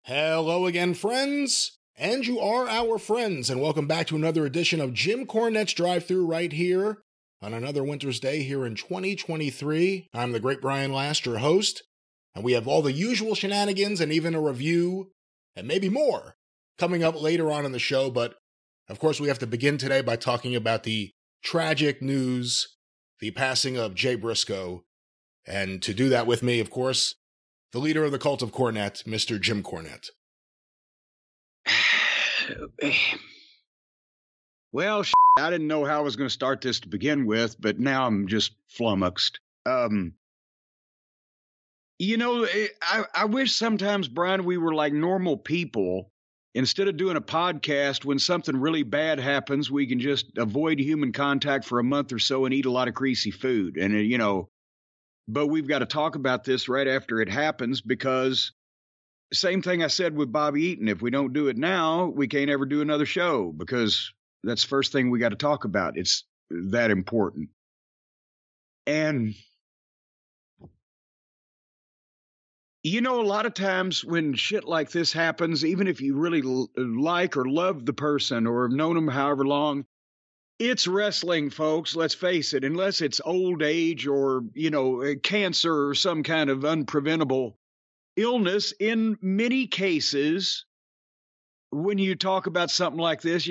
Hello again, friends, and you are our friends, and welcome back to another edition of Jim Cornette's Drive-Thru right here on another winter's day here in 2023. I'm the great Brian Last, your host, and we have all the usual shenanigans and even a review, and maybe more, coming up later on in the show, but of course we have to begin today by talking about the tragic news, the passing of Jay Briscoe, and to do that with me, of course, the leader of the cult of Cornette, Mr. Jim Cornette. Well, I didn't know how I was going to start this to begin with, but now I'm just flummoxed. I wish sometimes, Brian, we were like normal people. Instead of doing a podcast, when something really bad happens, we can just avoid human contact for a month or so and eat a lot of greasy food. And, but we've got to talk about this right after it happens because same thing I said with Bobby Eaton. If we don't do it now, we can't ever do another show because that's the first thing we got to talk about. It's that important. And, a lot of times when shit like this happens, even if you really like or love the person or have known them however long, it's wrestling, folks. Let's face it, unless it's old age or, cancer or some kind of unpreventable illness. In many cases, when you talk about something like this,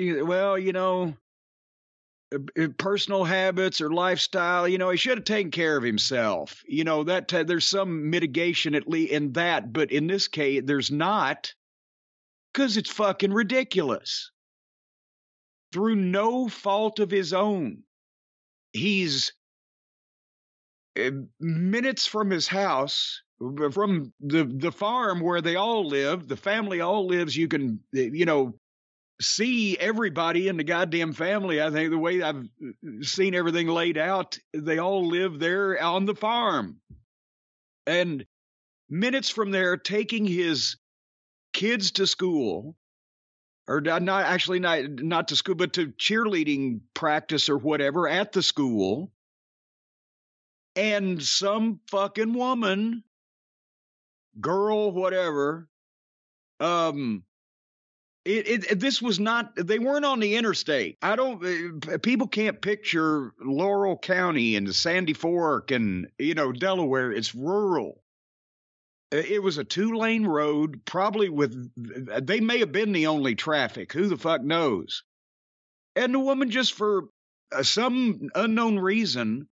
personal habits or lifestyle, he should have taken care of himself. There's some mitigation at least in that. But in this case, there's not, because it's fucking ridiculous. Through no fault of his own, he's minutes from his house, from the farm where they all live, the family all lives. You can, see everybody in the goddamn family. I think the way I've seen everything laid out, they all live there on the farm. And minutes from there, taking his kids to school, or not to school, but to cheerleading practice or whatever at the school. And some fucking woman, girl, whatever, this was not, they weren't on the interstate. People can't picture Laurel County and Sandy Fork and, Delaware. It's rural. It was a 2-lane road, probably they may have been the only traffic. Who the fuck knows? And the woman, just for some unknown reason,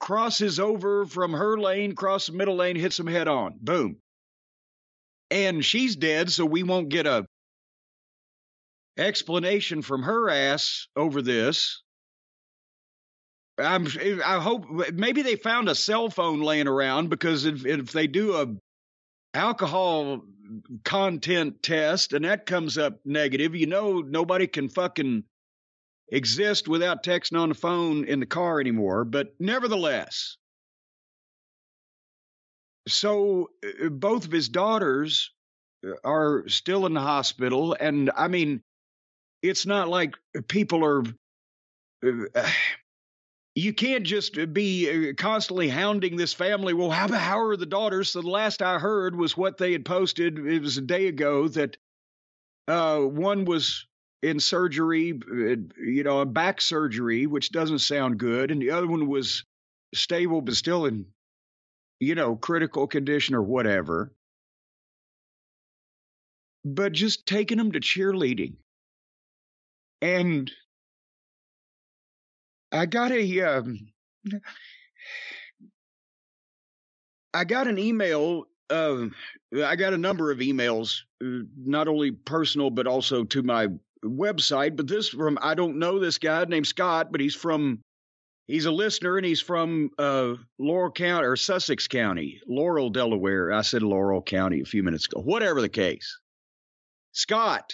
crosses over from her lane, cross the middle lane, hits him head on. Boom. And she's dead, so we won't get a explanation from her ass over this. I hope maybe they found a cell phone laying around, because if they do a alcohol content test and that comes up negative, nobody can fucking exist without texting on the phone in the car anymore. But nevertheless, so both of his daughters are still in the hospital. And I mean, it's not like people are, you can't just be constantly hounding this family. Well, how are the daughters? So the last I heard was what they had posted. It was a day ago that one was in surgery, a back surgery, which doesn't sound good. And the other one was stable, but still in, critical condition or whatever. But just taking them to cheerleading. And I got an email. I got a number of emails, not only personal, but also to my website. But this from, I don't know this guy named Scott, but he's a listener, and he's from Laurel County or Sussex County, Laurel, Delaware. I said Laurel County a few minutes ago. Whatever the case. Scott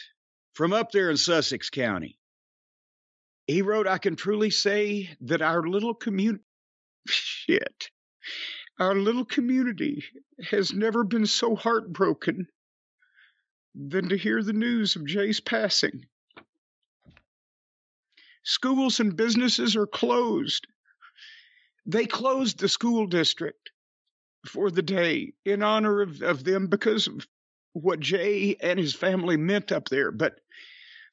from up there in Sussex County. He wrote, I can truly say that our little community has never been so heartbroken than to hear the news of Jay's passing. Schools and businesses are closed. They closed the school district for the day in honor of them because of what Jay and his family meant up there. But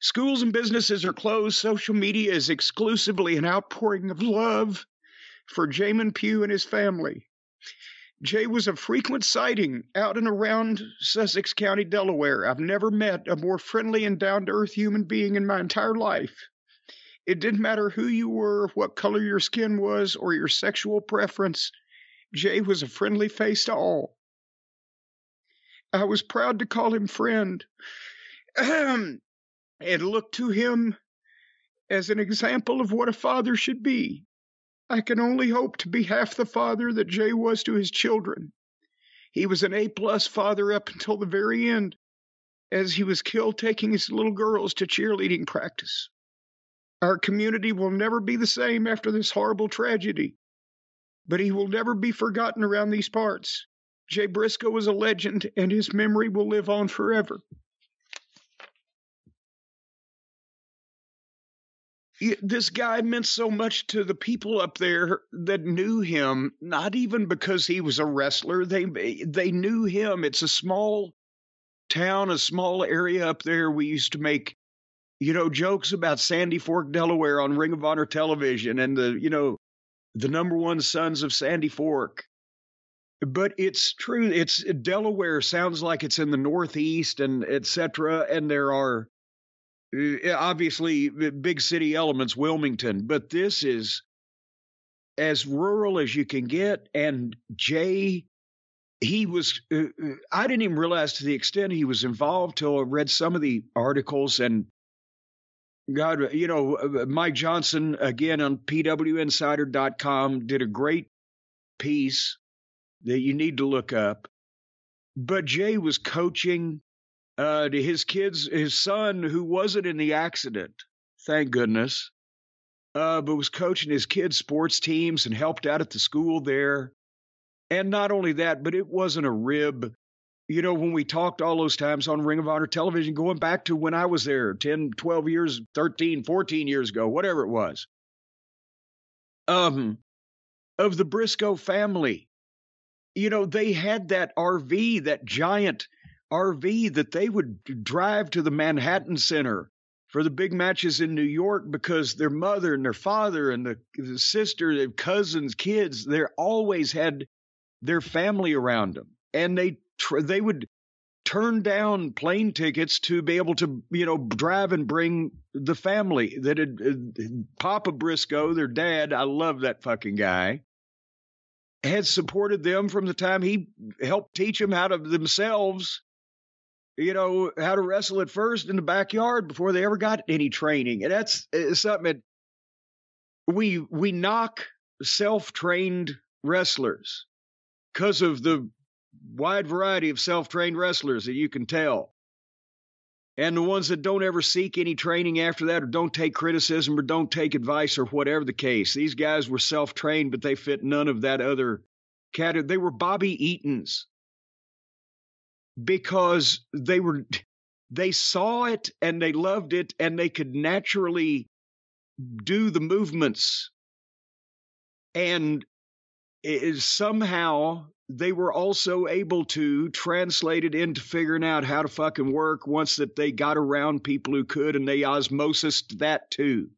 schools and businesses are closed. Social media is exclusively an outpouring of love for Jamin Pugh and his family. Jay was a frequent sighting out and around Sussex County, Delaware. I've never met a more friendly and down-to-earth human being in my entire life. It didn't matter who you were, what color your skin was, or your sexual preference. Jay was a friendly face to all. I was proud to call him friend and look to him as an example of what a father should be. I can only hope to be half the father that Jay was to his children. He was an A-plus father up until the very end, as he was killed taking his little girls to cheerleading practice. Our community will never be the same after this horrible tragedy, but he will never be forgotten around these parts. Jay Briscoe was a legend, and his memory will live on forever. This guy meant so much to the people up there that knew him, not even because he was a wrestler. They knew him. It's a small town, a small area up there. We used to make, jokes about Sandy Fork, Delaware on Ring of Honor television and the number one sons of Sandy Fork. But it's true. It's Delaware sounds like it's in the Northeast and et cetera. And there are obviously big city elements, Wilmington, but this is as rural as you can get. And Jay, he was, I didn't even realize to the extent he was involved till I read some of the articles. And God, Mike Johnson, again, on pwinsider.com, did a great piece that you need to look up. But Jay was coaching to his kids, his son, who wasn't in the accident, thank goodness, but was coaching his kids' sports teams and helped out at the school there. And not only that, but it wasn't a rib. When we talked all those times on Ring of Honor television, going back to when I was there 10, 12 years, 13, 14 years ago, whatever it was, of the Briscoe family, they had that RV, that giant RV that they would drive to the Manhattan Center for the big matches in New York because their mother and their father and the sister, their cousins, kids, they always had their family around them. And they would turn down plane tickets to be able to, drive and bring the family that had Papa Briscoe, their dad. I love that fucking guy. Had supported them from the time he helped teach them how to themselves, how to wrestle at first in the backyard before they ever got any training. And that's something that we knock self-trained wrestlers because of the wide variety of self-trained wrestlers that you can tell. And the ones that don't ever seek any training after that or don't take criticism or don't take advice or whatever the case. These guys were self-trained, but they fit none of that other category. They were Bobby Eatons because they saw it and they loved it and they could naturally do the movements. And somehow they were also able to translate it into figuring out how to fucking work once that they got around people who could, and they osmosised that too.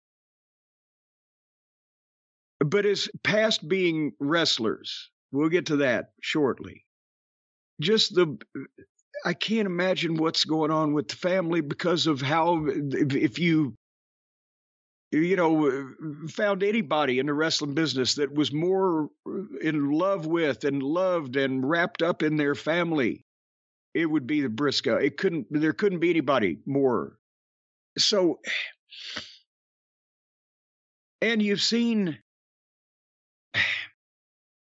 But as past being wrestlers, we'll get to that shortly. I can't imagine what's going on with the family because of how, if you found anybody in the wrestling business that was more in love with and loved and wrapped up in their family, it would be the Briscoe. There couldn't be anybody more. So, and you've seen,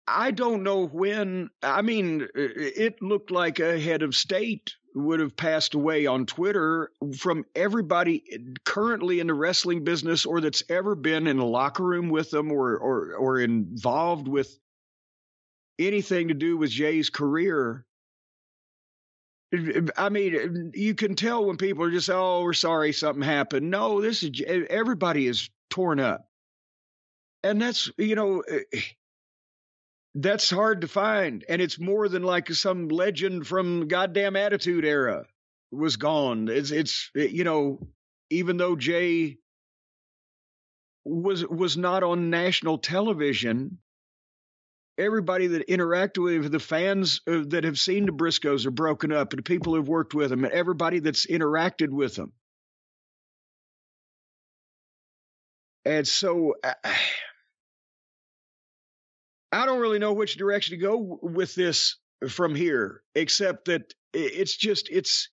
I don't know when, it looked like a head of state would have passed away on Twitter from everybody currently in the wrestling business or that's ever been in a locker room with them or involved with anything to do with Jay's career. You can tell when people are just, oh, we're sorry something happened. No, everybody is torn up. And that's, That's hard to find. And it's more than like some legend from goddamn Attitude Era was gone. Even though Jay was not on national television, everybody that interacted with the fans that have seen the Briscoes are broken up, and the people who've worked with them, and everybody that's interacted with them. And so I don't really know which direction to go with this from here, except that it's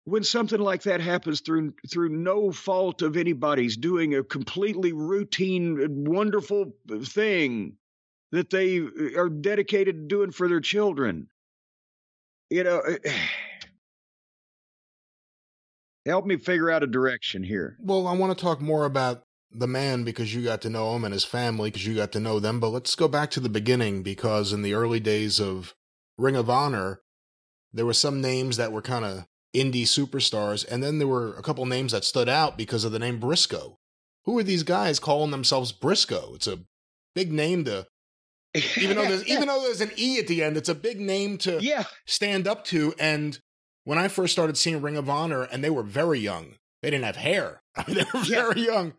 when something like that happens through no fault of anybody's, doing a completely routine, wonderful thing that they are dedicated to doing for their children. Help me figure out a direction here. Well, I want to talk more about the man because you got to know him, and his family because you got to know them. But let's go back to the beginning, because in the early days of Ring of Honor, there were some names that were kind of indie superstars, and then there were a couple names that stood out because of the name Briscoe. Who are these guys calling themselves Briscoe? It's a big name to, even though there's an E at the end, it's a big name to stand up to. And when I first started seeing Ring of Honor, and they were very young, they didn't have hair. I mean, they were very young,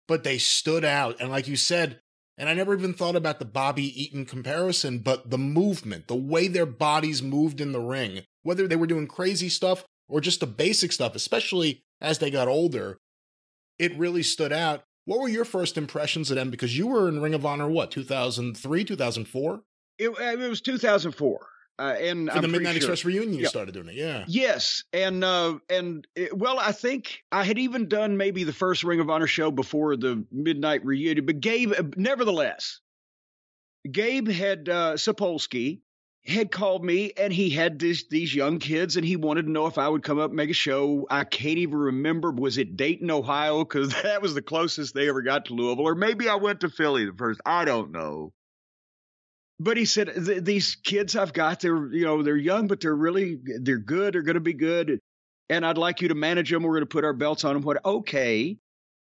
but they stood out. And like you said, and I never even thought about the Bobby Eaton comparison, but the movement, the way their bodies moved in the ring, whether they were doing crazy stuff or just the basic stuff, especially as they got older, it really stood out. What were your first impressions of them? Because you were in Ring of Honor, 2003, 2004? It was 2004. And for the Midnight Express reunion, you started doing it, yeah. Yes, I think I had even done maybe the first Ring of Honor show before the Midnight reunion. But Gabe, nevertheless, Gabe had Sapolsky had called me, and he had these young kids, and he wanted to know if I would come up and make a show. I can't even remember, was it Dayton, Ohio? Because that was the closest they ever got to Louisville, or maybe I went to Philly the first. I don't know. But he said, these kids I've got, they're young, but they're good. They're going to be good. And I'd like you to manage them. We're going to put our belts on them. What? Okay.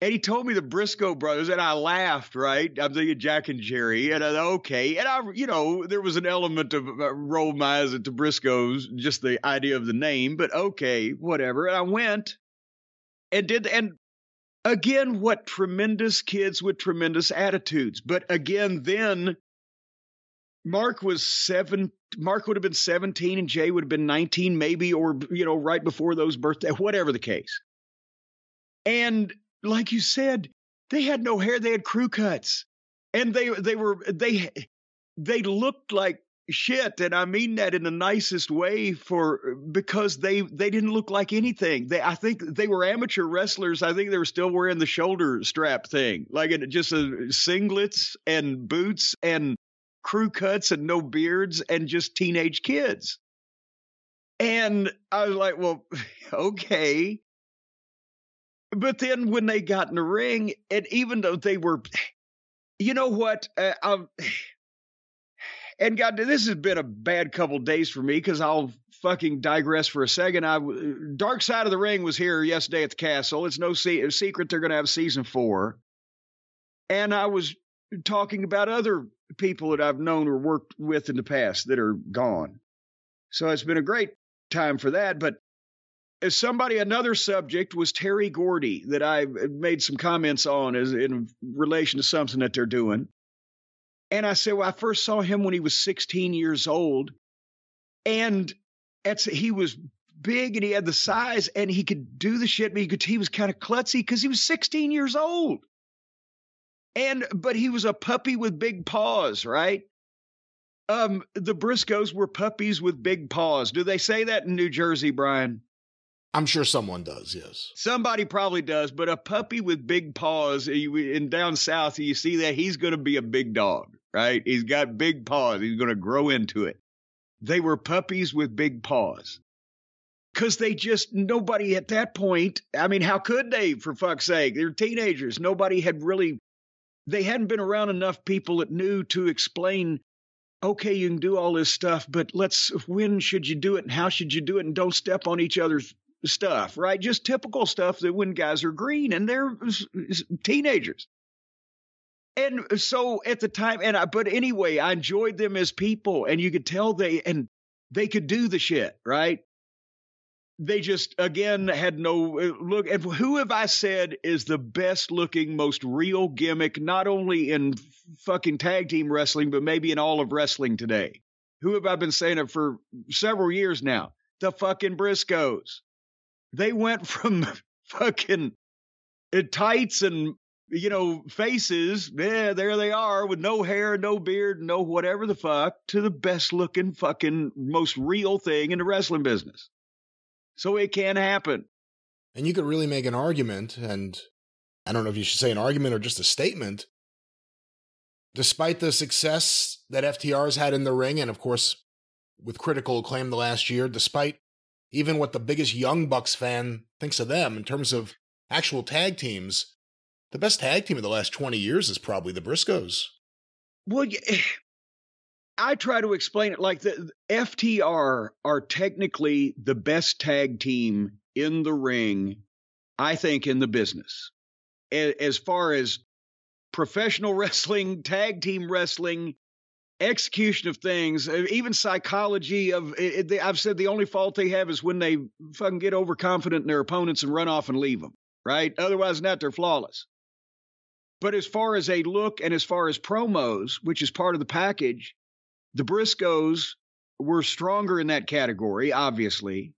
And he told me the Briscoe brothers, and I laughed, right? I'm thinking Jack and Jerry, and okay. And there was an element of roll my eyes at the Briscoes, just the idea of the name, but okay, whatever. And I went and did, and again, what tremendous kids with tremendous attitudes. But again, then Mark would have been 17 and Jay would have been 19 maybe, or, right before those birthdays, whatever the case. And like you said, they had no hair. They had crew cuts, and they looked like shit. And I mean that in the nicest way, because they didn't look like anything. I think they were amateur wrestlers. I think they were still wearing the shoulder strap thing, like just singlets and boots and crew cuts and no beards and just teenage kids. And I was like, well, okay. But then when they got in the ring, and even though they were, you know what? And God, this has been a bad couple of days for me, because I'll fucking digress for a second. Dark Side of the Ring was here yesterday at the castle. It's no secret they're going to have season 4. And I was talking about other people that I've known or worked with in the past that are gone. So it's been a great time for that. But another subject was Terry Gordy, that I made some comments on as in relation to something that they're doing. And I said, well, I first saw him when he was 16 years old. And he was big, and he had the size, and he could do the shit, but he was kind of klutzy because he was 16 years old. But he was a puppy with big paws, right? The Briscoes were puppies with big paws. Do they say that in New Jersey, Brian? I'm sure someone does, yes. Somebody probably does, but a puppy with big paws, in down south, you see that he's going to be a big dog, right? He's got big paws. He's going to grow into it. They were puppies with big paws. Because nobody at that point, I mean, how could they, for fuck's sake? They're teenagers. They hadn't been around enough people that knew to explain, okay, you can do all this stuff, but when should you do it and how should you do it, and don't step on each other's stuff, right? Just typical stuff that when guys are green and they're teenagers. And so at the time, but anyway, I enjoyed them as people, and you could tell they could do the shit, right? They just, again, had no look. And who have I said is the best looking, most real gimmick, not only in fucking tag team wrestling, but maybe in all of wrestling today? Who have I been saying it for several years now? The fucking Briscoes. They went from fucking tights and, faces, there they are with no hair, no beard, no whatever the fuck, to the best looking fucking most real thing in the wrestling business. So it can happen. And you could really make an argument, and I don't know if you should say an argument or just a statement. Despite the success that FTR has had in the ring, and of course, with critical acclaim the last year, despite even what the biggest Young Bucks fan thinks of them in terms of actual tag teams, the best tag team of the last 20 years is probably the Briscoes. Well, I try to explain it like the FTR are technically the best tag team in the ring, I think, in the business. As far as professional wrestling, tag team wrestling, execution of things, even psychology of it, I've said the only fault they have is when they fucking get overconfident in their opponents and run off and leave them, right? Otherwise than that, they're flawless. But as far as a look and as far as promos, which is part of the package, the Briscoes were stronger in that category, obviously.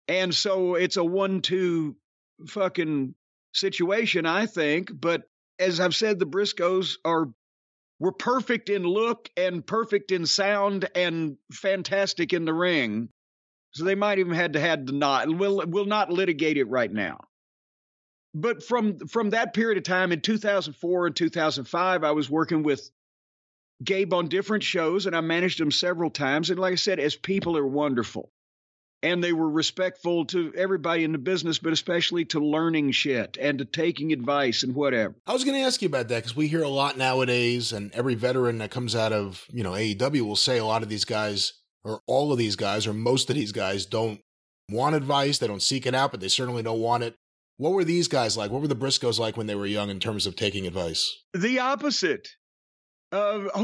And so it's a 1-2 fucking situation, I think. But as I've said, the Briscoes were perfect in look and perfect in sound and fantastic in the ring. So they might even had to not. We'll not litigate it right now. But from that period of time in 2004 and 2005, I was working with Gabe on different shows, and I managed them several times. And like I said, as people are wonderful. And they were respectful to everybody in the business, but especially to learning shit and to taking advice and whatever. I was going to ask you about that because we hear a lot nowadays, and every veteran that comes out of, AEW will say a lot of these guys, or all of these guys, or most of these guys don't want advice. They don't seek it out, but they certainly don't want it. What were these guys like? What were the Briscoes like when they were young in terms of taking advice? The opposite. And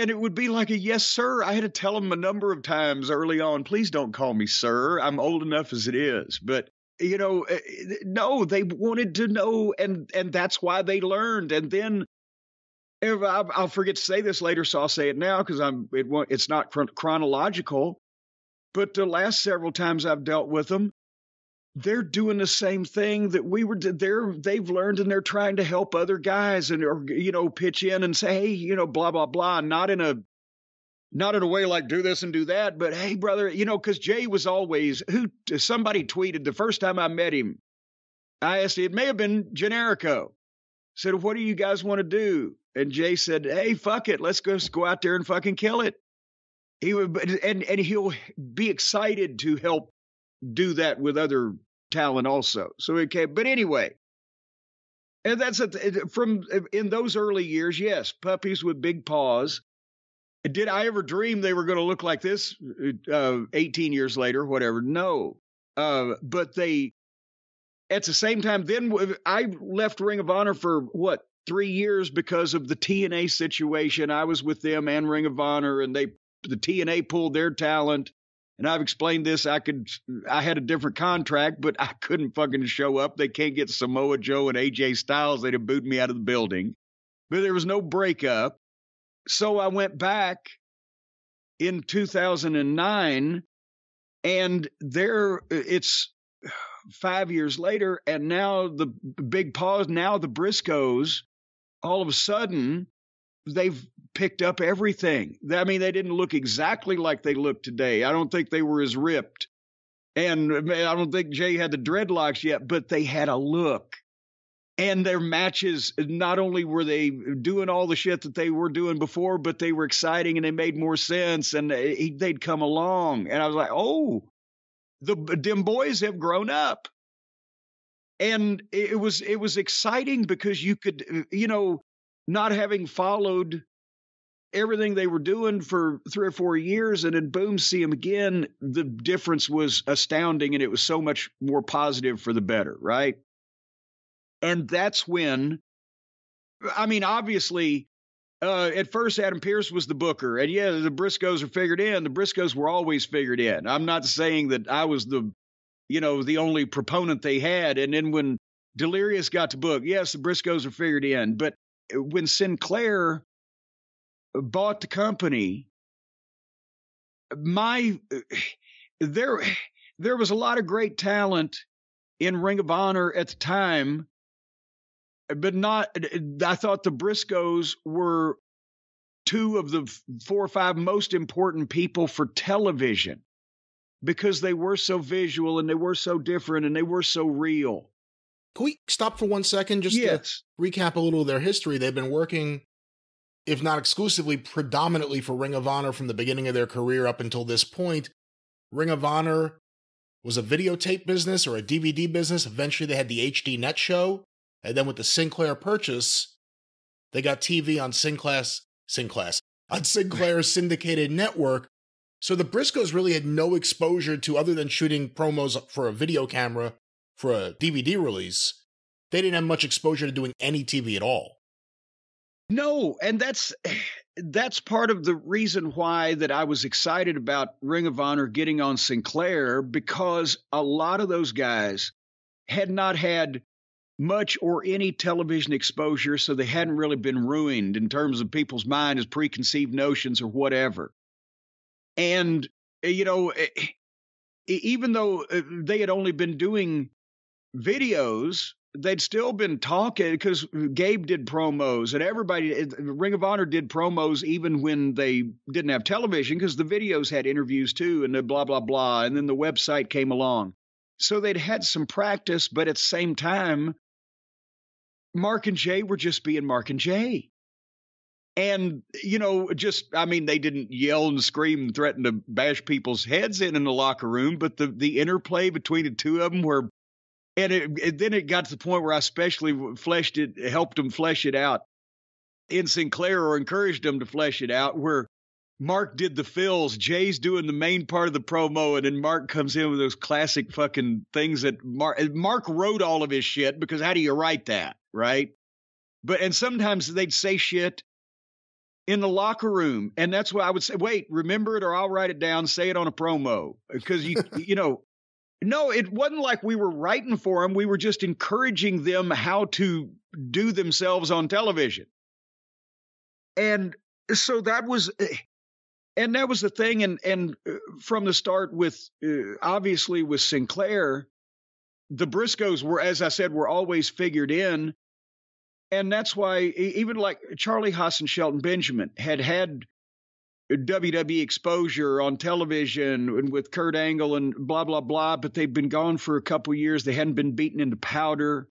it would be like a yes, sir. I had to tell him a number of times early on, please don't call me sir. I'm old enough as it is. But, no, they wanted to know, and that's why they learned. And then I'll forget to say this later, so I'll say it now because it's not chronological. But the last several times I've dealt with them, they're doing the same thing that we were. They've learned, and they're trying to help other guys, and or pitch in and say, hey, blah blah blah. Not in a way like do this and do that, but hey, brother, because Jay was always somebody tweeted the first time I met him. I asked him, it may have been Generico. Said, what do you guys want to do? And Jay said, hey, fuck it, let's go out there and fucking kill it. He would, and he'll be excited to help do that with other talent also. So okay, but anyway, and that's from in those early years. Yes, puppies with big paws. Did I ever dream they were going to look like this 18 years later? Whatever. No, but they. At the same time, then I left Ring of Honor for 3 years because of the TNA situation. I was with them and Ring of Honor, and the TNA pulled their talent. And I've explained this. I had a different contract, but I couldn't fucking show up. They can't get Samoa Joe and AJ Styles. They'd have booed me out of the building. But there was no breakup. So I went back in 2009, and it's 5 years later, and now the big pause, now the Briscoes, all of a sudden, they've picked up everything. I mean, they didn't look exactly like they look today. I don't think they were as ripped. And I don't think Jay had the dreadlocks yet, but they had a look. And their matches, not only were they doing all the shit that they were doing before, but they were exciting and they made more sense, and they'd come along. And I was like, oh, them boys have grown up. And it was exciting because you could, not having followed everything they were doing for 3 or 4 years, and then boom, see them again, the difference was astounding, and it was so much more positive for the better, right? And that's when I mean, obviously, at first Adam Pearce was the booker, and yeah, the Briscoes are figured in. The Briscoes were always figured in. I'm not saying that I was the only proponent they had. And then when Delirious got to book, yes, the Briscoes are figured in. But when Sinclair bought the company, there was a lot of great talent in Ring of Honor at the time, but I thought the Briscoes were two of the 4 or 5 most important people for television because they were so visual and they were so different and they were so real. Can we stop for 1 second just to recap a little of their history? They've been working, if not exclusively, predominantly for Ring of Honor from the beginning of their career up until this point. Ring of Honor was a videotape business or a DVD business. Eventually they had the HD Net show. And then with the Sinclair purchase, they got TV on Sinclair's syndicated network. So the Briscoes really had no exposure to, other than shooting promos for a video camera for a DVD release. They didn't have much exposure to doing any TV at all. No, and that's part of the reason why that I was excited about Ring of Honor getting on Sinclair, because a lot of those guys had not had much or any television exposure, so they hadn't really been ruined in terms of people's mind as preconceived notions or whatever. And, even though they had only been doing videos, they'd still been talking, because Gabe did promos and everybody, Ring of Honor did promos even when they didn't have television, because the videos had interviews too, and the blah, blah, blah. And then the website came along. So they'd had some practice, but at the same time, Mark and Jay were just being Mark and Jay. And, they didn't yell and scream and threaten to bash people's heads in the locker room, but the interplay between the two of them were, and then it got to the point where I especially helped them flesh it out in Sinclair, or encouraged them to flesh it out, where Mark did the fills, Jay's doing the main part of the promo, and then Mark comes in with those classic fucking things that Mark wrote all of his shit, because how do you write that, right? And sometimes they'd say shit in the locker room, and that's why I would say, wait, remember it or I'll write it down, say it on a promo, because no, it wasn't like we were writing for them. We were just encouraging them how to do themselves on television. And so that was the thing. And from the start with, obviously with Sinclair, the Briscoes were, as I said, were always figured in. And that's why even like Charlie Haas and Shelton Benjamin had WWE exposure on television and with Kurt Angle and blah, blah, blah, but they've been gone for a couple years. They hadn't been beaten into powder,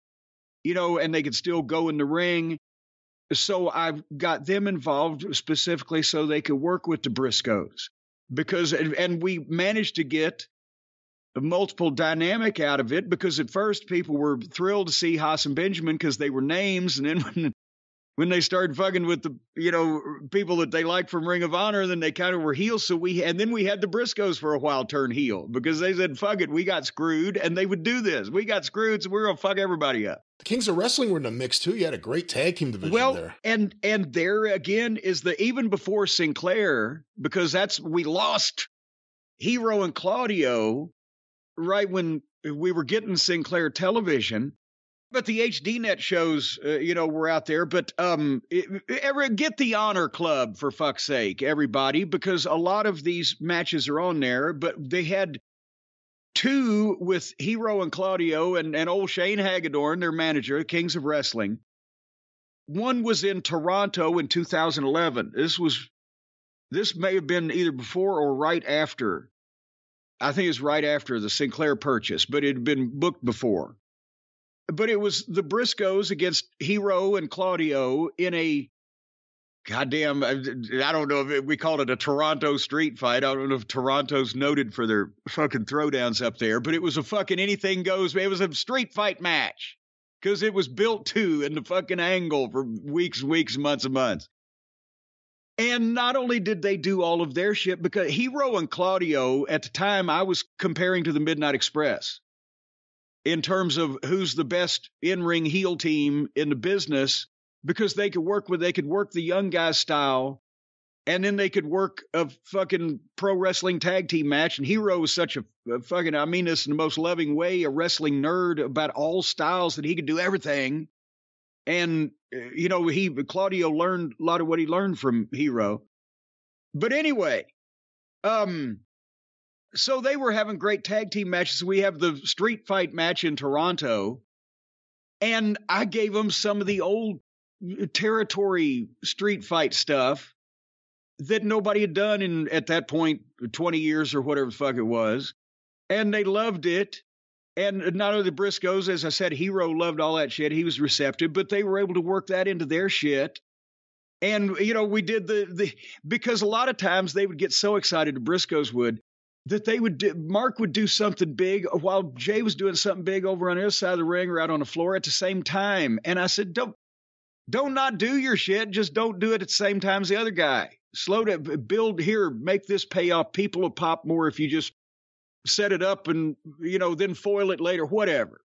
and they could still go in the ring. So I've got them involved specifically so they could work with the Briscoes, and we managed to get a multiple dynamic out of it, because at first people were thrilled to see Haas and Benjamin because they were names. And then when they started fucking with the, people that they liked from Ring of Honor, then they kind of were heels. And then we had the Briscoes for a while turn heel, because they said, fuck it, we got screwed, and they would do this. We got screwed, so we're going to fuck everybody up. The Kings of Wrestling were in the mix too. You had a great tag team division there. And there again is even before Sinclair, because we lost Hero and Claudio right when we were getting Sinclair television. But the HD Net shows, were out there. But get the Honor Club, for fuck's sake, everybody, because a lot of these matches are on there. But they had 2 with Hero and Claudio and old Shane Hagedorn, their manager, Kings of Wrestling. One was in Toronto in 2011. This may have been either before or right after. I think it was right after the Sinclair purchase, but it had been booked before. But it was the Briscoes against Hero and Claudio in a goddamn, I don't know if we called it a Toronto street fight. I don't know if Toronto's noted for their fucking throwdowns up there, but it was a fucking anything goes. It was a street fight match because it was built to in the fucking angle for weeks, months and months. And not only did they do all of their shit, because Hero and Claudio at the time I was comparing to the Midnight Express in terms of who's the best in-ring heel team in the business. because they could work the young guy style, and then they could work a fucking pro wrestling tag team match. And Hero was such a fucking, I mean this in the most loving way, a wrestling nerd about all styles, that he could do everything. And, Claudio learned a lot of what he learned from Hero. But anyway, so they were having great tag team matches. We have the street fight match in Toronto, and I gave them some of the old territory street fight stuff that nobody had done at that point, 20 years or whatever the fuck it was. And they loved it. And not only the Briscoes, as I said, Hero loved all that shit. He was receptive, but they were able to work that into their shit. And, we did because a lot of times they would get so excited, the Briscoes would, that Mark would do something big while Jay was doing something big over on the other side of the ring or out on the floor at the same time. And I said, don't not do your shit. Just don't do it at the same time as the other guy. Slow to build here, make this pay off. People will pop more if you just set it up and, then foil it later, whatever.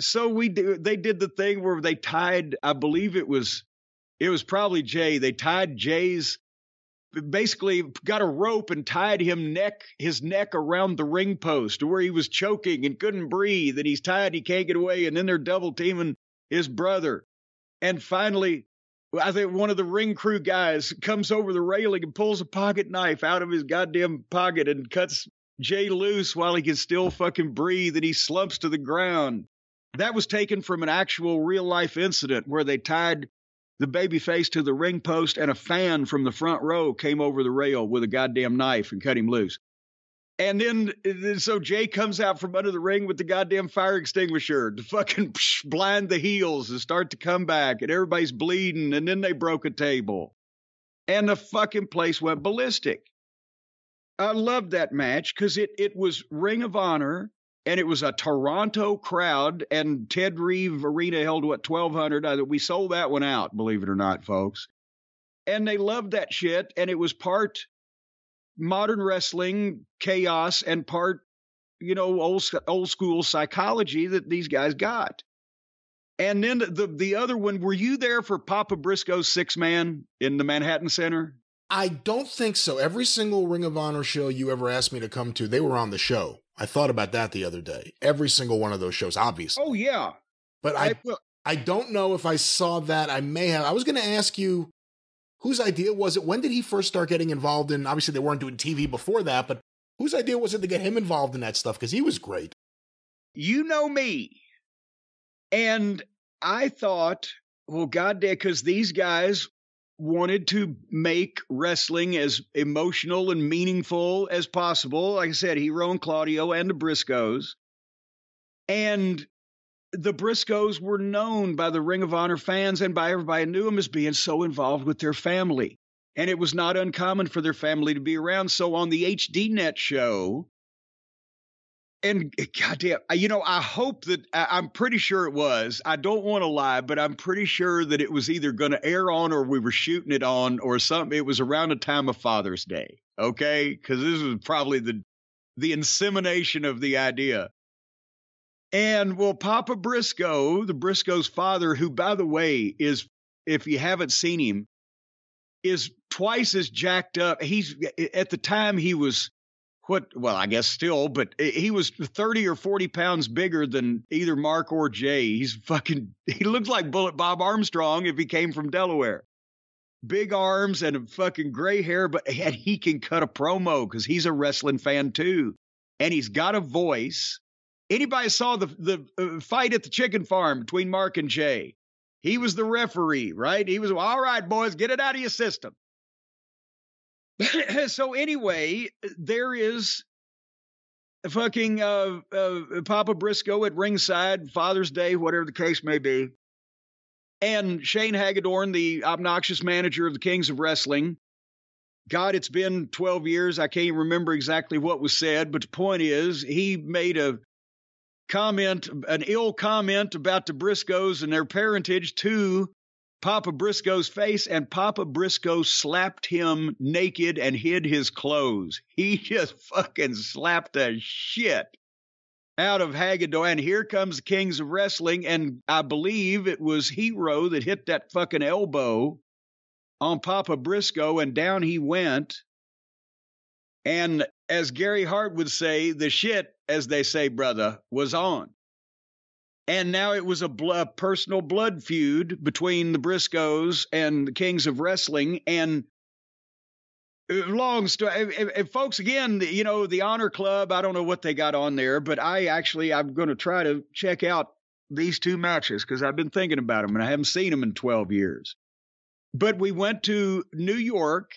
So they did the thing where they tied, I believe it was probably Jay. They tied Jay's, basically got a rope and tied his neck around the ring post where he was choking and couldn't breathe, and he's tied, he can't get away. And then they're double teaming his brother. And finally, I think one of the ring crew guys comes over the railing and pulls a pocket knife out of his goddamn pocket and cuts Jay loose while he can still fucking breathe, and he slumps to the ground. That was taken from an actual real life incident where they tied the babyface to the ring post, and a fan from the front row came over the rail with a goddamn knife and cut him loose. And then, so Jay comes out from under the ring with the goddamn fire extinguisher to fucking blind the heels and start to come back, and everybody's bleeding, and then they broke a table. And the fucking place went ballistic. I loved that match because it was Ring of Honor, and it was a Toronto crowd, and Ted Reeve Arena held, 1,200? We sold that one out, believe it or not, folks. And they loved that shit, and it was part modern wrestling chaos and part, old school psychology that these guys got. And then the other one, were you there for Papa Briscoe's 6-man in the Manhattan Center? I don't think so. Every single Ring of Honor show you ever asked me to come to, they were on the show. I thought about that the other day. Every single one of those shows, obviously. Oh, yeah. But I don't know if I saw that. I may have. I was going to ask you, whose idea was it? When did he first start getting involved in, obviously they weren't doing TV before that, but whose idea was it to get him involved in that stuff? Because he was great. You know me. And I thought, well, goddamn, because these guys wanted to make wrestling as emotional and meaningful as possible. Like I said, Hero and Claudio and the Briscoes. And the Briscoes were known by the Ring of Honor fans and by everybody who knew them as being so involved with their family. And it was not uncommon for their family to be around. So on the HDNet show, and goddamn, I hope that, I'm pretty sure it was, I don't want to lie, but I'm pretty sure that it was either going to air on or we were shooting it on or something. It was around the time of Father's Day. Okay. Because this was probably the insemination of the idea. And well, Papa Briscoe, the Briscoe's father, who, by the way, is, if you haven't seen him, is twice as jacked up. At the time he was I guess still, but he was 30 or 40 pounds bigger than either Mark or Jay. He looks like Bullet Bob Armstrong if he came from Delaware. Big arms and a fucking gray hair, and he can cut a promo because he's a wrestling fan too. And he's got a voice. Anybody saw the fight at the chicken farm between Mark and Jay? He was the referee, right? He was, all right, boys, get it out of your system. So anyway, there is fucking Papa Briscoe at ringside, Father's Day, whatever the case may be. And Shane Hagedorn, the obnoxious manager of the Kings of Wrestling. God, it's been 12 years. I can't even remember exactly what was said, but the point is he made an ill comment about the Briscoes and their parentage to Papa Briscoe's face, and Papa Briscoe slapped him naked and hid his clothes. He just fucking slapped the shit out of Hagedorn, and here comes the Kings of Wrestling, and I believe it was Hero that hit that fucking elbow on Papa Briscoe, and down he went. And as Gary Hart would say, the shit, as they say, brother, was on. And now it was a personal blood feud between the Briscoes and the Kings of Wrestling. And long story, folks, again, you know, the Honor Club, I don't know what they got on there, but I'm going to try to check out these two matches because I've been thinking about them and I haven't seen them in 12 years. But we went to New York,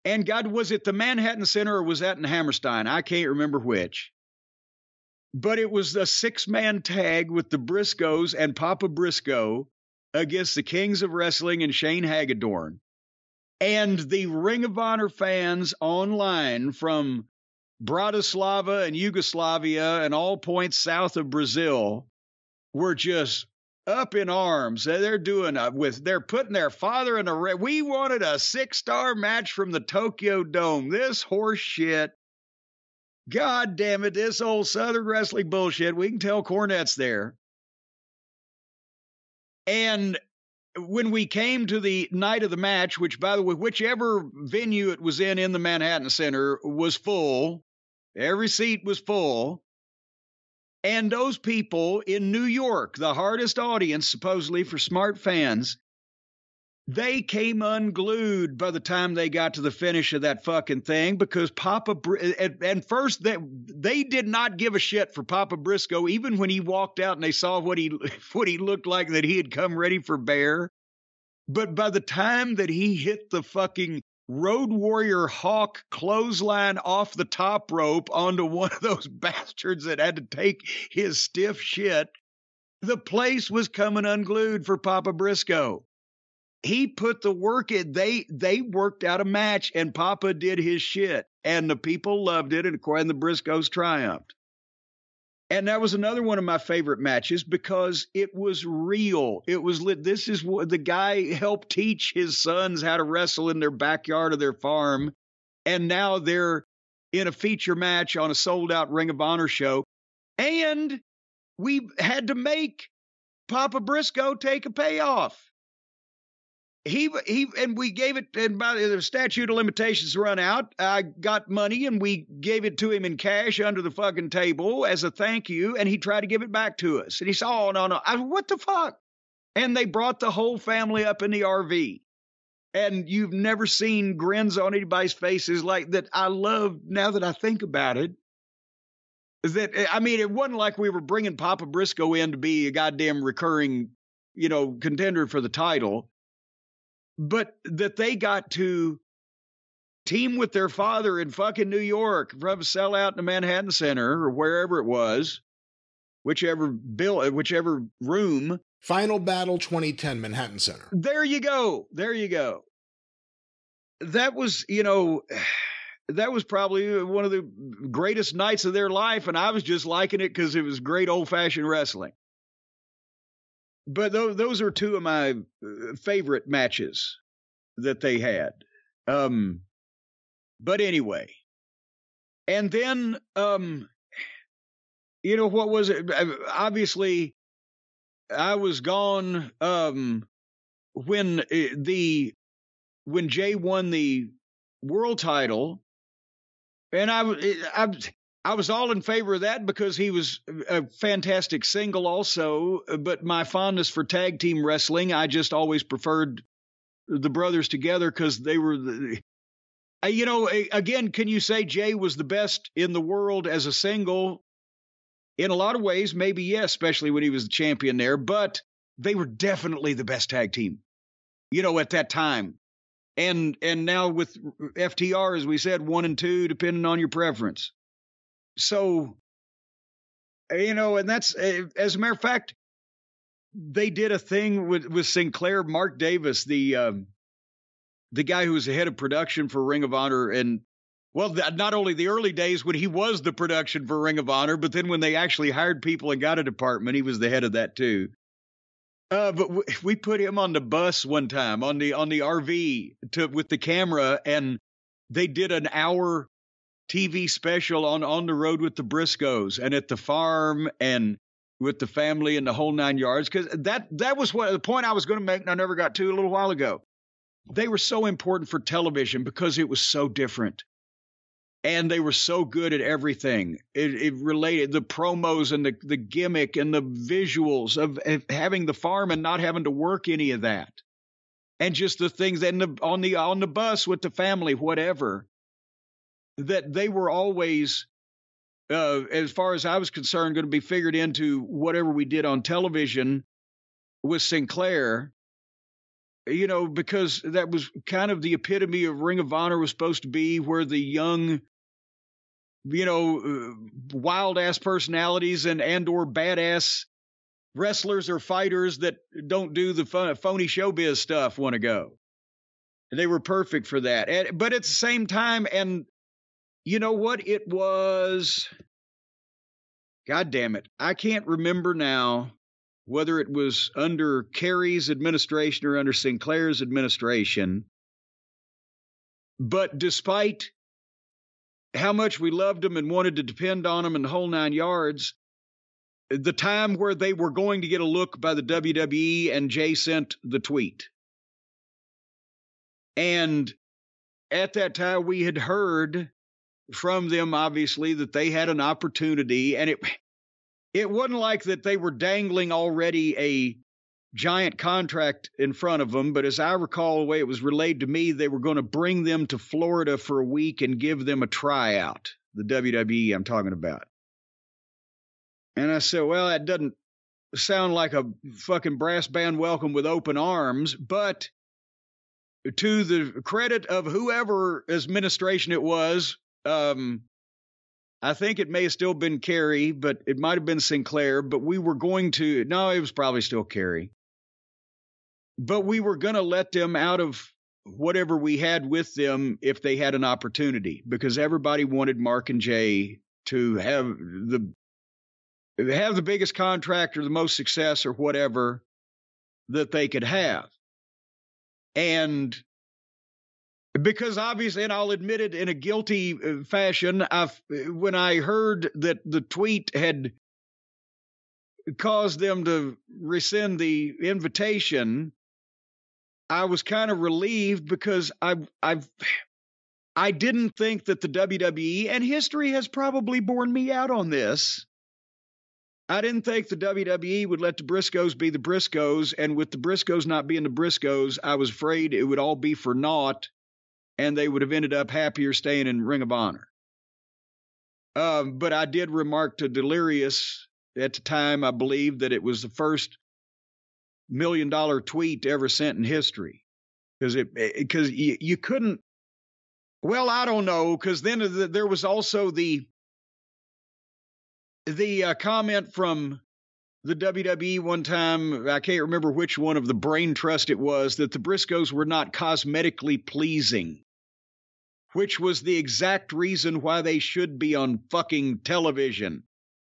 and God, was it the Manhattan Center or was that in Hammerstein? I can't remember which. But it was a 6-man tag with the Briscoes and Papa Briscoe against the Kings of Wrestling and Shane Hagedorn. And the Ring of Honor fans online from Bratislava and Yugoslavia and all points south of Brazil were just up in arms. They're they're putting their father in a we wanted a 6-star match from the Tokyo Dome. This horse shit. God damn it, this old Southern wrestling bullshit. We can tell Cornette's there. And when we came to the night of the match, which, by the way, whichever venue it was in the Manhattan Center was full. Every seat was full. And those people in New York, the hardest audience, supposedly for smart fans, they came unglued by the time they got to the finish of that fucking thing because and first they did not give a shit for Papa Briscoe, even when he walked out and they saw what he looked like, that he had come ready for bear. But by the time that he hit the fucking Road Warrior Hawk clothesline off the top rope onto one of those bastards that had to take his stiff shit, the place was coming unglued for Papa Briscoe. He put the work in. They worked out a match, and Papa did his shit, and the people loved it, and the Briscoes triumphed. And that was another one of my favorite matches because it was real. It was lit. This is what the guy helped teach his sons how to wrestle in their backyard of their farm, and now they're in a feature match on a sold-out Ring of Honor show, and we had to make Papa Briscoe take a payoff. And we gave it, and by the statute of limitations run out, I got money and we gave it to him in cash under the fucking table as a thank you, and he tried to give it back to us. And he said, oh, no. I said, what the fuck? And they brought the whole family up in the RV. And you've never seen grins on anybody's faces like that. I love, now that I think about it, that, I mean, it wasn't like we were bringing Papa Briscoe in to be a goddamn recurring, contender for the title. But that they got to team with their father in fucking New York from Sellout in the Manhattan Center or wherever it was, whichever room. Final Battle 2010, Manhattan Center. There you go. That was, that was probably one of the greatest nights of their life, and I was just liking it because it was great old-fashioned wrestling. But those are two of my favorite matches that they had. But anyway. And then, what was it? Obviously, I was gone when Jay won the world title. And I was all in favor of that because he was a fantastic single also, but my fondness for tag team wrestling, I just always preferred the brothers together because they were, again, can you say Jay was the best in the world as a single? In a lot of ways, maybe yes, especially when he was the champion there, but they were definitely the best tag team, at that time. And now with FTR, as we said, 1 and 2, depending on your preference. So, and that's, as a matter of fact, they did a thing with Sinclair, Mark Davis, the guy who was the head of production for Ring of Honor. And, well, not only the early days when he was the production for Ring of Honor, but then when they actually hired people and got a department, he was the head of that too. But we put him on the bus one time on the RV with the camera, and they did an hour TV special on the road with the Briscoes and at the farm and with the family and the whole 9 yards. Because that was what the point I was going to make, and I never got to a little while ago. They were so important for television because it was so different. And they were so good at everything. It related the promos and the gimmick and the visuals of having the farm and not having to work any of that. And just the things that on the bus with the family, whatever, that they were always, as far as I was concerned, going to be figured into whatever we did on television with Sinclair, you know, because that was kind of the epitome of Ring of Honor was supposed to be, where the young, you know, wild ass personalities and or badass wrestlers or fighters that don't do the phony showbiz stuff want to go. And they were perfect for that. But at the same time, and you know what? It was, God damn it, I can't remember now whether it was under Kerry's administration or under Sinclair's administration. But despite how much we loved them and wanted to depend on them in the whole 9 yards, the time where they were going to get a look by the WWE and Jay sent the tweet. And at that time, we had heard from them, obviously, that they had an opportunity. And it wasn't like that they were dangling already a giant contract in front of them. But as I recall, the way it was relayed to me, they were going to bring them to Florida for a week and give them a tryout. The WWE I'm talking about. And I said, well, that doesn't sound like a fucking brass band welcome with open arms, but to the credit of whoever administration it was, I think it may have still been Kerry, but it might have been Sinclair, but we were going to, no, it was probably still Kerry. But we were going to let them out of whatever we had with them if they had an opportunity, because everybody wanted Mark and Jay to have the biggest contract or the most success or whatever that they could have. And because obviously, and I'll admit it in a guilty fashion, when I heard that the tweet had caused them to rescind the invitation, I was kind of relieved, because I didn't think that the WWE, and history has probably borne me out on this, I didn't think the WWE would let the Briscoes be the Briscoes, and with the Briscoes not being the Briscoes, I was afraid it would all be for naught, and they would have ended up happier staying in Ring of Honor. But I did remark to Delirious at the time, I believe, that it was the first $1 million tweet ever sent in history, because you couldn't. Well, I don't know, because then there was also the comment from the WWE one time, I can't remember which one of the brain trust it was, that the Briscoes were not cosmetically pleasing, which was the exact reason why they should be on fucking television.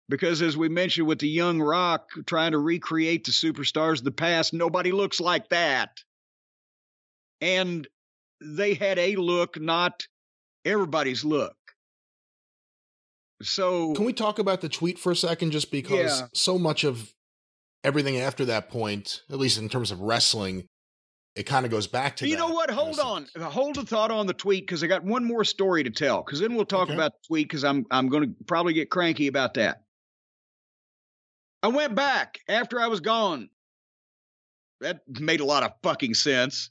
Because as we mentioned with the Young Rock trying to recreate the superstars of the past, nobody looks like that. And they had a look, not everybody's look. So can we talk about the tweet for a second, just because so much of everything after that point, at least in terms of wrestling, it kind of goes back to you know what? Hold on. Hold a thought on the tweet, because I got one more story to tell, because then we'll talk about the tweet, because I'm going to probably get cranky about that. I went back after I was gone. That made a lot of fucking sense.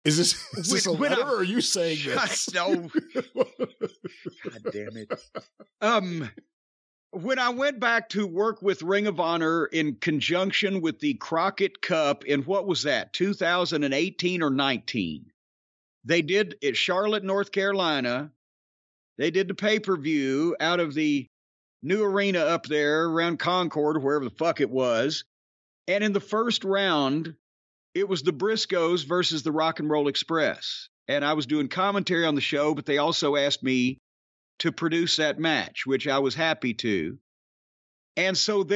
Is this a letter, or are you saying this? No. God damn it. When I went back to work with Ring of Honor in conjunction with the Crockett Cup in, what was that, 2018 or 19? They did at Charlotte, North Carolina. They did the pay-per-view out of the new arena up there around Concord, or wherever the fuck it was. And in the first round, it was the Briscoes versus the Rock and Roll Express. And I was doing commentary on the show, but they also asked me to produce that match, which I was happy to. And so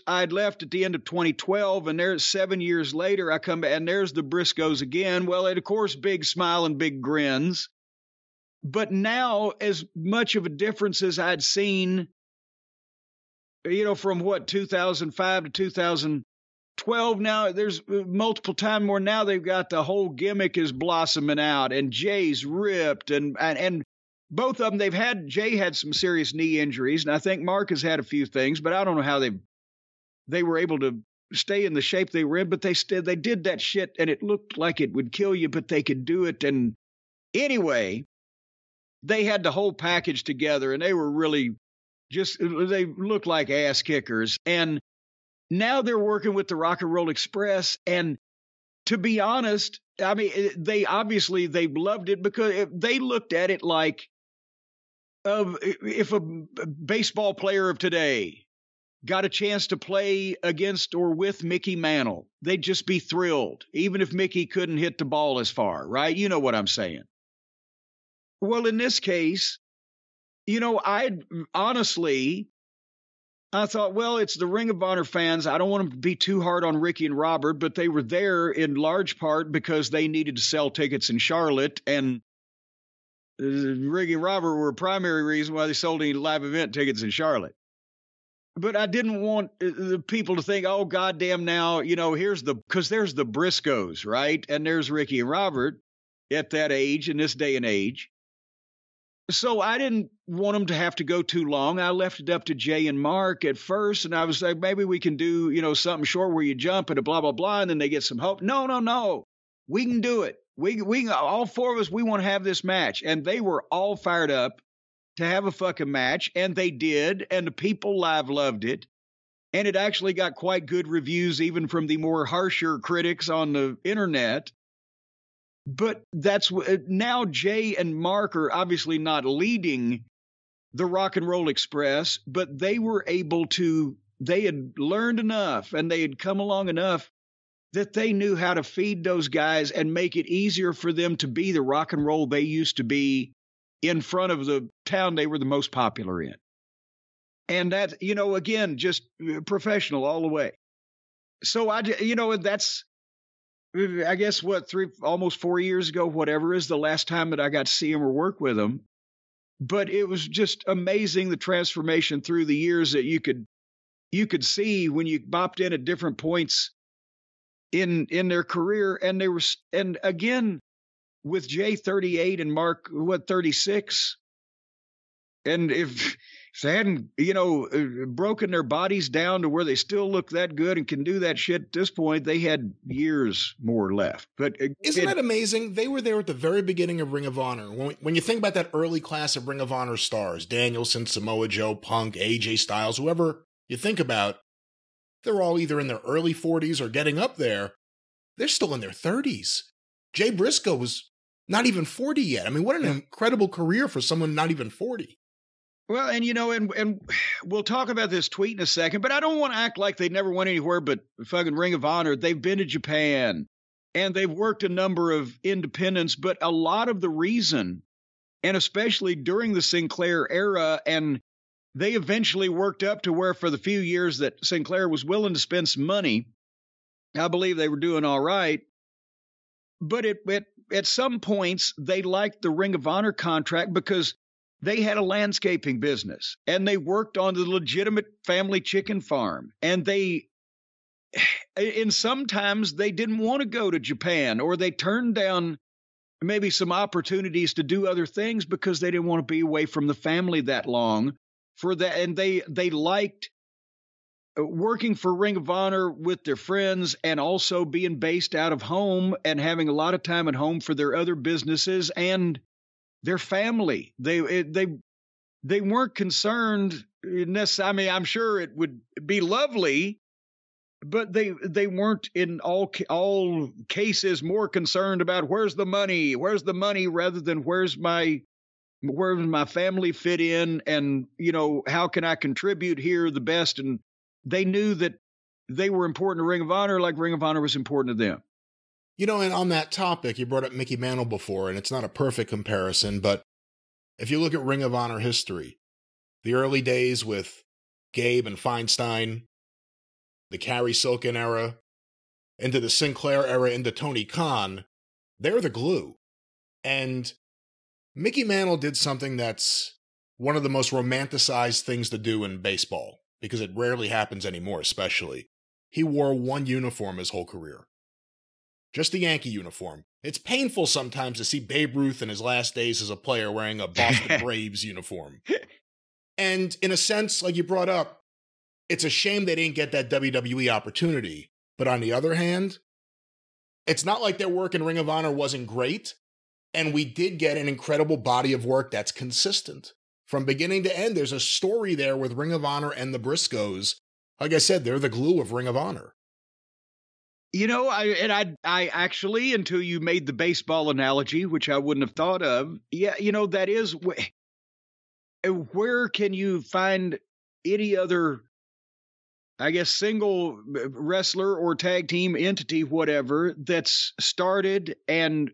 I'd left at the end of 2012, and there's 7 years later, I come back, and there's the Briscoes again. Well, and of course, big smile and big grins. But now, as much of a difference as I'd seen, from 2005 to 2012, now there's multiple times more. Now they've got the whole gimmick is blossoming out, and Jay's ripped, and both of them, Jay had some serious knee injuries, and I think Mark has had a few things, but I don't know how they were able to stay in the shape they were in, but they did that shit, and it looked like it would kill you, but they could do it. And anyway, they had the whole package together, and they were really they looked like ass kickers. And now they're working with the Rock and Roll Express. And to be honest, I mean, they loved it because they looked at it like if a baseball player of today got a chance to play against or with Mickey Mantle, they'd just be thrilled, even if Mickey couldn't hit the ball as far, right? You know what I'm saying? Well, in this case, I thought, well, it's the Ring of Honor fans. I don't want them to be too hard on Ricky and Robert, but they were there in large part because they needed to sell tickets in Charlotte, and Ricky and Robert were a primary reason why they sold any live event tickets in Charlotte. But I didn't want the people to think, oh, goddamn, now, because there's the Briscoes, right? And there's Ricky and Robert at that age, in this day and age. So I didn't want them to have to go too long. I left it up to Jay and Mark at first, and I was like, maybe we can do, something short where you jump and a blah, blah, blah, and then they get some hope. No. We can do it. We all four of us, we want to have this match. And they were all fired up to have a fucking match, and they did, and the people live loved it. And it actually got quite good reviews, even from the more harsher critics on the internet. But now Jay and Mark are obviously not leading the Rock and Roll Express, but they had learned enough and they had come along enough that they knew how to feed those guys and make it easier for them to be the rock and roll they used to be in front of the town they were the most popular in. And that, again, just professional all the way. So that's, I guess, almost 4 years ago, whatever is the last time that I got to see him or work with him. But it was just amazing, the transformation through the years that you could see when you bopped in at different points in their career. And again, with Jay 38 and Mark, 36. And if they hadn't, broken their bodies down to where they still look that good and can do that shit at this point, they had years more left. But isn't that amazing? They were there at the very beginning of Ring of Honor. When you think about that early class of Ring of Honor stars, Danielson, Samoa Joe, Punk, AJ Styles, whoever you think about, they're all either in their early 40s or getting up there. They're still in their 30s. Jay Briscoe was not even 40 yet. I mean, what an incredible career for someone not even 40. Well, and and we'll talk about this tweet in a second, but I don't want to act like they never went anywhere but fucking Ring of Honor. They've been to Japan, and they've worked a number of independents, but a lot of the reason, and especially during the Sinclair era, and they eventually worked up to where for the few years that Sinclair was willing to spend some money, I believe they were doing all right. But at some points, they liked the Ring of Honor contract because they had a landscaping business and they worked on the legitimate family chicken farm. And sometimes they didn't want to go to Japan, or they turned down maybe some opportunities to do other things because they didn't want to be away from the family that long for that. And they liked working for Ring of Honor with their friends and also being based out of home and having a lot of time at home for their other businesses and their family. They weren't concerned necessarily. I mean, I'm sure it would be lovely, but they weren't in all cases more concerned about where's the money rather than where's my family fit in, and how can I contribute here the best. And they knew that they were important to Ring of Honor like Ring of Honor was important to them. And on that topic, you brought up Mickey Mantle before, and it's not a perfect comparison, but if you look at Ring of Honor history, the early days with Gabe and Feinstein, the Carrie Silken era, into the Sinclair era, into Tony Khan, they're the glue. And Mickey Mantle did something that's one of the most romanticized things to do in baseball, because it rarely happens anymore, especially. He wore one uniform his whole career. Just the Yankee uniform. It's painful sometimes to see Babe Ruth in his last days as a player wearing a Boston Braves uniform. And in a sense, like you brought up, it's a shame they didn't get that WWE opportunity. But on the other hand, it's not like their work in Ring of Honor wasn't great. And we did get an incredible body of work that's consistent. From beginning to end, there's a story there with Ring of Honor and the Briscoes. Like I said, they're the glue of Ring of Honor. You know, I actually, until you made the baseball analogy, which I wouldn't have thought of, yeah, you know, that is, where can you find any other, I guess, single wrestler or tag team entity, whatever, that's started and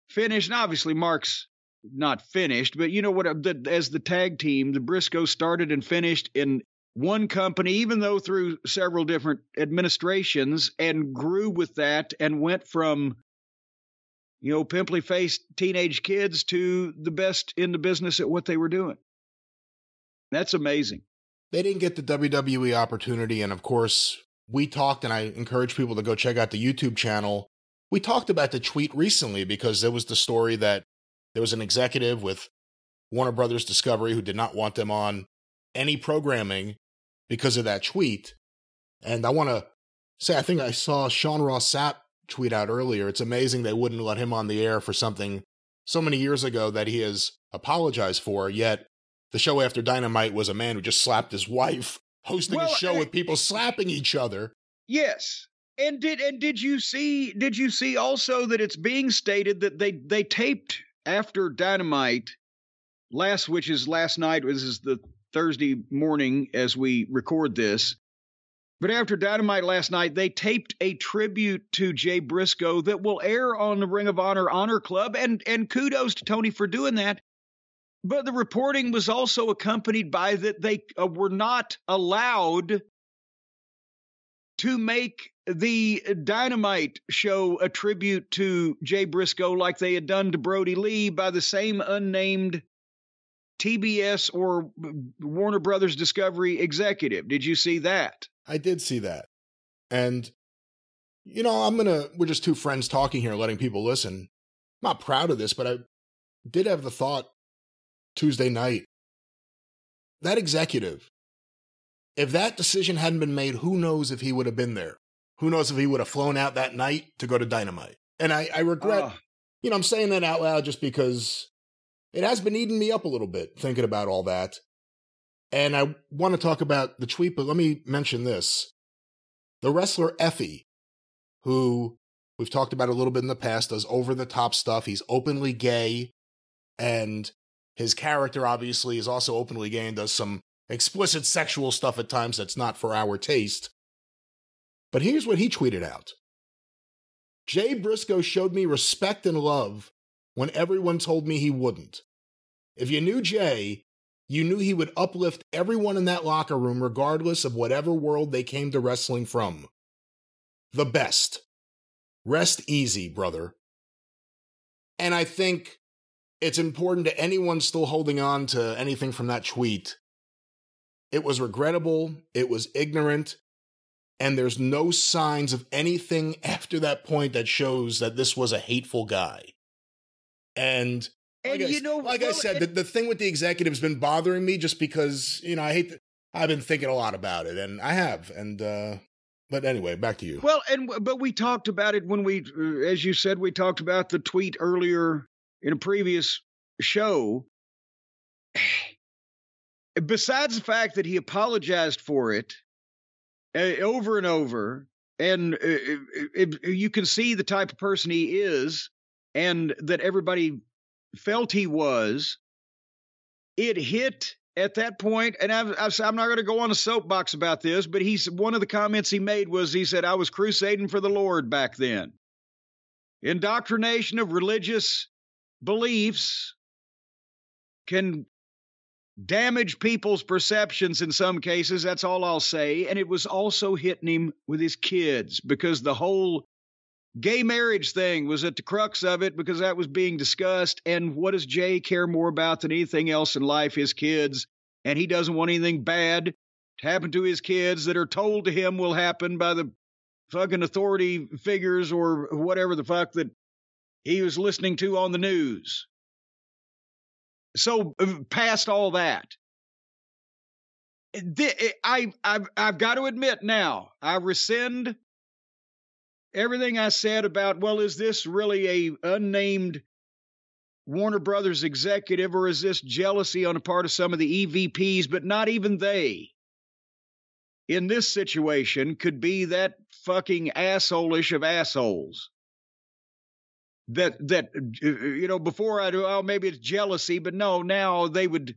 finished? And obviously, Mark's not finished, but you know what, as the tag team, the Briscoes started and finished in one company, even though through several different administrations, and grew with that and went from, you know, pimply faced teenage kids to the best in the business at what they were doing. That's amazing. They didn't get the WWE opportunity. And of course, we talked, and I encourage people to go check out the YouTube channel. We talked about the tweet recently because there was the story that there was an executive with Warner Brothers Discovery who did not want them on any programming because of that tweet. And I want to say, I think I saw Sean Ross Sapp tweet out earlier. It's amazing they wouldn't let him on the air for something so many years ago that he has apologized for. Yet the show after Dynamite was a man who just slapped his wife, hosting a show with people slapping each other. Yes. And did you see also that it's being stated that they taped after Dynamite which is last night, this is the Thursday morning as we record this. But after Dynamite last night, they taped a tribute to Jay Briscoe that will air on the Ring of Honor Honor Club, and kudos to Tony for doing that. But the reporting was also accompanied by that they were not allowed to make the Dynamite show a tribute to Jay Briscoe like they had done to Brody Lee by the same unnamed TBS or Warner Brothers Discovery executive. Did you see that? I did see that. And, you know, we're just two friends talking here, letting people listen. I'm not proud of this, but I did have the thought Tuesday night. That executive, if that decision hadn't been made, who knows if he would have been there? Who knows if he would have flown out that night to go to Dynamite? And I regret, you know, I'm saying that out loud just because it has been eating me up a little bit, thinking about all that. And I want to talk about the tweet, but let me mention this. The wrestler Effie, who we've talked about a little bit in the past, does over-the-top stuff. He's openly gay, and his character, obviously, is also openly gay and does some explicit sexual stuff at times that's not for our taste. But here's what he tweeted out. Jay Briscoe showed me respect and love when everyone told me he wouldn't. If you knew Jay, you knew he would uplift everyone in that locker room regardless of whatever world they came to wrestling from. The best. Rest easy, brother. And I think it's important to anyone still holding on to anything from that tweet. It was regrettable, it was ignorant, and there's no signs of anything after that point that shows that this was a hateful guy. And like I said, the thing with the executive has been bothering me just because, you know, I've been thinking a lot about it, and I have. And, but anyway, back to you. Well, but we talked about it when we, as you said, we talked about the tweet earlier in a previous show. Besides the fact that he apologized for it over and over, and you can see the type of person he is, and that everybody felt he was, it hit at that point, and I'm not going to go on a soapbox about this, but one of the comments he made was, he said, I was crusading for the Lord back then. Indoctrination of religious beliefs can damage people's perceptions in some cases, that's all I'll say, and it was also hitting him with his kids, because the whole Gay marriage thing was at the crux of it because that was being discussed. And what does Jay care more about than anything else in life? His kids. And he doesn't want anything bad to happen to his kids that are told to him will happen by the fucking authority figures or whatever the fuck that he was listening to on the news. So past all that, I've got to admit now, I rescind everything I said about, well, is this really a unnamed Warner Brothers executive, or is this jealousy on the part of some of the EVPs? But not even they, in this situation, could be that fucking asshole-ish of assholes. That before I do, oh, maybe it's jealousy, but no, now they would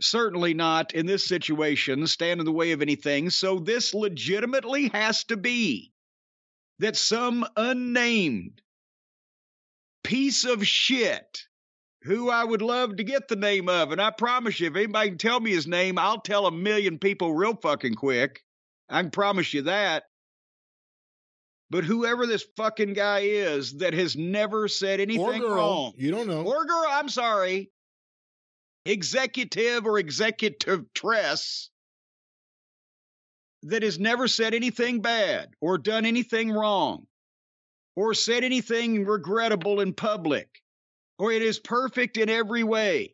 certainly not, in this situation, stand in the way of anything. So this legitimately has to be that some unnamed piece of shit, who I would love to get the name of, and I promise you, if anybody can tell me his name, I'll tell 1,000,000 people real fucking quick. I can promise you that. But whoever this fucking guy is that has never said anything wrong. You don't know. Or girl, I'm sorry. Executive or executress that has never said anything bad or done anything wrong or said anything regrettable in public, or it is perfect in every way,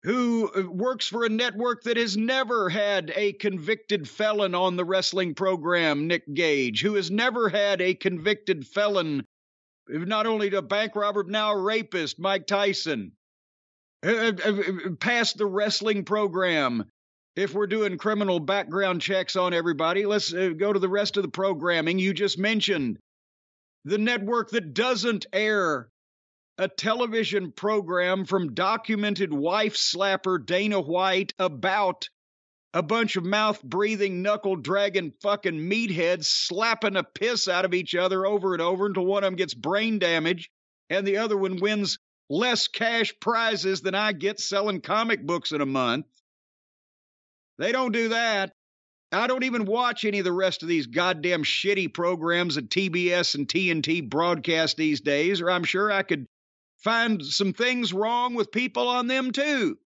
who works for a network that has never had a convicted felon on the wrestling program, Nick Gage, who has never had a convicted felon, not only a bank robber, but now a rapist, Mike Tyson, past the wrestling program. If we're doing criminal background checks on everybody, let's go to the rest of the programming. You just mentioned the network that doesn't air a television program from documented wife slapper Dana White about a bunch of mouth-breathing, knuckle-dragging fucking meatheads slapping a piss out of each other over and over until one of them gets brain damage and the other one wins less cash prizes than I get selling comic books in a month. They don't do that. I don't even watch any of the rest of these goddamn shitty programs that TBS and TNT broadcast these days, or I'm sure I could find some things wrong with people on them too.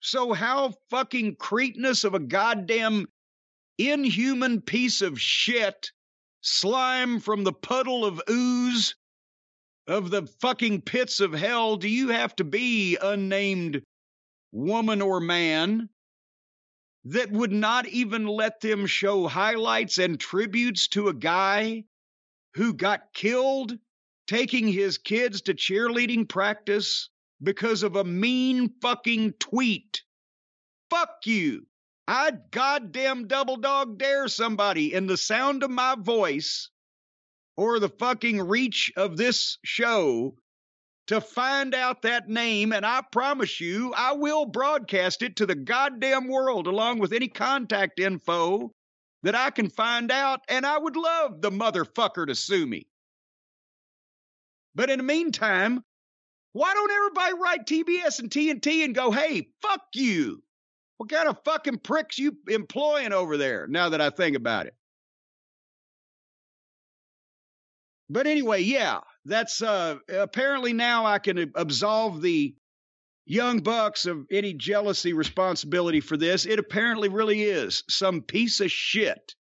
So how fucking cretinous of a goddamn inhuman piece of shit, slime from the puddle of ooze of the fucking pits of hell do you have to be, unnamed woman or man, that would not even let them show highlights and tributes to a guy who got killed taking his kids to cheerleading practice because of a mean fucking tweet? Fuck you. I'd goddamn double dog dare somebody in the sound of my voice or the fucking reach of this show to find out that name, and I promise you, I will broadcast it to the goddamn world along with any contact info that I can find out, and I would love the motherfucker to sue me. But in the meantime, why don't everybody write TBS and TNT and go, hey, fuck you? What kind of fucking pricks you employing over there, now that I think about it? But anyway, yeah, that's apparently now I can absolve the Young Bucks of any jealousy responsibility for this. It apparently really is some piece of shit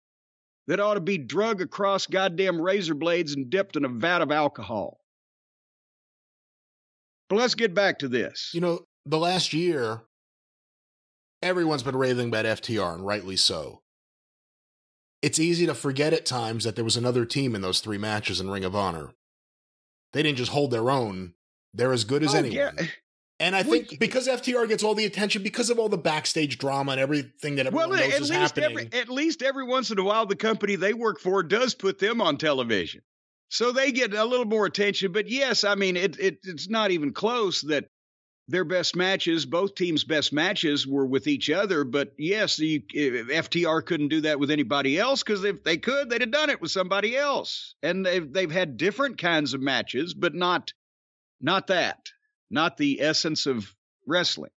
that ought to be drug across goddamn razor blades and dipped in a vat of alcohol. But let's get back to this. You know, the last year, everyone's been raving about FTR, and rightly so. It's easy to forget at times that there was another team in those 3 matches in Ring of Honor. They didn't just hold their own. They're as good as anyone. Yeah. And I think because FTR gets all the attention, because of all the backstage drama and everything that everyone knows is happening. At least every once in a while, the company they work for does put them on television. So they get a little more attention. But yes, I mean, it's not even close that their best matches, both teams' best matches, were with each other. But yes, FTR couldn't do that with anybody else, because if they could, they'd have done it with somebody else. And they've had different kinds of matches, but not that. Not the essence of wrestling.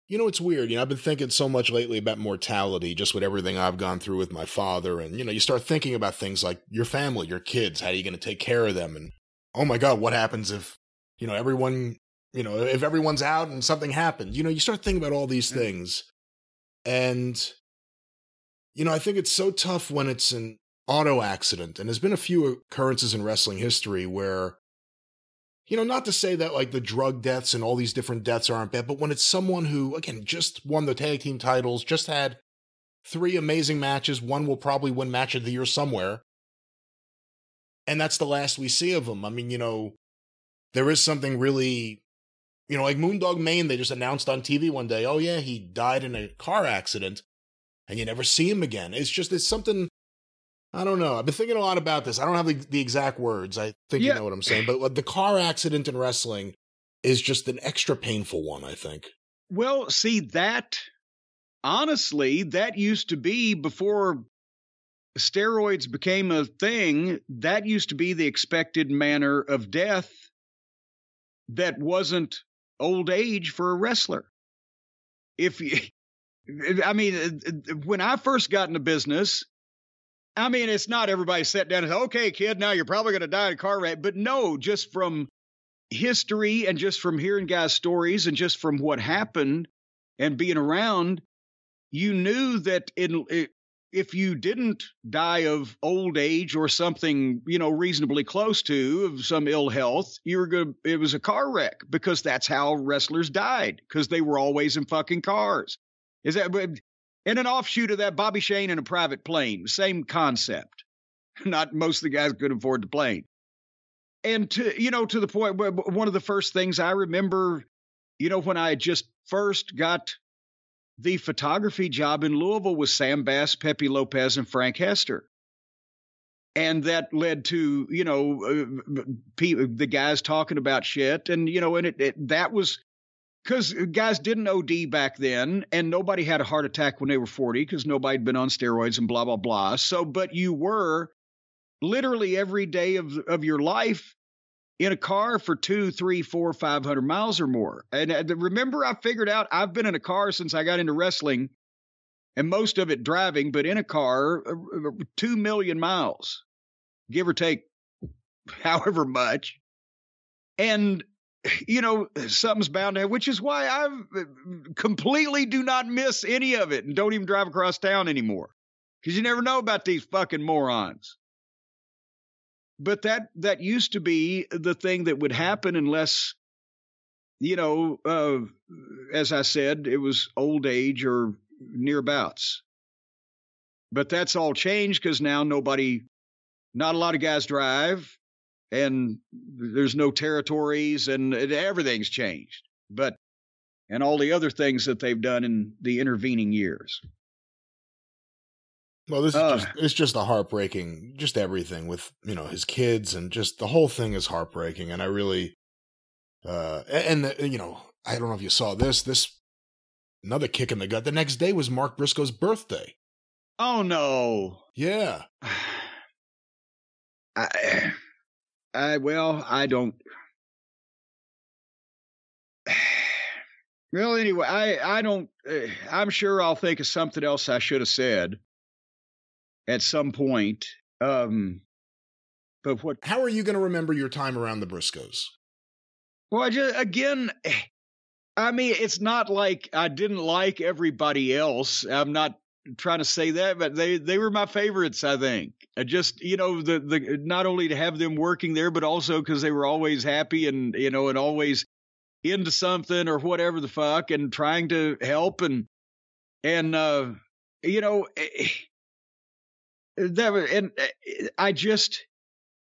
You know, it's weird. I've been thinking so much lately about mortality, just with everything I've gone through with my father. And, you start thinking about things like your family, your kids, how are you going to take care of them? And, oh my God, what happens if, everyone, if everyone's out and something happens? You start thinking about all these things. And, I think it's so tough when it's an auto accident. And there's been a few occurrences in wrestling history where, not to say that like the drug deaths and all these different deaths aren't bad, but when it's someone who, again, just won the tag team titles, just had 3 amazing matches, one will probably win match of the year somewhere, and that's the last we see of them. I mean, there is something really, like Moondog Mayne, they just announced on TV one day, oh yeah, he died in a car accident, and you never see him again. It's something, I don't know. I've been thinking a lot about this. I don't have the exact words. I think you know what I'm saying. But the car accident in wrestling is just an extra painful one, I think. Well, see, honestly, that used to be before steroids became a thing. That used to be the expected manner of death that wasn't old age for a wrestler. When I first got into business, it's not everybody sat down and said, okay, kid, now you're probably going to die in a car wreck. But no, just from history and just from hearing guys' stories and just from what happened and being around, you knew that if you didn't die of old age or something, reasonably close to of some ill health, it was a car wreck, because that's how wrestlers died, because they were always in fucking cars. And an offshoot of that, Bobby Shane in a private plane, same concept. Not most of the guys could afford the plane. And to the point where one of the first things I remember, when I just first got the photography job in Louisville was Sam Bass, Pepe Lopez, and Frank Hester. And that led to, the guys talking about shit. And, that was because guys didn't OD back then, and nobody had a heart attack when they were 40 because nobody had been on steroids and blah, blah, blah. So, but you were literally every day of your life in a car for 200, 300, 400, 500 miles or more. And remember, I figured out I've been in a car since I got into wrestling, and most of it driving, but in a car, 2 million miles, give or take however much. And something's bound to happen, which is why I completely do not miss any of it and don't even drive across town anymore, because you never know about these fucking morons. But that used to be the thing that would happen unless, as I said, it was old age or nearabouts. But that's all changed because now not a lot of guys drive. And there's no territories, and everything's changed. And all the other things that they've done in the intervening years. Well, this is it's just a heartbreaking, just everything with, his kids, and just the whole thing is heartbreaking. And I really, I don't know if you saw this, another kick in the gut. The next day was Mark Briscoe's birthday. Oh, no. Yeah. I don't. Well, anyway, I don't. I'm sure I'll think of something else I should have said at some point. But what? How are you going to remember your time around the Briscoes? Well, it's not like I didn't like everybody else. I'm not trying to say that, but they were my favorites, I think. Just, the not only to have them working there, but also because they were always happy and, and always into something or whatever the fuck, and trying to help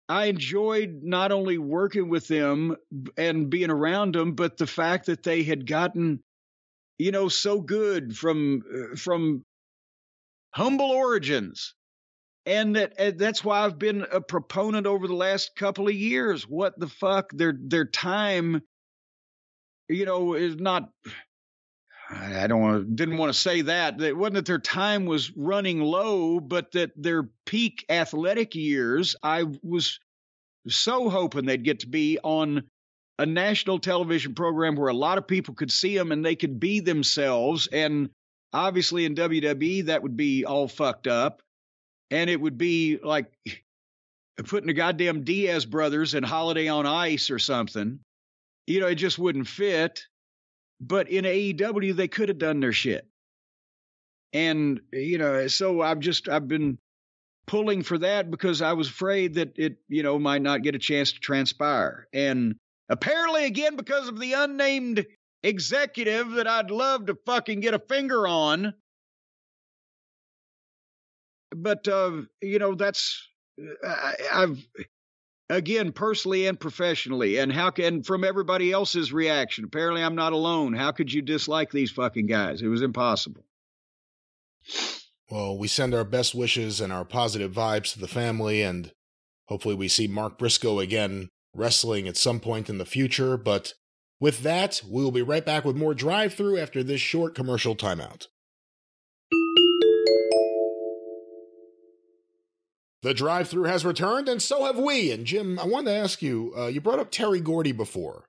I enjoyed not only working with them and being around them, but the fact that they had gotten, so good from humble origins. And that's why I've been a proponent over the last couple of years. What the fuck? Their time, is not. I didn't want to say that. It wasn't that their time was running low, but that their peak athletic years, I was so hoping they'd get to be on a national television program where a lot of people could see them and they could be themselves. And obviously in WWE, that would be all fucked up. And it would be like putting the goddamn Diaz brothers in Holiday on Ice or something. You know, it just wouldn't fit. But in AEW, they could have done their shit. And, you know, so I've been pulling for that because I was afraid that it, you know, might not get a chance to transpire. And apparently, again, because of the unnamed executive that I'd love to fucking get a finger on. But, you know, that's, I've, again, personally and professionally, and from everybody else's reaction, apparently I'm not alone. How could you dislike these fucking guys? It was impossible. Well, we send our best wishes and our positive vibes to the family, and hopefully we see Mark Briscoe again wrestling at some point in the future. But with that, we will be right back with more Drive-Thru after this short commercial timeout. The Drive-Thru has returned, and so have we. And Jim, I wanted to ask you, you brought up Terry Gordy before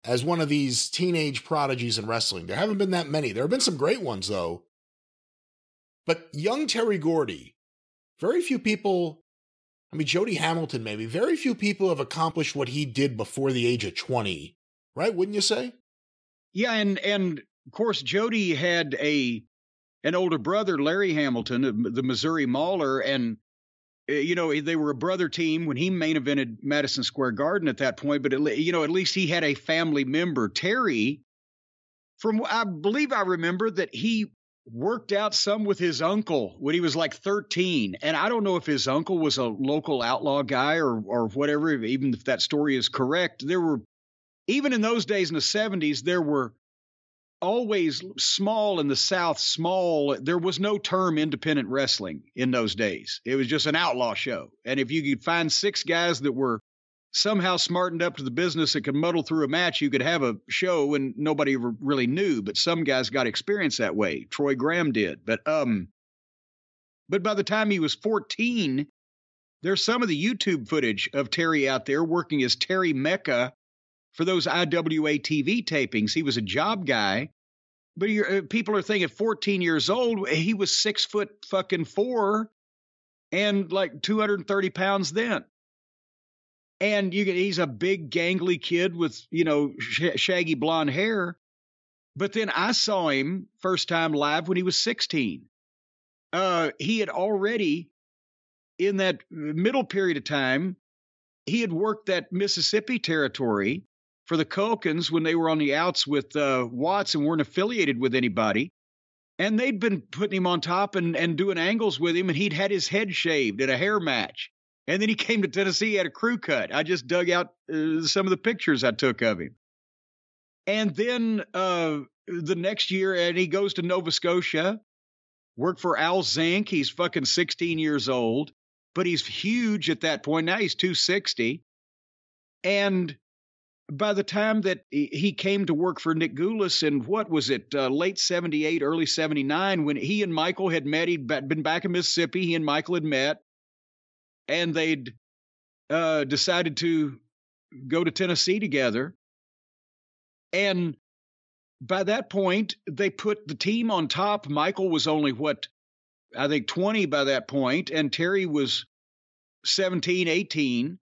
as one of these teenage prodigies in wrestling. There haven't been that many. There have been some great ones, though. But young Terry Gordy, very few people, I mean, Jody Hamilton maybe, very few people have accomplished what he did before the age of 20, right? Wouldn't you say? Yeah, and of course, Jody had an older brother, Larry Hamilton, the Missouri Mauler, and you know, they were a brother team when he main evented Madison Square Garden at that point. But, you know, at least he had a family member. Terry, I believe I remember that he worked out some with his uncle when he was like 13. And I don't know if his uncle was a local outlaw guy or whatever, even if that story is correct. There were, even in those days in the 70s, there were always small in the South, small. There was no term independent wrestling in those days. It was just an outlaw show. And if you could find 6 guys that were somehow smartened up to the business that could muddle through a match, you could have a show and nobody really knew. But some guys got experience that way. Troy Graham did. But by the time he was 14, there's some of the YouTube footage of Terry out there working as Terry Mecca for those IWA TV tapings. He was a job guy, but people are thinking 14 years old, he was 6'4" and like 230 pounds then. And he's a big gangly kid with, you know, shaggy blonde hair. But then I saw him first time live when he was 16. He had already, in that middle period of time, he had worked that Mississippi territory for the Culkins when they were on the outs with Watts and weren't affiliated with anybody. And they'd been putting him on top and doing angles with him, and he'd had his head shaved at a hair match. And then he came to Tennessee, he had a crew cut. I just dug out some of the pictures I took of him. And then the next year, and he goes to Nova Scotia, worked for Al Zink. He's fucking 16 years old, but he's huge at that point. Now he's 260. And by the time that he came to work for Nick Goulas in, what was it, late 78, early 79, when he and Michael had met, he'd been back in Mississippi, he and Michael had met, and they'd decided to go to Tennessee together. And by that point, they put the team on top. Michael was only, 20 by that point, and Terry was 17, 18.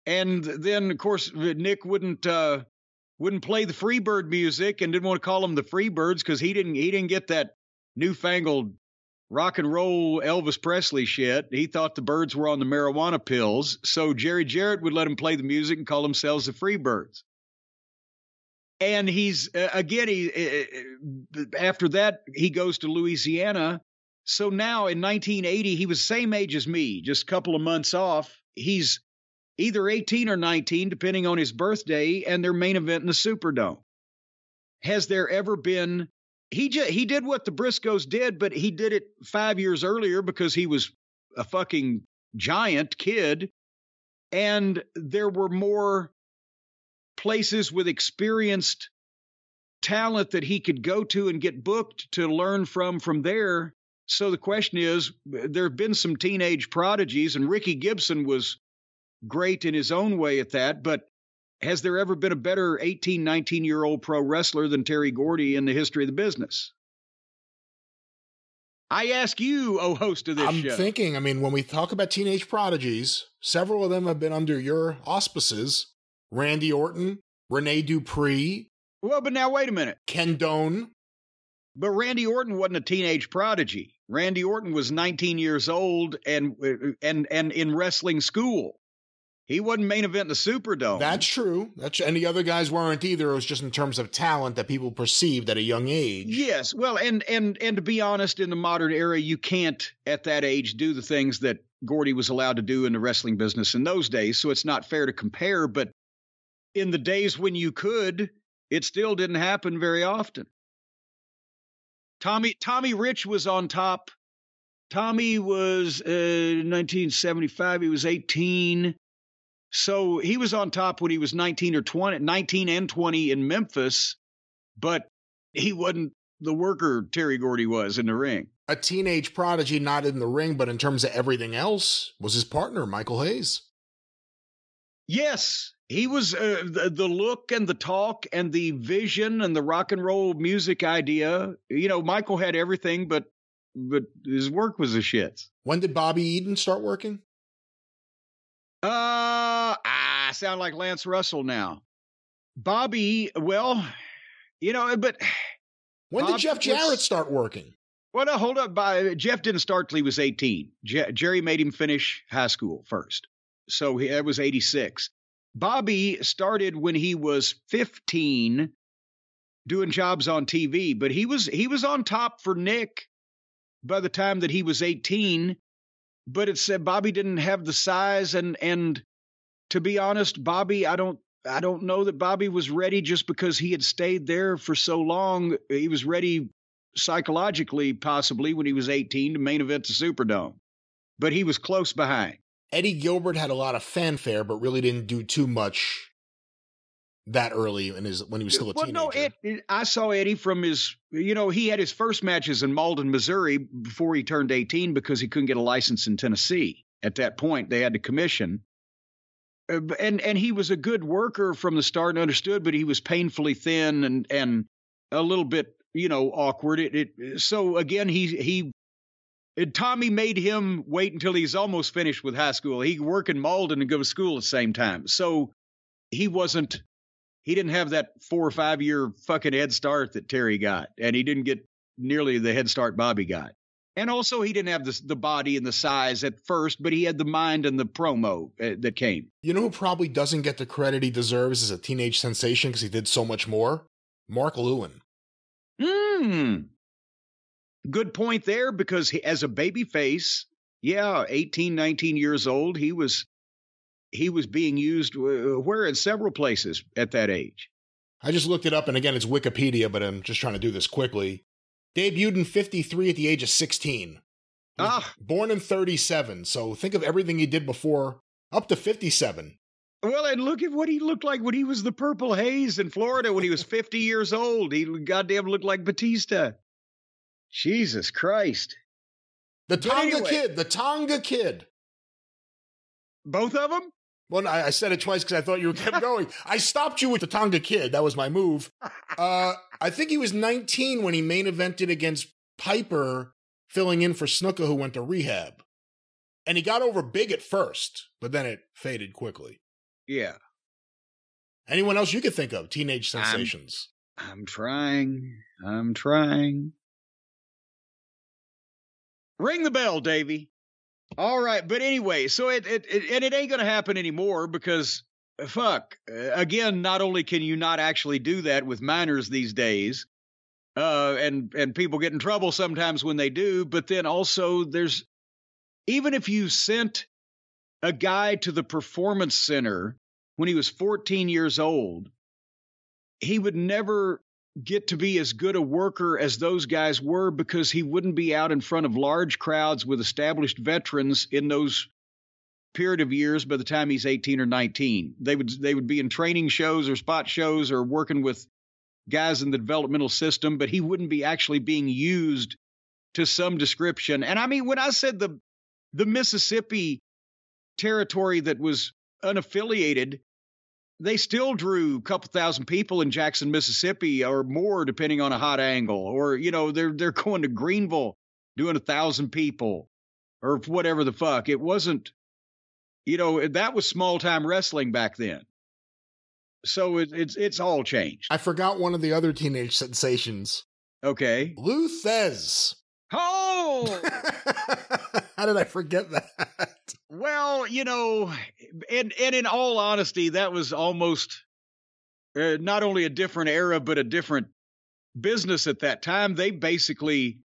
And then, of course, Nick wouldn't play the Freebird music and didn't want to call them the Freebirds because he didn't get that newfangled rock and roll Elvis Presley shit. He thought the birds were on the marijuana pills. So Jerry Jarrett would let him play the music and call themselves the Freebirds. And he's after that, he goes to Louisiana. So now in 1980, he was the same age as me, just a couple of months off. He's either 18 or 19, depending on his birthday, and their main event in the Superdome. Has there ever been... He did what the Briscoes did, but he did it 5 years earlier because he was a fucking giant kid, and there were more places with experienced talent that he could go to and get booked to learn from there. So the question is, there have been some teenage prodigies, and Ricky Gibson was great in his own way at that, but Has there ever been a better 18, 19-year-old pro wrestler than Terry Gordy in the history of the business? I ask you, oh host of this show. I'm thinking, I mean, when we talk about teenage prodigies, several of them have been under your auspices. Randy Orton, Rene Dupree. Well, but now wait a minute. Ken Doane. But Randy Orton wasn't a teenage prodigy. Randy Orton was 19 years old and in wrestling school. He wasn't main event in the Superdome. That's true. And the other guys weren't either. It was just in terms of talent that people perceived at a young age. Yes. Well, and to be honest, in the modern era, you can't at that age do the things that Gordy was allowed to do in the wrestling business in those days. So it's not fair to compare. But in the days when you could, it still didn't happen very often. Tommy Rich was on top. Tommy was 1975. He was 18. So he was on top when he was 19 and 20 in Memphis, but he wasn't the worker Terry Gordy was in the ring. A teenage prodigy, not in the ring, but in terms of everything else, was his partner, Michael Hayes. Yes, he was the look and the talk and the vision and the rock and roll music idea. You know, Michael had everything, but his work was a shit. When did Bobby Eaton start working? I sound like Lance Russell now. Bobby, well, you know, but when did Jeff Jarrett start working? Well, no, hold up. Jeff didn't start till he was 18. Jerry made him finish high school first. So that was 86. Bobby started when he was 15 doing jobs on TV, but he was on top for Nick by the time that he was 18. But it said Bobby didn't have the size, and to be honest, Bobby, I don't know that Bobby was ready just because he had stayed there for so long. He was ready psychologically, possibly, when he was 18 to main event the Superdome. But he was close behind. Eddie Gilbert had a lot of fanfare, but really didn't do too much that early when he was still a teenager. No, I saw Eddie from his, he had his first matches in Malden, Missouri before he turned 18 because he couldn't get a license in Tennessee. At that point, they had to commission. And he was a good worker from the start and understood, but he was painfully thin and a little bit, awkward. So again, Tommy made him wait until he's almost finished with high school. He could work in Malden and go to school at the same time. So he didn't have that 4 or 5 year fucking head start that Terry got. And he didn't get nearly the head start Bobby got. And also he didn't have the body and the size at first, but he had the mind and the promo that came. You know who probably doesn't get the credit he deserves as a teenage sensation because he did so much more? Mark Lewin. Good point there, because as a baby face, 18, 19 years old, he was being used in several places at that age. I just looked it up, and again, it's Wikipedia, but I'm just trying to do this quickly. Debuted in 53 at the age of 16. Born in 37, so think of everything he did before, up to 57. Well, and look at what he looked like when he was the Purple Haze in Florida when he was 50 years old. He goddamn looked like Batista. Jesus Christ. The Tonga Kid. Both of them? Well, I said it twice because I thought you kept going. I stopped you with the Tonga Kid. That was my move. I think he was 19 when he main evented against Piper, filling in for Snuka, who went to rehab. And he got over big at first, but then it faded quickly. Yeah. Anyone else you could think of? Teenage sensations. I'm trying. Ring the bell, Davey. All right, but anyway, so it ain't going to happen anymore because, again, not only can you not actually do that with minors these days, and people get in trouble sometimes when they do, but then also even if you sent a guy to the Performance Center when he was 14 years old, he would never get to be as good a worker as those guys were because he wouldn't be out in front of large crowds with established veterans in those period of years by the time he's 18 or 19. They would be in training shows or spot shows or working with guys in the developmental system, but he wouldn't be actually being used to some description. And I mean, when I said the Mississippi territory that was unaffiliated, they still drew a couple thousand people in Jackson, Mississippi, or more, depending on a hot angle. Or, they're going to Greenville doing 1,000 people or whatever the fuck. It wasn't, that was small time wrestling back then. So it's all changed. I forgot one of the other teenage sensations. Okay. Lou Thez. Oh! How did I forget that? Well, and in all honesty, that was almost not only a different era, but a different business at that time. They basically,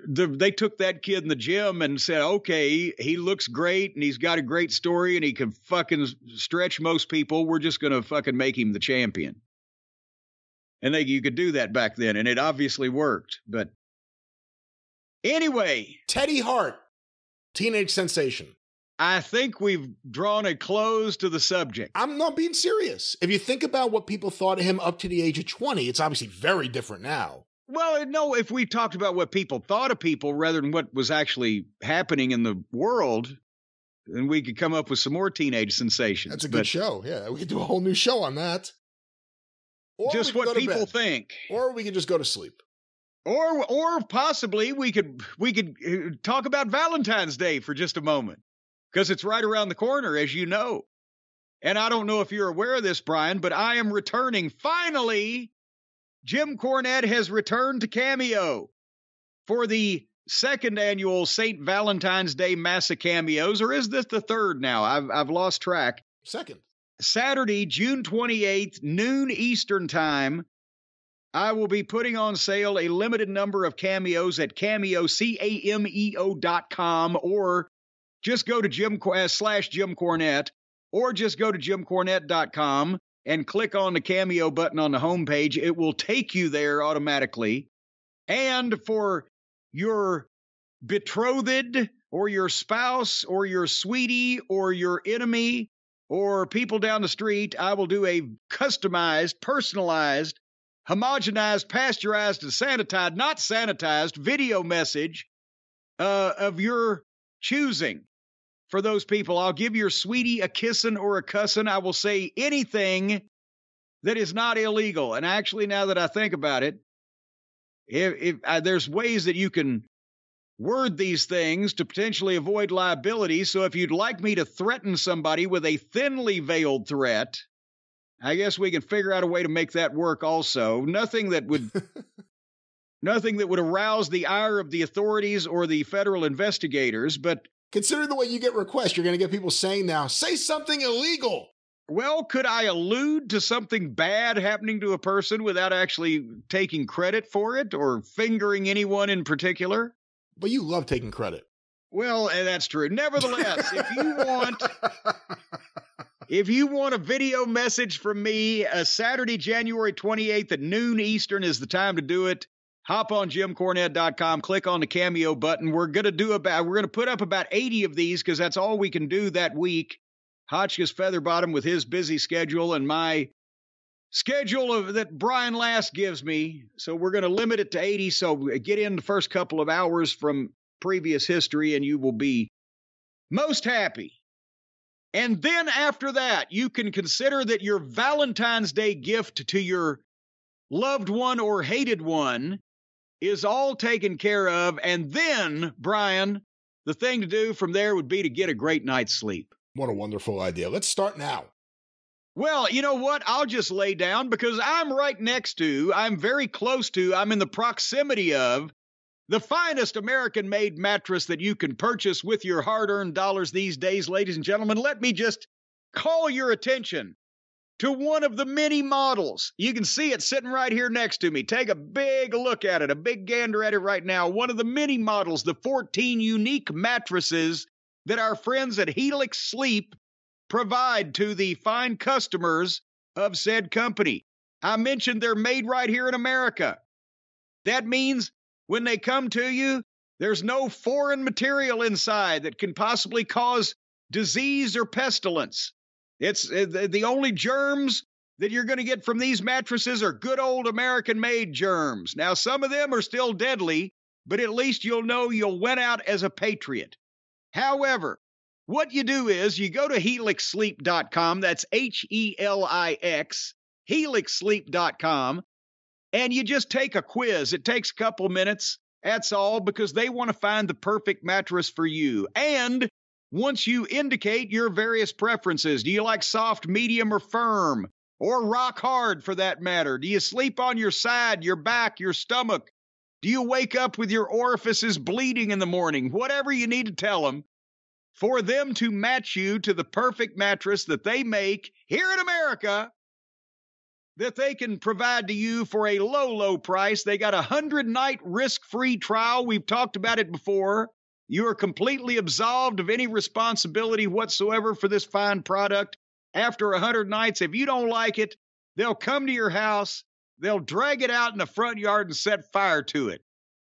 they took that kid in the gym and said, okay, he looks great and he's got a great story and he can fucking stretch most people. We're just going to fucking make him the champion. And you could do that back then, and it obviously worked. But anyway. Teddy Hart, teenage sensation. I think we've drawn a close to the subject. I'm not being serious. If you think about what people thought of him up to the age of 20, it's obviously very different now. Well, no, if we talked about what people thought of people rather than what was actually happening in the world, then we could come up with some more teenage sensations. That's a good show. Yeah, we could do a whole new show on that. Or just what people think. Or we could just go to sleep. Or possibly we could talk about Valentine's Day for just a moment. Because it's right around the corner, as you know. And I don't know if you're aware of this, Brian, but I am returning. Finally, Jim Cornette has returned to Cameo for the second annual St. Valentine's Day Massa Cameos. Or is this the third now? I've lost track. Second. Saturday, June 28th, noon Eastern Time. I will be putting on sale a limited number of cameos at Cameo, CAMEO.com, or just go to Jim Cornette, or just go to JimCornette.com and click on the Cameo button on the homepage. It will take you there automatically. And for your betrothed or your spouse or your sweetie or your enemy or people down the street, I will do a customized, personalized, homogenized, pasteurized, and sanitized, not sanitized, video message of your choosing. For those people, I'll give your sweetie a kissin' or a cussin'. I will say anything that is not illegal. And actually, now that I think about it, if there's ways that you can word these things to potentially avoid liability. So if you'd like me to threaten somebody with a thinly veiled threat, I guess we can figure out a way to make that work also. Nothing that would arouse the ire of the authorities or the federal investigators, but considering the way you get requests, you're going to get people saying now, say something illegal. Well, could I allude to something bad happening to a person without actually taking credit for it or fingering anyone in particular? But you love taking credit. Well, that's true. Nevertheless, if you want a video message from me, Saturday, January 28th at noon Eastern is the time to do it. Hop on JimCornette.com, click on the Cameo button. We're going to put up about 80 of these because that's all we can do that week. Hotchkiss Featherbottom with his busy schedule and my schedule that Brian Last gives me. So we're going to limit it to 80. So get in the first couple of hours from previous history and you will be most happy. And then after that, you can consider that your Valentine's Day gift to your loved one or hated one is all taken care of. And then, Brian, the thing to do from there would be to get a great night's sleep. What a wonderful idea. Let's start now. Well, you know what? I'll just lay down because I'm very close to, I'm in the proximity of the finest American-made mattress that you can purchase with your hard-earned dollars these days, ladies and gentlemen. Let me just call your attention to one of the many models. You can see it sitting right here next to me. Take a big look at it, a big gander at it right now. One of the many models, the 14 unique mattresses that our friends at Helix Sleep provide to the fine customers of said company. I mentioned they're made right here in America. That means when they come to you, there's no foreign material inside that can possibly cause disease or pestilence. It's the only germs that you're going to get from these mattresses are good old American-made germs. Now, some of them are still deadly, but at least you'll know you'll win out as a patriot. However, What you do is you go to helixsleep.com. That's HELIX, helixsleep.com. And you just take a quiz. It takes a couple minutes. That's all, because they want to find the perfect mattress for you. And once you indicate your various preferences, do you like soft, medium, or firm? Or rock hard, for that matter? Do you sleep on your side, your back, your stomach? Do you wake up with your orifices bleeding in the morning? Whatever you need to tell them, for them to match you to the perfect mattress that they make here in America, that they can provide to you for a low, low price. They got a 100-night risk-free trial. We've talked about it before. You are completely absolved of any responsibility whatsoever for this fine product. After 100 nights, if you don't like it, they'll come to your house, they'll drag it out in the front yard and set fire to it.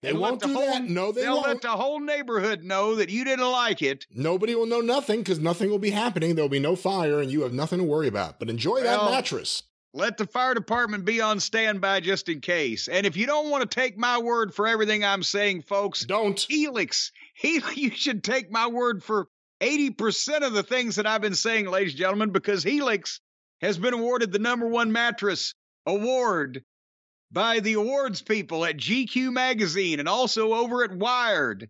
They won't do that. No, they won't. They'll let the whole neighborhood know that you didn't like it. Nobody will know nothing, because nothing will be happening. There'll be no fire, and you have nothing to worry about. But enjoy that mattress. Let the fire department be on standby just in case. And if you don't want to take my word for everything I'm saying, folks, don't. Helix, you should take my word for 80% of the things that I've been saying, ladies and gentlemen, because Helix has been awarded the #1 mattress award by the awards people at GQ Magazine and also over at Wired.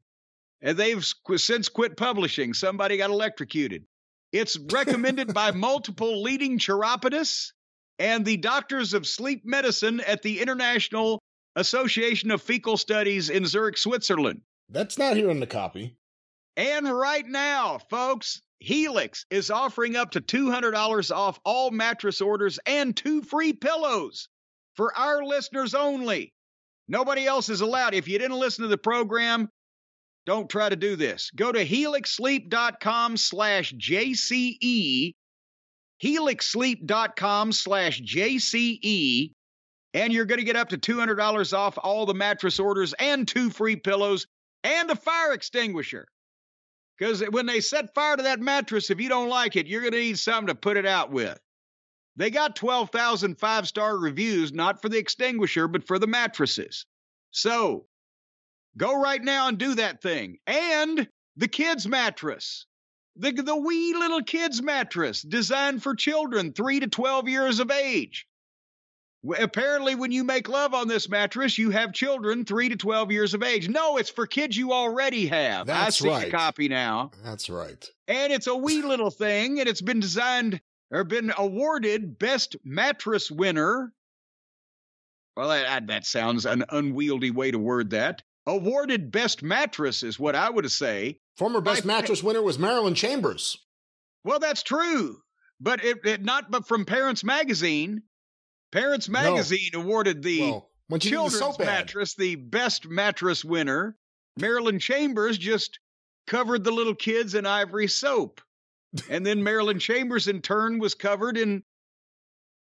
And they've since quit publishing. Somebody got electrocuted. It's recommended by multiple leading chiropodists and the doctors of sleep medicine at the International Association of Fecal Studies in Zurich, Switzerland. That's not here in the copy. And right now, folks, Helix is offering up to $200 off all mattress orders and 2 free pillows for our listeners only. Nobody else is allowed. If you didn't listen to the program, don't try to do this. Go to helixsleep.com/JCE, helixsleep.com/JCE, and you're going to get up to $200 off all the mattress orders and 2 free pillows and a fire extinguisher. Because when they set fire to that mattress, if you don't like it, you're going to need something to put it out with. They got 12,000 5-star reviews, not for the extinguisher, but for the mattresses. So, go right now and do that thing. And the kids' mattress. The wee little kids' mattress designed for children 3 to 12 years of age. Apparently, when you make love on this mattress, you have children 3 to 12 years of age. No, it's for kids you already have. That's I see right. a copy now. That's right. And it's a wee little thing, and it's been designed or been awarded Best Mattress winner. Well, that sounds an unwieldy way to word that. Awarded Best Mattress is what I would say. Former Best Mattress winner was Marilyn Chambers. Well, that's true. But but from Parents Magazine. Parents Magazine awarded the children's mattress the Best Mattress winner. Marilyn Chambers just covered the little kids in ivory soap. And then Marilyn Chambers, in turn, was covered in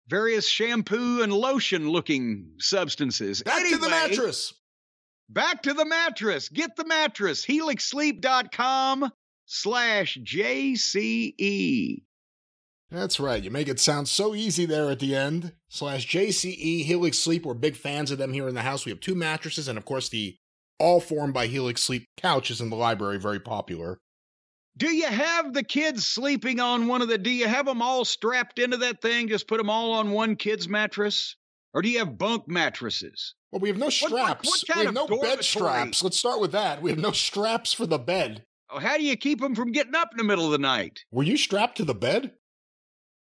various shampoo and lotion-looking substances. Back to the mattress. Back to the mattress. Get the mattress. helixsleep.com/JCE. That's right. You make it sound so easy there at the end. /JCE, Helix Sleep. We're big fans of them here in the house. We have 2 mattresses, and of course the All Form by Helix Sleep couch is in the library, very popular. Do you have the kids sleeping on do you have them all strapped into that thing? Just put them all on one kid's mattress? Or do you have bunk mattresses? Well, we have no straps. We have no bed straps. Let's start with that. We have no straps for the bed. Oh, how do you keep them from getting up in the middle of the night? Were you strapped to the bed?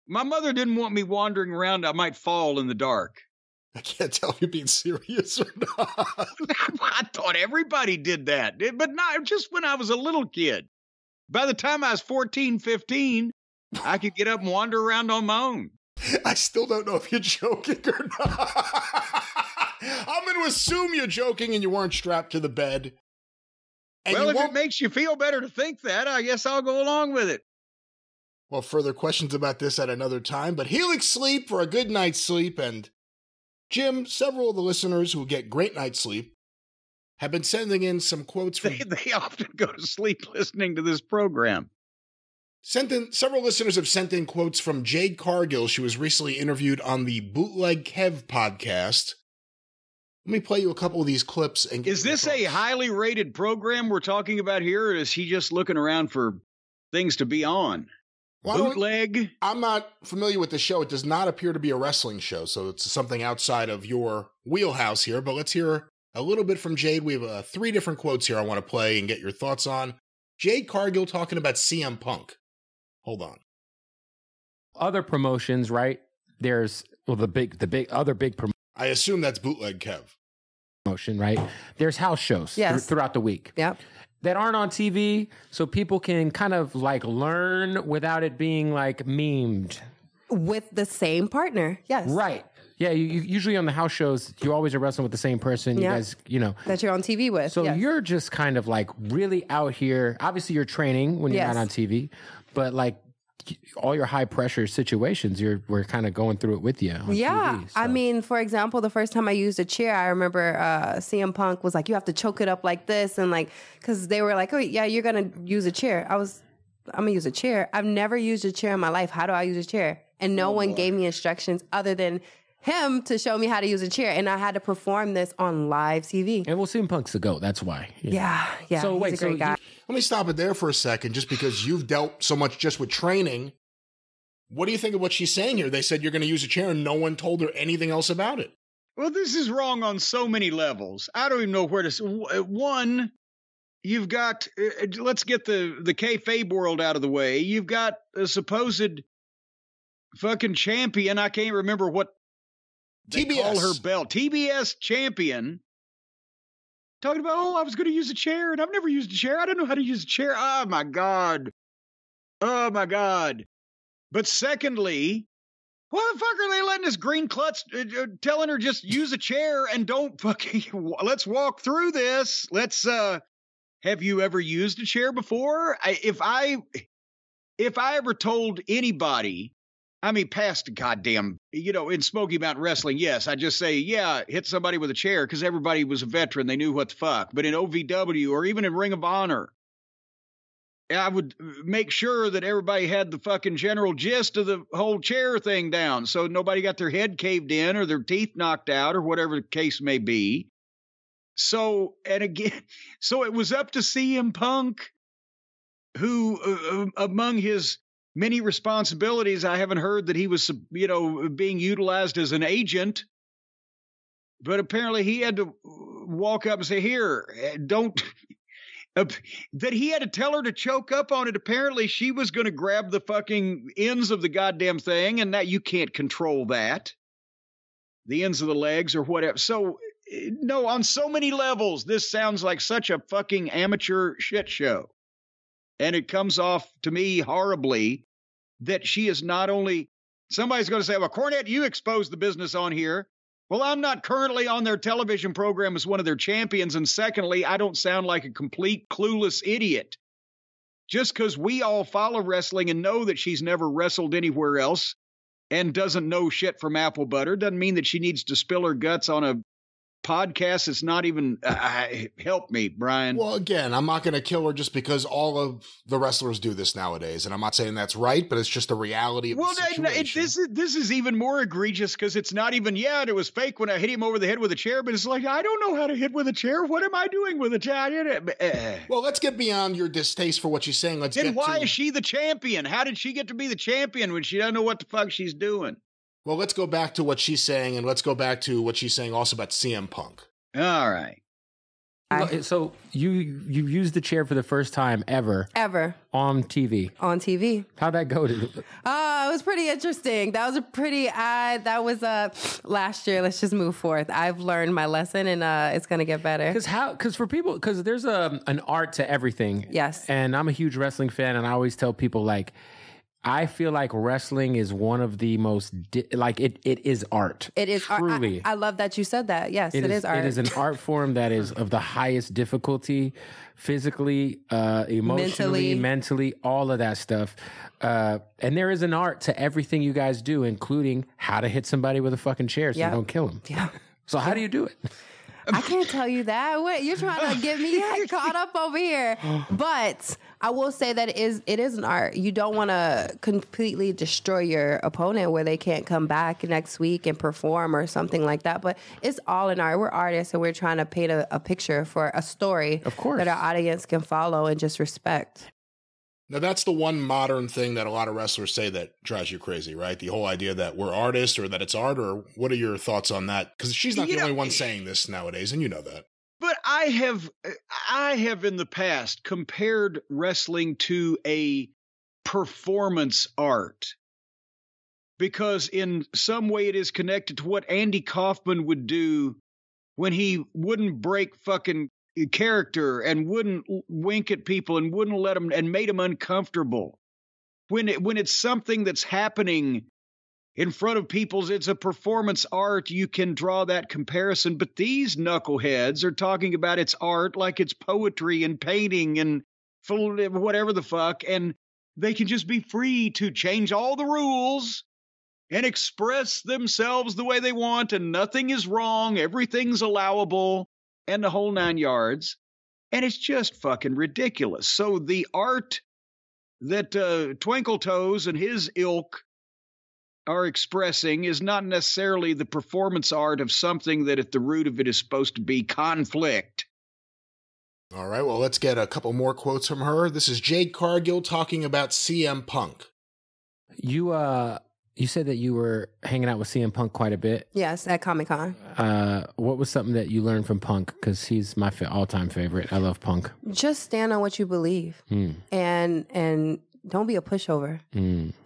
My mother didn't want me wandering around. I might fall in the dark. I can't tell if you're being serious or not. I thought everybody did that, but not just when I was a little kid. By the time I was 14, 15, I could get up and wander around on my own. I still don't know if you're joking or not. I'm going to assume you're joking and you weren't strapped to the bed. Well, if it makes you feel better to think that, I guess I'll go along with it. Well, further questions about this at another time, but Helix Sleep for a good night's sleep. And Jim, several of the listeners who get great night's sleep have been sending in some quotes from... They often go to sleep listening to this program. Several listeners have sent in quotes from Jade Cargill. She was recently interviewed on the Bootleg Kev podcast. Let me play you a couple of these clips. And is this a highly rated program we're talking about here, or is he just looking around for things to be on. Bootleg. I'm not familiar with the show. It does not appear to be a wrestling show, so it's something outside of your wheelhouse here. But let's hear a little bit from Jade. We have 3 different quotes here I want to play and get your thoughts on. Jade Cargill talking about CM Punk. Hold on. Other promotions, right? There's the big promotion. I assume that's Bootleg Kev. Promotion, right? There's house shows throughout the week. Yep. That aren't on TV, so people can kind of like learn without it being like memed. With the same partner, yes. Right. Yeah, you usually on the house shows, you always are wrestling with the same person. Yeah. You guys, you know. That you're on TV with. So you're just kind of like really out here. Obviously, you're training when you're not on TV, but like all your high pressure situations, we're kind of going through it with you on TV, so. I mean, for example, the first time I used a chair, I remember CM Punk was like, you have to choke it up like this. And like, because they were like, oh, yeah, you're going to use a chair. I'm going to use a chair. I've never used a chair in my life. How do I use a chair? And no one gave me instructions other than him to show me how to use a chair. And I had to perform this on live TV. And we'll see him Punk's the GOAT. That's why. Yeah. So he's a great guy. Let me stop it there for a second, just because you've dealt so much just with training. What do you think of what she's saying here? They said you're going to use a chair and no one told her anything else about it. Well, this is wrong on so many levels. I don't even know where to... One, you've got... let's get the kayfabe world out of the way. You've got a supposed fucking champion. I can't remember what they call her belt. TBS champion. Talking about, I was going to use a chair, and I've never used a chair. I don't know how to use a chair. Oh, my God. But secondly, why the fuck are they letting this green klutz telling her just use a chair and don't fucking... Let's walk through this. Let's... Have you ever used a chair before? If I ever told anybody... I mean, past goddamn, in Smoky Mountain Wrestling, yes, I just say, hit somebody with a chair because everybody was a veteran. They knew what the fuck. But in OVW or even in Ring of Honor, I would make sure that everybody had the fucking general gist of the whole chair thing down so nobody got their head caved in or their teeth knocked out or whatever the case may be. So it was up to CM Punk, who, among his many responsibilities, I haven't heard that he was, being utilized as an agent, but apparently he had to walk up and say, here, don't, that he had to tell her to choke up on it. Apparently she was going to grab the fucking ends of the goddamn thing, and that you can't control that. The ends of the legs or whatever. So, no, on so many levels, this sounds like such a fucking amateur shit show. And it comes off to me horribly that she is not only... Somebody's going to say, well, Cornette, you exposed the business on here. Well, I'm not currently on their television program as one of their champions. And secondly, I don't sound like a complete clueless idiot. Just because we all follow wrestling and know that she's never wrestled anywhere else and doesn't know shit from apple butter doesn't mean that she needs to spill her guts on a podcast. It's not even help me, Brian. Well, again, I'm not going to kill her just because all of the wrestlers do this nowadays, and I'm not saying that's right, but it's just the reality of the situation. This is even more egregious because it's not even it was fake when I hit him over the head with a chair, but it's like I don't know how to hit with a chair. What am I doing with a chair? Well, let's get beyond your distaste for what she's saying. Why is she the champion? How did she get to be the champion when she doesn't know what the fuck she's doing? Well, let's go back to what she's saying, and let's go back to what she's saying also about CM Punk. All right. So you used the chair for the first time ever on TV. On TV. How'd that go? It was pretty interesting. That was last year. Let's just move forth. I've learned my lesson, and it's gonna get better. Because there's an art to everything. Yes. And I'm a huge wrestling fan, and I always tell people like, I feel like wrestling is one of the most, it is art. It is truly. I love that you said that. Yes, it is art. It is an art form that is of the highest difficulty, physically, emotionally, mentally, all of that stuff. And there is an art to everything you guys do, including how to hit somebody with a fucking chair so you don't kill them. Yeah. So how do you do it? I can't tell you that. Wait, you're trying to get me caught up over here. But I will say that it is an art. You don't want to completely destroy your opponent where they can't come back next week and perform or something like that. But it's all an art. We're artists, and we're trying to paint a picture for a story of course, that our audience can follow and just respect. Now, that's the one modern thing that a lot of wrestlers say that drives you crazy, right? The whole idea that we're artists or that it's art, or what are your thoughts on that? Because she's not the only one saying this nowadays, and you know that. But I have in the past compared wrestling to a performance art, because in some way it is connected to what Andy Kaufman would do when he wouldn't break fucking character and wouldn't wink at people and wouldn't let them and made them uncomfortable. When it's something that's happening in front of people, it's a performance art, you can draw that comparison. But these knuckleheads are talking about it's art like it's poetry and painting and whatever the fuck, and they can just be free to change all the rules and express themselves the way they want, and nothing is wrong, everything's allowable, and the whole 9 yards. And it's just fucking ridiculous. So the art that Twinkle Toes and his ilk are expressing is not necessarily the performance art of something that at the root of it is supposed to be conflict. All right, well, let's get a couple more quotes from her. This is Jade Cargill talking about CM Punk. You said that you were hanging out with CM Punk quite a bit. Yes, at Comic-Con. What was something that you learned from Punk? Because he's my all-time favorite. I love Punk. Just stand on what you believe, and don't be a pushover.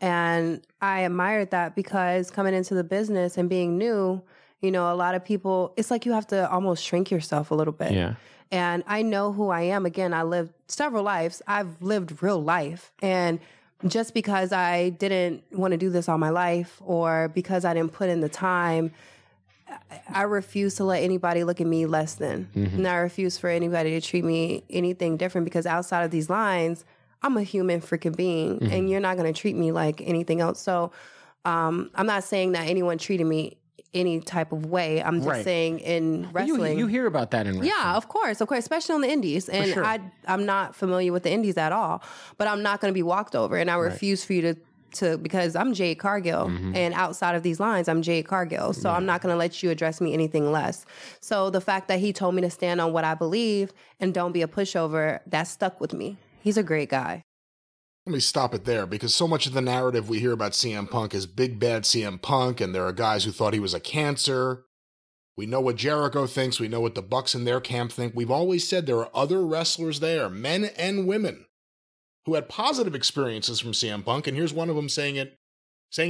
And I admired that, because coming into the business and being new, a lot of people, it's like you have to almost shrink yourself a little bit. Yeah. And I know who I am. Again, I lived several lives. I've lived real life. And just because I didn't want to do this all my life, or because I didn't put in the time, I refuse to let anybody look at me less than. And I refuse for anybody to treat me anything different, because outside of these lines, I'm a human freaking being, and you're not going to treat me like anything else. So I'm not saying that anyone treated me any type of way. I'm just saying in wrestling. You hear about that in wrestling. Yeah, of course, especially on the indies. And sure. I'm not familiar with the indies at all, but I'm not going to be walked over. And I refuse for you to because I'm Jade Cargill, and outside of these lines, I'm Jade Cargill. So I'm not going to let you address me anything less. So the fact that he told me to stand on what I believe and don't be a pushover, that stuck with me. He's a great guy. Let me stop it there, because so much of the narrative we hear about CM Punk is big bad CM Punk, and there are guys who thought he was a cancer. We know what Jericho thinks. We know what the Bucks in their camp think. We've always said there are other wrestlers there, men and women, who had positive experiences from CM Punk, and here's one of them saying it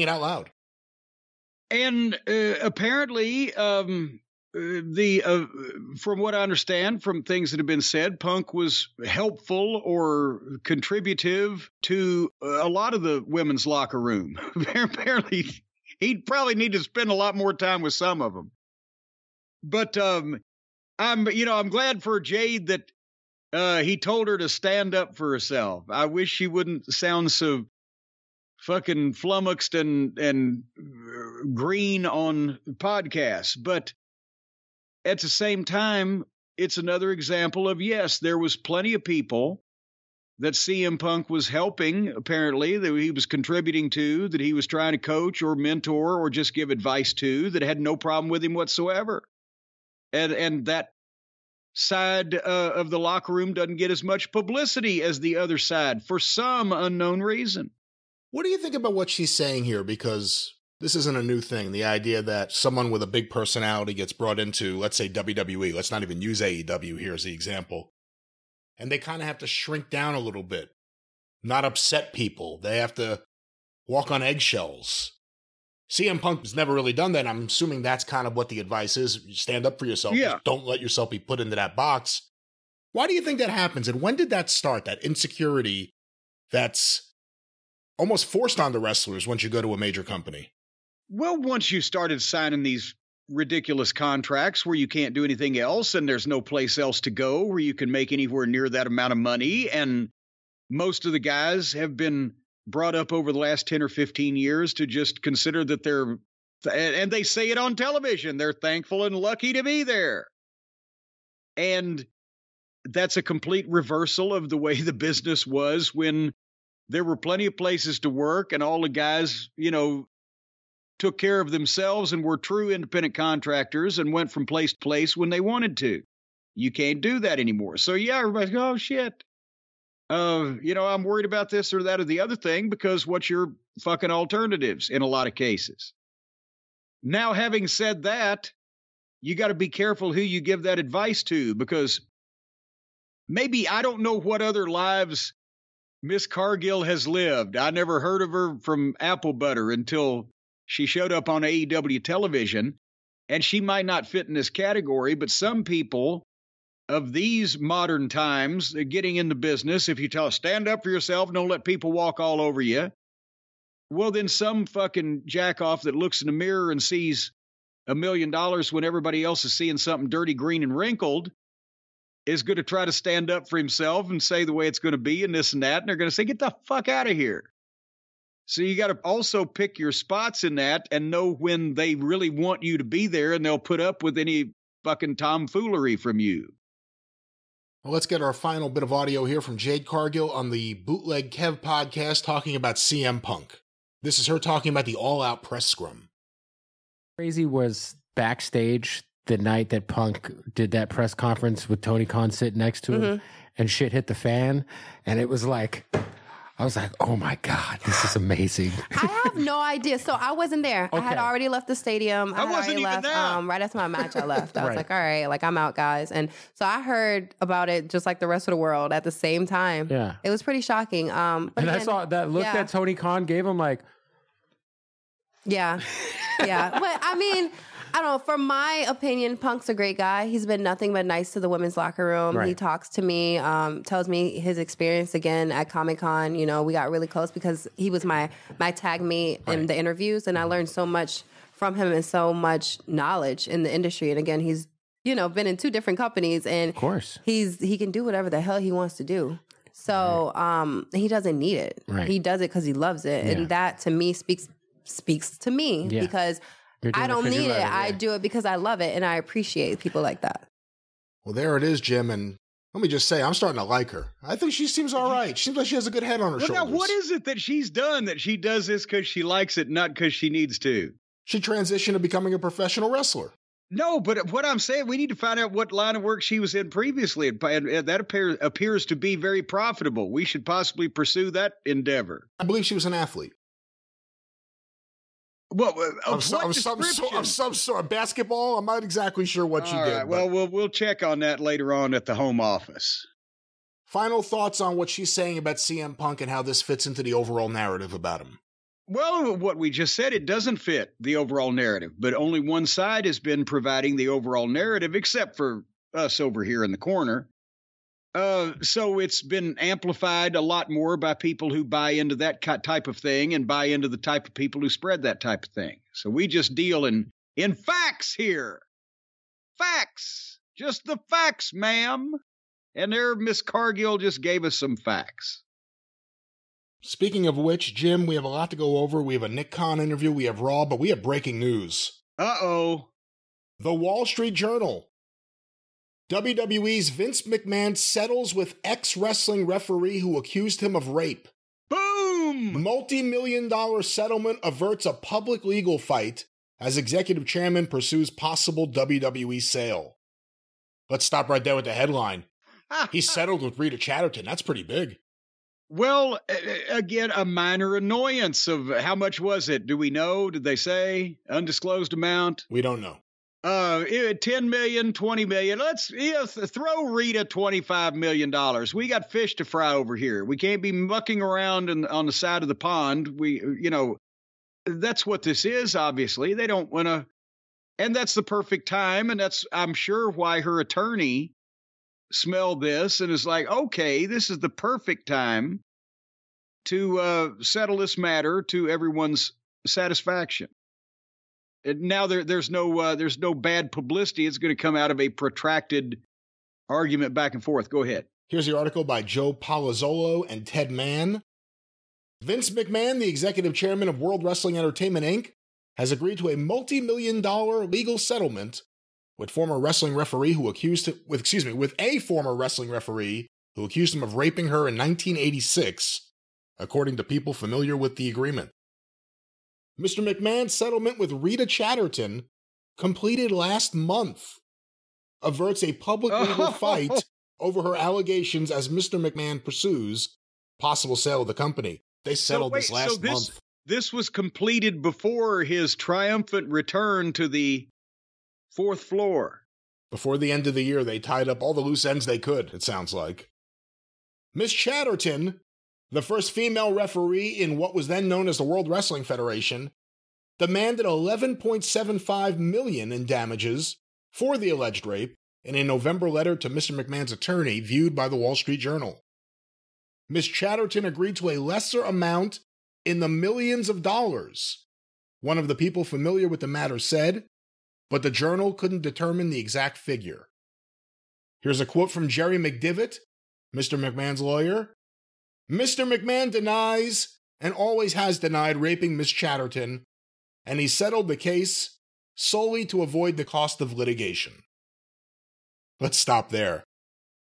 out loud. And apparently, from what I understand from things that have been said, Punk was helpful or contributive to a lot of the women's locker room. Apparently, he'd probably need to spend a lot more time with some of them. But I'm glad for Jade that he told her to stand up for herself. I wish she wouldn't sound so fucking flummoxed and green on podcasts, but at the same time, it's another example of, yes, there was plenty of people that CM Punk was helping, apparently, that he was contributing to, that he was trying to coach or mentor or just give advice to, that had no problem with him whatsoever. And that side of the locker room doesn't get as much publicity as the other side for some unknown reason. What do you think about what she's saying here? Because this isn't a new thing. The idea that someone with a big personality gets brought into, let's say, WWE. Let's not even use AEW here as the example. And they kind of have to shrink down a little bit, not upset people. They have to walk on eggshells. CM Punk has never really done that. I'm assuming that's kind of what the advice is. You stand up for yourself. Yeah. Just don't let yourself be put into that box. Why do you think that happens? And when did that start, that insecurity that's almost forced on the wrestlers once you go to a major company? Well, once you started signing these ridiculous contracts where you can't do anything else and there's no place else to go where you can make anywhere near that amount of money, and most of the guys have been brought up over the last 10 or 15 years to just consider that and they say it on television, they're thankful and lucky to be there. And that's a complete reversal of the way the business was when there were plenty of places to work and all the guys, took care of themselves and were true independent contractors and went from place to place when they wanted to. You can't do that anymore. So yeah, everybody's going, oh shit. I'm worried about this or that or the other thing because what's your fucking alternatives in a lot of cases? Now, having said that, you got to be careful who you give that advice to, because maybe I don't know what other lives Miss Cargill has lived. I never heard of her from Apple Butter until she showed up on AEW television, and she might not fit in this category, but some people of these modern times, getting into business, if you tell stand up for yourself, don't let people walk all over you, well, then some fucking jackoff that looks in the mirror and sees $1 million when everybody else is seeing something dirty, green, and wrinkled is going to try to stand up for himself and say the way it's going to be and this and that. And they're going to say, get the fuck out of here. So you got to also pick your spots in that and know when they really want you to be there, and they'll put up with any fucking tomfoolery from you. Well, let's get our final bit of audio here from Jade Cargill on the Bootleg Kev podcast talking about CM Punk. This is her talking about the all-out press scrum. Crazy was backstage the night that Punk did that press conference with Tony Khan sitting next to him, and shit hit the fan. And it was like, I was like, oh my God, this is amazing. I have no idea. So I wasn't there. Okay. I had already left the stadium. I wasn't even there. Right after my match, I left. I was like, all right, like I'm out, guys. And so I heard about it just like the rest of the world at the same time. Yeah. It was pretty shocking. But and again, I saw that look that Tony Khan gave him, like. Yeah. Yeah. But I mean, I don't know. From my opinion, Punk's a great guy. He's been nothing but nice to the women's locker room. Right. He talks to me, tells me his experience again at Comic-Con. You know, we got really close because he was my tag mate in the interviews, and I learned so much from him and so much knowledge in the industry. And again, he's, been in 2 different companies, and of course he can do whatever the hell he wants to do. So he doesn't need it. Right. He does it because he loves it. Yeah. And that to me speaks to me because I don't need it. I do it because I love it, and I appreciate people like that. Well, there it is, Jim. And let me just say, I'm starting to like her. I think she seems all right. She seems like she has a good head on her shoulders. Now, what is it that she's done that she does this because she likes it, not because she needs to? She transitioned to becoming a professional wrestler. No, but what I'm saying, we need to find out what line of work she was in previously. And that appears to be very profitable. We should possibly pursue that endeavor. I believe she was an athlete. Well, of some sort, basketball. I'm not exactly sure what she did. Right. Well, we'll check on that later on at the home office. Final thoughts on what she's saying about CM Punk and how this fits into the overall narrative about him. Well, what we just said, it doesn't fit the overall narrative, but only one side has been providing the overall narrative, except for us over here in the corner. So it's been amplified a lot more by people who buy into that type of thing and buy into the type of people who spread that type of thing. So we just deal in facts here. Facts. Just the facts, ma'am. And there, Miss Cargill just gave us some facts. Speaking of which, Jim, we have a lot to go over. We have a Nick Khan interview, we have Raw, but we have breaking news. Uh-oh. The Wall Street Journal. WWE's Vince McMahon settles with ex-wrestling referee who accused him of rape. Boom! Multi-million-dollar settlement averts a public legal fight as executive chairman pursues possible WWE sale. Let's stop right there with the headline. He settled with Rita Chatterton. That's pretty big. Well, again, a minor annoyance of how much was it? Do we know? Did they say? Undisclosed amount? We don't know. 10 million, 20 million. Let's throw Rita $25 million. We got fish to fry over here. We can't be mucking around on the side of the pond. That's what this is, obviously. They don't want to, and that's the perfect time. And that's, I'm sure, why her attorney smelled this and is like, okay, this is the perfect time to settle this matter to everyone's satisfaction. And now there's no bad publicity. It's going to come out of a protracted argument back and forth. Go ahead. Here's the article by Joe Palazzolo and Ted Mann. Vince McMahon, the executive chairman of World Wrestling Entertainment, Inc., has agreed to a multi-million-dollar legal settlement with a former wrestling referee who accused him of raping her in 1986, according to people familiar with the agreement. Mr. McMahon's settlement with Rita Chatterton, completed last month, averts a public legal fight over her allegations as Mr. McMahon pursues possible sale of the company. They settled this last month. This was completed before his triumphant return to the 4th floor. Before the end of the year, they tied up all the loose ends they could, it sounds like. Miss Chatterton, the first female referee in what was then known as the World Wrestling Federation, demanded $11.75 million in damages for the alleged rape in a November letter to Mr. McMahon's attorney viewed by the Wall Street Journal. Miss Chatterton agreed to a lesser amount in the millions of dollars, one of the people familiar with the matter said, but the Journal couldn't determine the exact figure. Here's a quote from Jerry McDivitt, Mr. McMahon's lawyer. Mr. McMahon denies and always has denied raping Miss Chatterton, and he settled the case solely to avoid the cost of litigation. Let's stop there.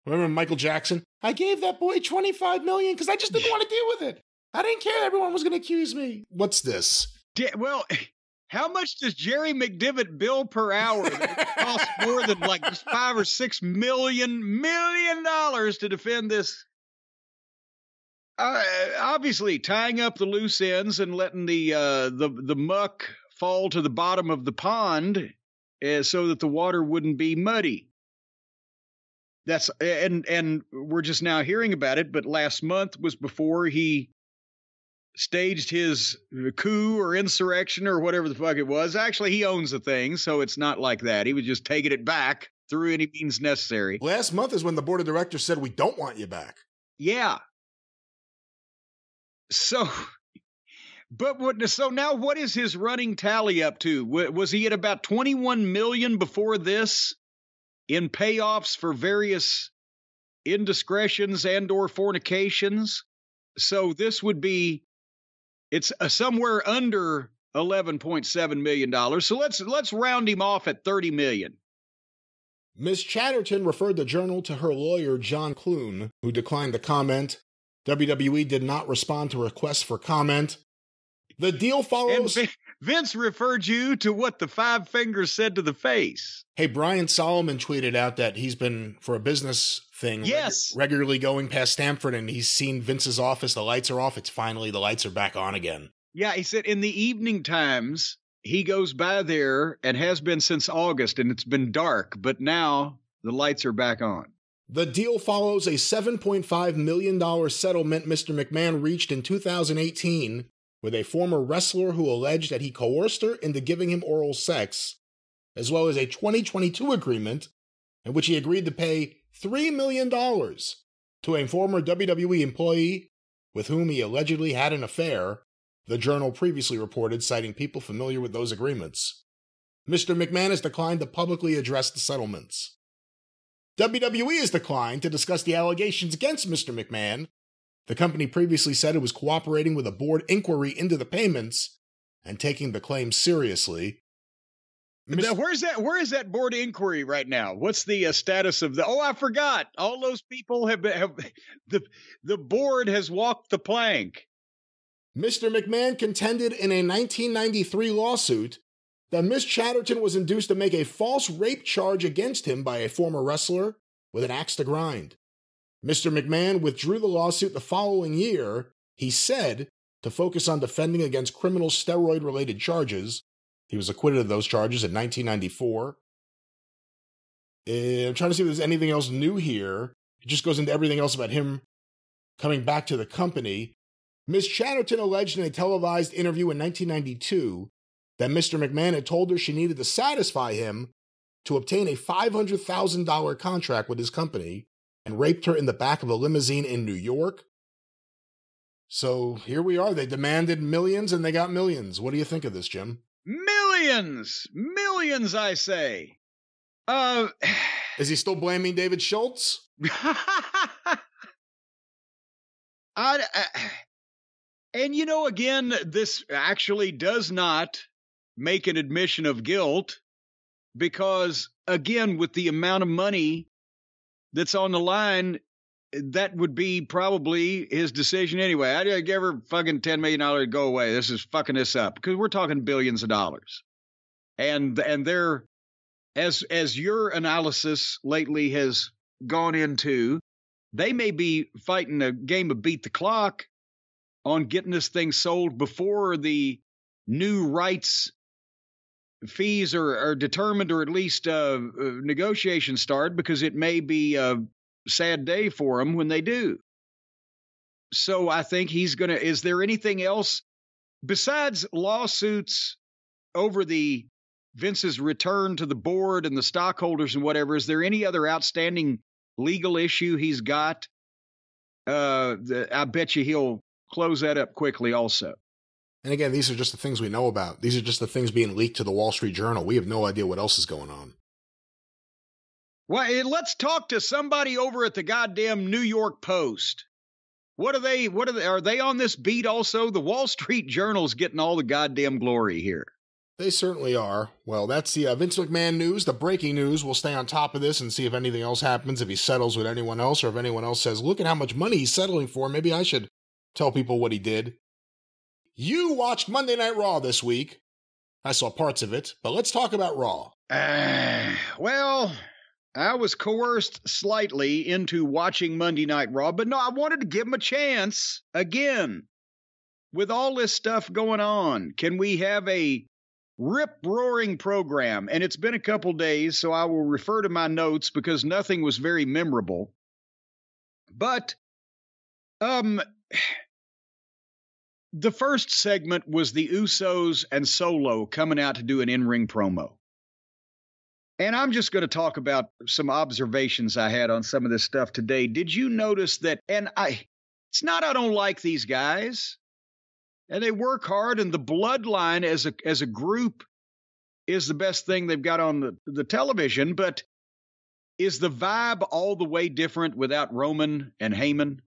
Remember Michael Jackson? I gave that boy $25 million because I just didn't want to deal with it. I didn't care everyone was going to accuse me. What's this? Well, how much does Jerry McDivitt bill per hour that costs more than like $5 or $6 million to defend this? Obviously, tying up the loose ends and letting the muck fall to the bottom of the pond so that the water wouldn't be muddy. That's and we're just now hearing about it, but last month was before he staged his coup or insurrection or whatever the fuck it was. Actually, he owns the thing, so it's not like that. He was just taking it back through any means necessary. Last month is when the board of directors said, we don't want you back. Yeah. So now what is his running tally up to? Was he at about 21 million before this in payoffs for various indiscretions and or fornications? So this would be, it's somewhere under $11.7 million. So let's round him off at 30 million. Ms. Chatterton referred the Journal to her lawyer, John Clune, who declined to comment. WWE did not respond to requests for comment. The deal follows. And Vince referred you to what the five fingers said to the face. Hey, Brian Solomon tweeted out that he's been, for a business thing, yes, regularly going past Stamford, and he's seen Vince's office. The lights are off. It's finally, the lights are back on again. Yeah, he said in the evening times, he goes by there and has been since August, and it's been dark, but now the lights are back on. The deal follows a $7.5 million settlement Mr. McMahon reached in 2018 with a former wrestler who alleged that he coerced her into giving him oral sex, as well as a 2022 agreement in which he agreed to pay $3 million to a former WWE employee with whom he allegedly had an affair, the Journal previously reported, citing people familiar with those agreements. Mr. McMahon has declined to publicly address the settlements. WWE has declined to discuss the allegations against Mr. McMahon. The company previously said it was cooperating with a board inquiry into the payments and taking the claims seriously. Now, where is that board inquiry right now? What's the status of the? Oh, I forgot. All those people have the board has walked the plank. Mr. McMahon contended in a 1993 lawsuit that Miss Chatterton was induced to make a false rape charge against him by a former wrestler with an axe to grind. Mr. McMahon withdrew the lawsuit the following year, he said, to focus on defending against criminal steroid-related charges. He was acquitted of those charges in 1994. I'm trying to see if there's anything else new here. It just goes into everything else about him coming back to the company. Ms. Chatterton alleged in a televised interview in 1992 that Mr. McMahon had told her she needed to satisfy him to obtain a $500,000 contract with his company and raped her in the back of a limousine in New York. So here we are. They demanded millions and they got millions. What do you think of this, Jim? Millions, I say. Is he still blaming David Schultz? And you know, again, this actually does not make an admission of guilt because, again, with the amount of money that's on the line, that would be probably his decision anyway. I'd give her fucking $10 million to go away. This is fucking this up because we're talking billions of dollars. And they're, as your analysis lately has gone into. They may be fighting a game of beat the clock on getting this thing sold before the new rights fees are determined, or at least negotiations start, because it may be a sad day for them when they do. So I think he's going to, is there anything else besides lawsuits over the Vince's return to the board and the stockholders and whatever? Is there any other outstanding legal issue he's got? I bet you he'll close that up quickly also. And again, these are just the things we know about. These are just the things being leaked to the Wall Street Journal. We have no idea what else is going on. Well, let's talk to somebody over at the goddamn New York Post. Are they on this beat also? The Wall Street Journal's getting all the goddamn glory here. They certainly are. Well, that's the Vince McMahon news, the breaking news. We'll stay on top of this and see if anything else happens, if he settles with anyone else, or if anyone else says, look at how much money he's settling for. Maybe I should tell people what he did. You watched Monday Night Raw this week. I saw parts of it, but let's talk about Raw. Well, I was coerced slightly into watching Monday Night Raw, but no, I wanted to give him a chance again. With all this stuff going on, can we have a rip-roaring program? And it's been a couple days, so I will refer to my notes because nothing was very memorable. But, the first segment was the Usos and Solo coming out to do an in-ring promo. And I'm just going to talk about some observations I had on some of this stuff today. Did you notice that, it's not I don't like these guys, and they work hard, and the Bloodline as a group is the best thing they've got on the television, but is the vibe all the way different without Roman and Heyman?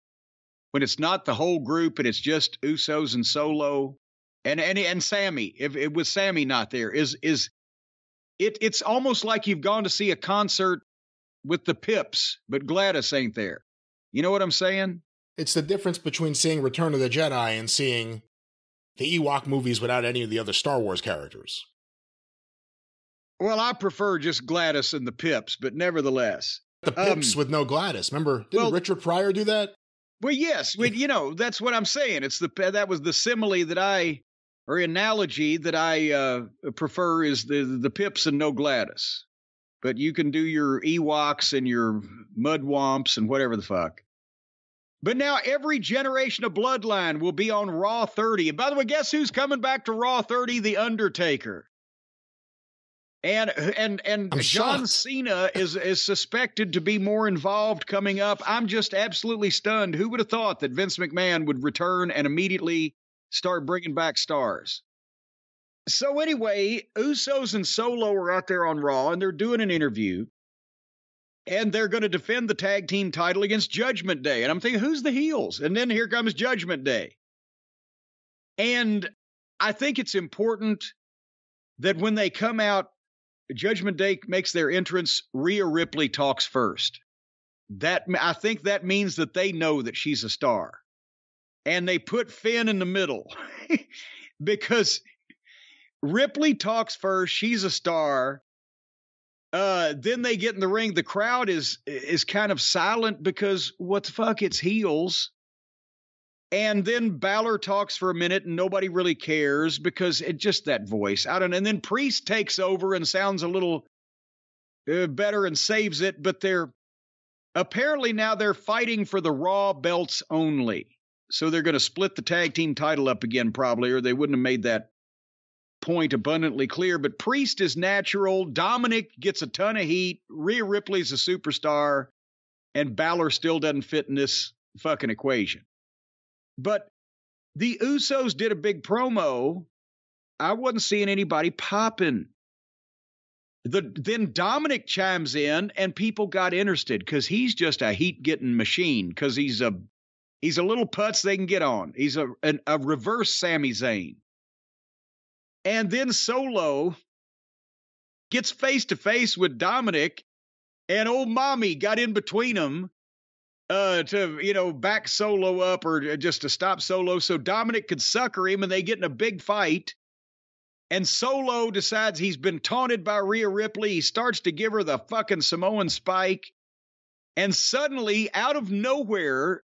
When it's not the whole group and it's just Usos and Solo and Sammy, if it was Sammy not there, it's almost like you've gone to see a concert with the Pips, but Gladys ain't there. You know what I'm saying? It's the difference between seeing Return of the Jedi and seeing the Ewok movies without any of the other Star Wars characters. Well, I prefer just Gladys and the Pips, but nevertheless. The Pips with no Gladys. Remember, didn't Richard Pryor do that? Well, yes, that's what I'm saying. That was the simile or analogy that I prefer is the Pips and no Gladys. But you can do your Ewoks and your Mudwomps and whatever the fuck. But now every generation of Bloodline will be on Raw 30. And by the way, guess who's coming back to Raw 30? The Undertaker. And John Cena is suspected to be more involved coming up. I'm just absolutely stunned. Who would have thought that Vince McMahon would return and immediately start bringing back stars? So anyway, Usos and Solo are out there on Raw, and they're doing an interview. And they're going to defend the tag team title against Judgment Day. And I'm thinking, who's the heels? And then here comes Judgment Day. And I think it's important that when they come out, Judgment Day makes their entrance, Rhea Ripley talks first. I think that means that they know that she's a star. And they put Finn in the middle because Ripley talks first. She's a star. Then they get in the ring. The crowd is kind of silent because what the fuck, it's heels. And then Balor talks for a minute and nobody really cares because it just that voice. I don't know. And then Priest takes over and sounds a little better and saves it. But they're fighting for the Raw belts only. So they're going to split the tag team title up again probably, or they wouldn't have made that point abundantly clear. But Priest is natural. Dominic gets a ton of heat. Rhea Ripley's a superstar. And Balor still doesn't fit in this fucking equation. But the Usos did a big promo. I wasn't seeing anybody popping. Then Dominic chimes in and people got interested because he's just a heat-getting machine because he's a little putz they can get on. He's a reverse Sami Zayn. And then Solo gets face-to-face with Dominic and old mommy got in between them. To back Solo up or just to stop Solo so Dominic could sucker him and they get in a big fight. And Solo decides he's been taunted by Rhea Ripley. He starts to give her the fucking Samoan spike. And suddenly, out of nowhere,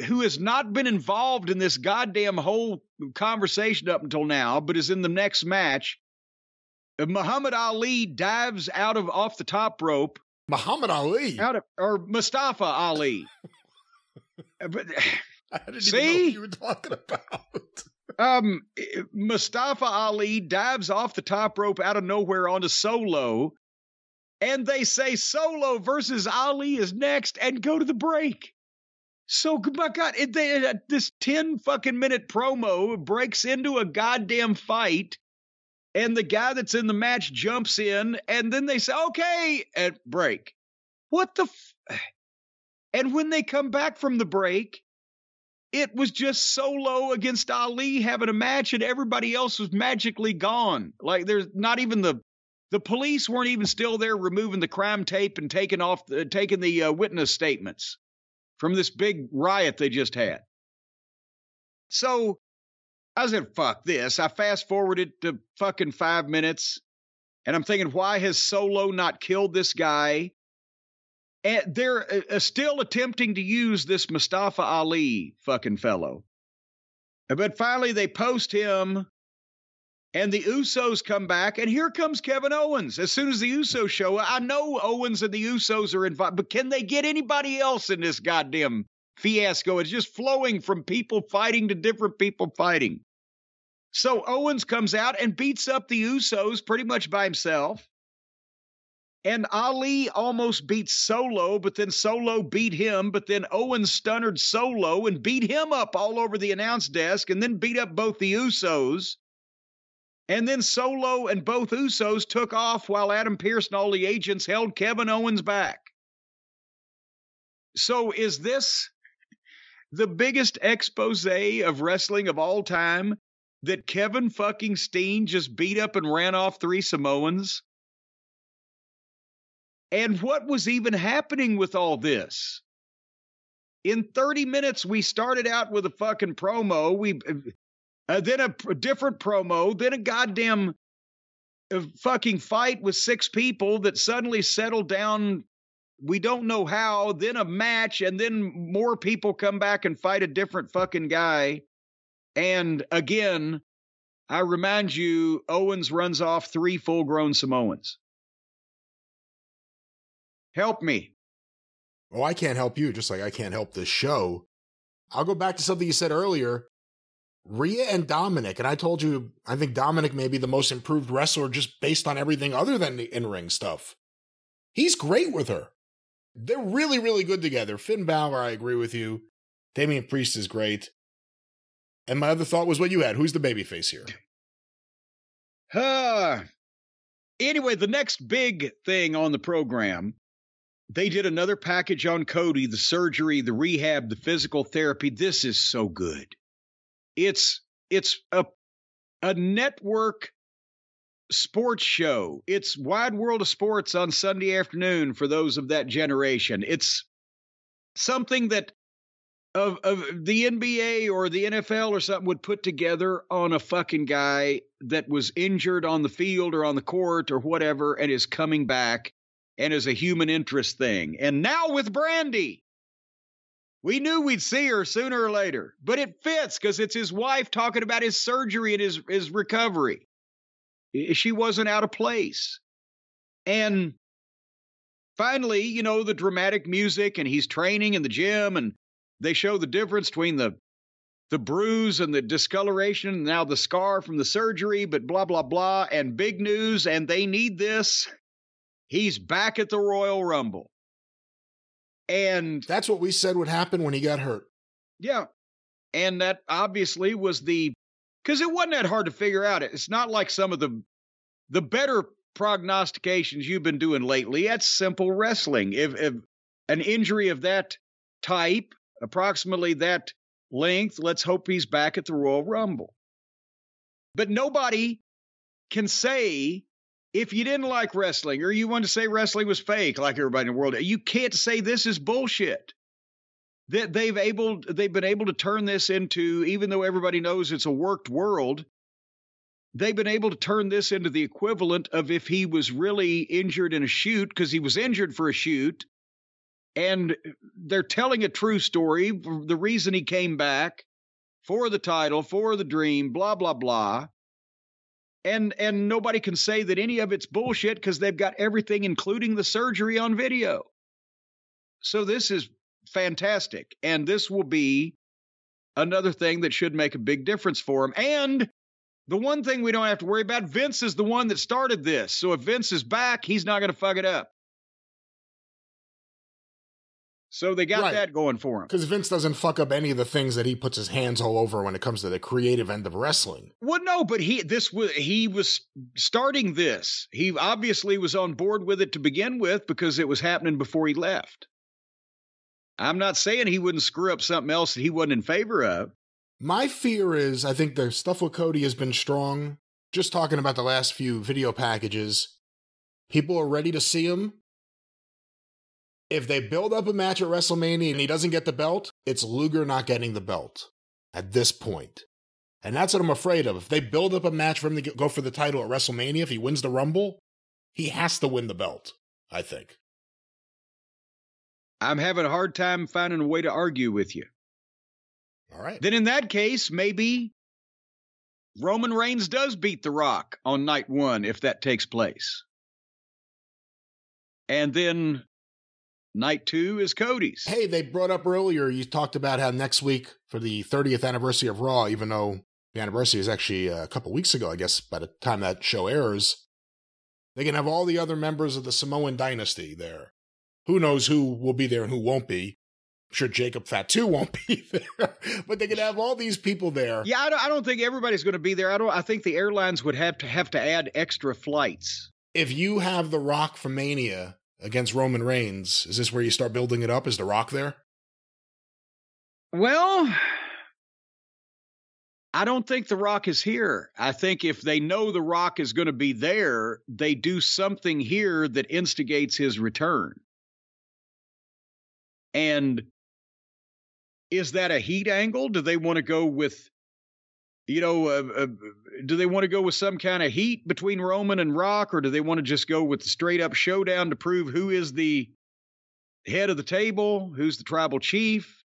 who has not been involved in this goddamn whole conversation up until now, but is in the next match, Muhammad Ali dives off the top rope. Muhammad Ali? Or Mustafa Ali. But, I didn't even know what you were talking about. Mustafa Ali dives off the top rope out of nowhere onto Solo, and they say Solo versus Ali is next and go to the break. So, my God, this 10 fucking minute promo breaks into a goddamn fight, and the guy that's in the match jumps in, and then they say, okay, and break. What the And when they come back from the break, it was just Solo against Ali having a match, and everybody else was magically gone. Like, there's not even the police weren't even still there removing the crime tape and taking the witness statements from this big riot they just had. So I said, fuck this. I fast forwarded to fucking 5 minutes, and I'm thinking, why has Solo not killed this guy? And they're still attempting to use this Mustafa Ali fucking fellow. But finally they post him, and the Usos come back, and here comes Kevin Owens. As soon as the Usos show up, I know Owens and the Usos are involved, but can they get anybody else in this goddamn fiasco? It's just flowing from people fighting to different people fighting. So Owens comes out and beats up the Usos pretty much by himself. And Ali almost beat Solo, but then Solo beat him, but then Owens stunned Solo and beat him up all over the announce desk, and then beat up both the Usos. And then Solo and both Usos took off while Adam Pearce and all the agents held Kevin Owens back. So is this the biggest expose of wrestling of all time, that Kevin fucking Steen just beat up and ran off 3 Samoans? And what was even happening with all this? In 30 minutes, we started out with a fucking promo. Then a different promo, then a goddamn fucking fight with 6 people that suddenly settled down. We don't know how. Then a match, and then more people come back and fight a different fucking guy. And again, I remind you, Owens runs off 3 full-grown Samoans. Help me. Oh, I can't help you, just like I can't help this show. I'll go back to something you said earlier. Rhea and Dominic, and I told you, I think Dominic may be the most improved wrestler just based on everything other than the in-ring stuff. He's great with her. They're really, really good together. Finn Balor, I agree with you. Damian Priest is great. And my other thought was what you had. Who's the babyface here? Anyway, the next big thing on the program, they did another package on Cody, the surgery, the rehab, the physical therapy. This is so good. It's a network sports show. It's Wide World of Sports on Sunday afternoon for those of that generation. It's something that of the NBA or the NFL or something would put together on a fucking guy that was injured on the field or on the court or whatever and is coming back and is a human interest thing. And now with Brandy, we knew we'd see her sooner or later, but it fits because it's his wife talking about his surgery and his recovery. She wasn't out of place. And finally, you know, the dramatic music, and he's training in the gym, and they show the difference between the bruise and the discoloration, and now the scar from the surgery, but blah, blah, blah, and big news, and they need this. He's back at the Royal Rumble. And that's what we said would happen when he got hurt. Yeah. And that obviously was because it wasn't that hard to figure out. It's not like some of the better prognostications you've been doing lately. That's simple wrestling. If an injury of that type, approximately that length, let's hope he's back at the Royal Rumble. But nobody can say, if you didn't like wrestling or you want to say wrestling was fake like everybody in the world, you can't say this is bullshit. That they've been able to turn this into, even though everybody knows it's a worked world, they've been able to turn this into the equivalent of if he was really injured in a shoot, because he was injured for a shoot, And they're telling a true story, the reason he came back, for the title, for the dream, blah, blah, blah. And nobody can say that any of it's bullshit because they've got everything, including the surgery, on video. So this is fantastic. And this will be another thing that should make a big difference for him. And the one thing we don't have to worry about, Vince is the one that started this. So if Vince is back, he's not going to fuck it up. So they got that going for him. Because Vince doesn't fuck up any of the things that he puts his hands all over when it comes to the creative end of wrestling. Well, no, but he was starting this. He obviously was on board with it to begin with because it was happening before he left. I'm not saying he wouldn't screw up something else that he wasn't in favor of. My fear is, I think the stuff with Cody has been strong. Just talking about the last few video packages, people are ready to see him. If they build up a match at WrestleMania and he doesn't get the belt, it's Luger not getting the belt at this point. And that's what I'm afraid of. If they build up a match for him to go for the title at WrestleMania, if he wins the Rumble, he has to win the belt, I think. I'm having a hard time finding a way to argue with you. All right. Then in that case, maybe Roman Reigns does beat The Rock on night one if that takes place. And then night two is Cody's. Hey, they brought up earlier, you talked about how next week for the 30th anniversary of Raw, even though the anniversary is actually a couple weeks ago, I guess, by the time that show airs, they can have all the other members of the Samoan dynasty there. Who knows who will be there and who won't be. I'm sure Jacob Fatu won't be there, but they can have all these people there. Yeah, I don't think everybody's going to be there. I think the airlines would have to add extra flights. If you have The Rock from Mania against Roman Reigns, is this where you start building it up? Is The Rock there? Well, I don't think The Rock is here. I think if they know The Rock is going to be there, they do something here that instigates his return. And is that a heat angle? Do they want to go with, do they want to go with some kind of heat between Roman and Rock, or do they want to just go with the straight up showdown to prove who is the head of the table, who's the tribal chief?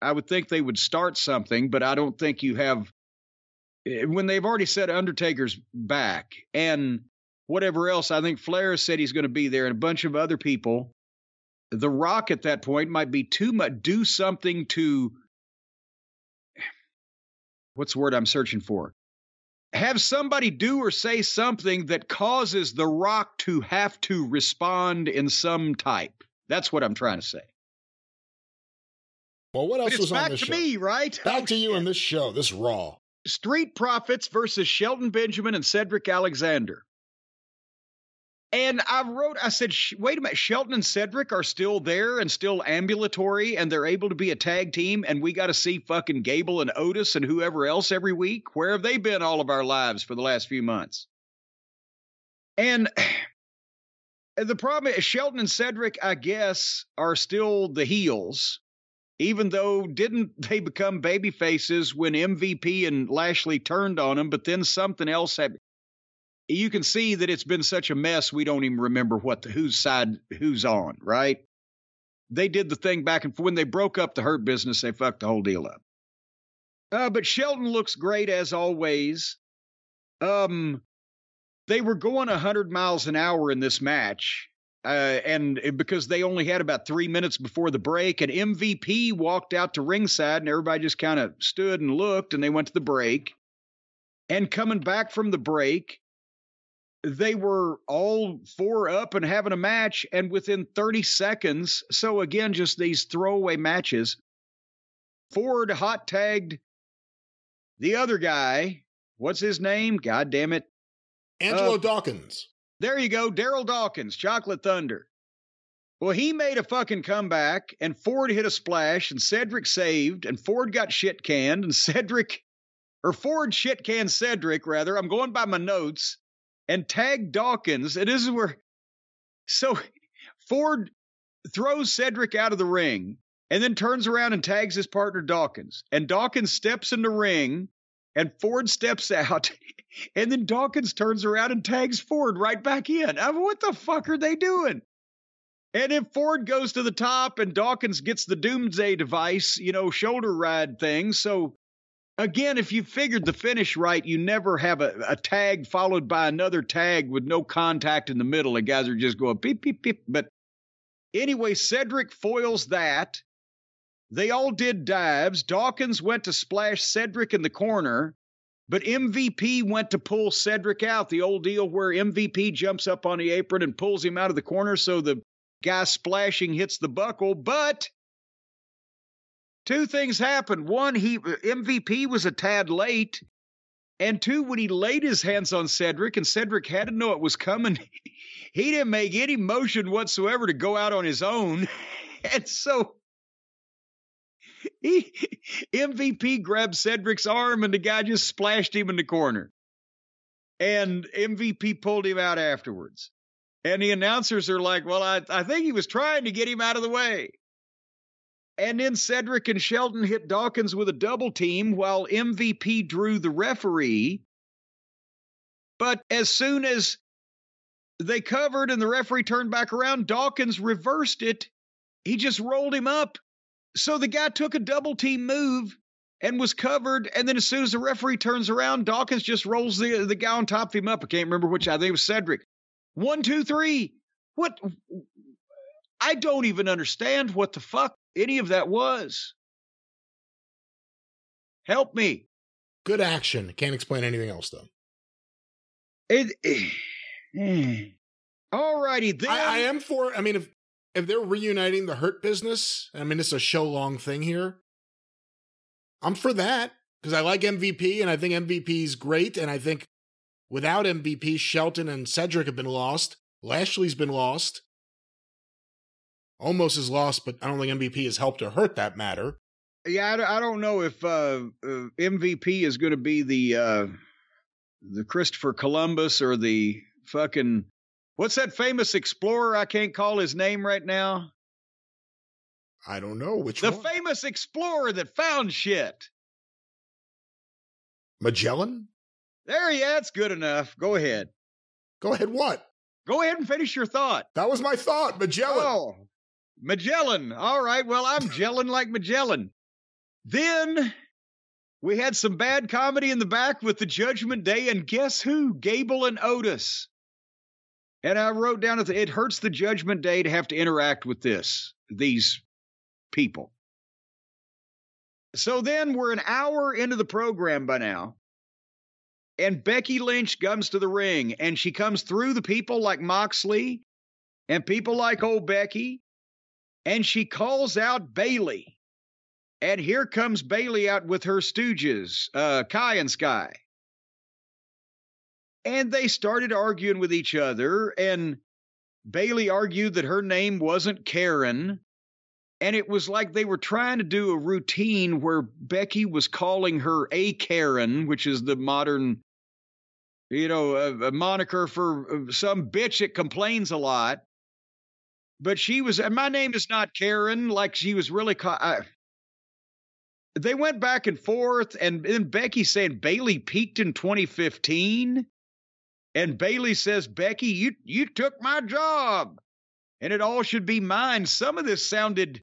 I would think they would start something, but I don't think you have, when they've already said Undertaker's back and whatever else. I think Flair said he's going to be there and a bunch of other people. The Rock at that point might be too much. Do something to, what's the word I'm searching for? Have somebody do or say something that causes The Rock to have to respond in some type. That's what I'm trying to say. Well, what else was on this show? Back to me, right? Back to you in this show, this Raw. Street Profits versus Shelton Benjamin and Cedric Alexander. And I said, wait a minute, Shelton and Cedric are still there and still ambulatory and they're able to be a tag team and we got to see fucking Gable and Otis and whoever else every week? Where have they been all of our lives for the last few months? And the problem is Shelton and Cedric, I guess, are still the heels, even though didn't they become baby faces when MVP and Lashley turned on them, but then something else happened. You can see that it's been such a mess, we don't even remember whose side who's on, right? They did the thing back and forth. When they broke up the Hurt Business, they fucked the whole deal up. But Shelton looks great as always. They were going 100 miles an hour in this match, and because they only had about 3 minutes before the break, and MVP walked out to ringside, and everybody just kind of stood and looked, and they went to the break. And coming back from the break, they were all four up and having a match, and within 30 seconds, so again, just these throwaway matches, Ford hot tagged the other guy. What's his name? God damn it. Angelo Dawkins. There you go. Daryl Dawkins, Chocolate Thunder. Well, he made a fucking comeback, and Ford hit a splash, and Cedric saved, and Ford got shit canned, and Ford shit canned Cedric, rather. I'm going by my notes. And tagged Dawkins, and this is where, so Ford throws Cedric out of the ring, and then turns around and tags his partner Dawkins. And Dawkins steps in the ring, and Ford steps out, and then Dawkins turns around and tags Ford right back in. What the fuck are they doing? And then Ford goes to the top and Dawkins gets the doomsday device, shoulder ride thing. So again, if you figured the finish right, you never have a tag followed by another tag with no contact in the middle. The guys are just going beep, beep, beep. But anyway, Cedric foils that. They all did dives. Dawkins went to splash Cedric in the corner, but MVP went to pull Cedric out. The old deal where MVP jumps up on the apron and pulls him out of the corner so the guy splashing hits the buckle. But two things happened. One, MVP was a tad late. And two, when he laid his hands on Cedric and Cedric had to know it was coming, he didn't make any motion whatsoever to go out on his own. And so MVP grabbed Cedric's arm and the guy just splashed him in the corner. And MVP pulled him out afterwards. And the announcers are like, well, I think he was trying to get him out of the way. And then Cedric and Shelton hit Dawkins with a double team while MVP drew the referee. But as soon as they covered and the referee turned back around, Dawkins reversed it. He just rolled him up. So the guy took a double team move and was covered. And then as soon as the referee turns around, Dawkins just rolls the guy on top of him up. I can't remember which. I think it was Cedric. 1, 2, 3. What? I don't even understand what the fuck any of that was. Help me. Good action. Can't explain anything else, though. All righty. Then I am for, if they're reuniting the Hurt Business, it's a show-long thing here, I'm for that, because I like MVP, and I think MVP's great, and I think without MVP, Shelton and Cedric have been lost. Lashley's been lost. Almost is lost, but I don't think MVP has helped or hurt that matter. Yeah, I don't know if MVP is going to be the Christopher Columbus or the fucking... What's that famous explorer? I can't call his name right now. I don't know. Which one? The famous explorer that found shit. Magellan? There, yeah, that's good enough. Go ahead. Go ahead what? Go ahead and finish your thought. That was my thought, Magellan. Oh, Magellan. All right, well, I'm gelling like Magellan. Then we had some bad comedy in the back with the Judgment Day, and guess who? Gable and Otis. And I wrote down that it hurts the Judgment Day to have to interact with these people. So then we're an hour into the program by now. And Becky Lynch comes to the ring, and she comes through the people like Moxley and people like old Becky, and she calls out Bayley. And here comes Bayley out with her stooges, Kai and Sky. And they started arguing with each other, and Bayley argued that her name wasn't Karen. And it was like they were trying to do a routine where Becky was calling her a Karen, which is the modern, a moniker for some bitch that complains a lot. But she was, and my name is not Karen, like she was really, they went back and forth, and then Becky saying Bayley peaked in 2015. And Bayley says, Becky, you took my job, and it all should be mine. Some of this sounded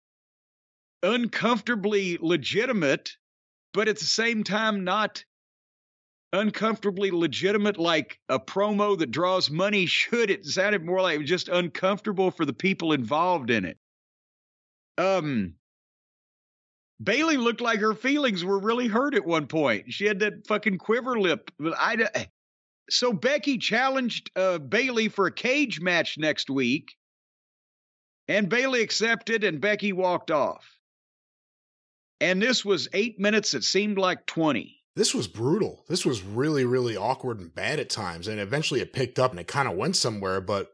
uncomfortably legitimate, but at the same time not uncomfortably legitimate like a promo that draws money should. It sounded more like it was just uncomfortable for the people involved in it. Bayley looked like her feelings were really hurt at one point. She had that fucking quiver lip. So Becky challenged Bayley for a cage match next week, and Bayley accepted, and Becky walked off. And this was 8 minutes. It seemed like 20. This was brutal. This was really, really awkward and bad at times, and eventually it picked up and it kind of went somewhere. But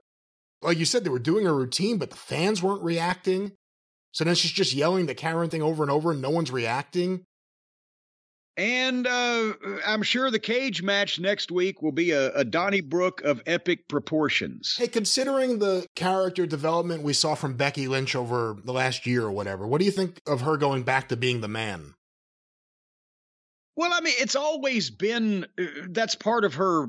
like you said, they were doing a routine, but the fans weren't reacting. So then she's just yelling the Karen thing over and over, and no one's reacting. And I'm sure the cage match next week will be a Donnybrook of epic proportions. Hey, considering the character development we saw from Becky Lynch over the last year or whatever, what do you think of her going back to being the man? Well, it's always been, that's part of her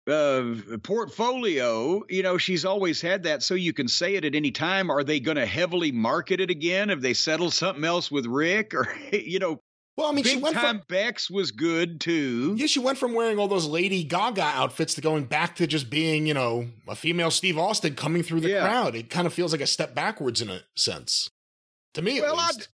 portfolio, you know, she's always had that, so you can say it at any time. Are they going to heavily market it again? Have they settled something else with Rick? Or, you know, well, I mean, Big Time Bex was good too. Yeah, she went from wearing all those Lady Gaga outfits to going back to just being, you know, a female Steve Austin coming through the crowd. It kind of feels like a step backwards in a sense, to me at least.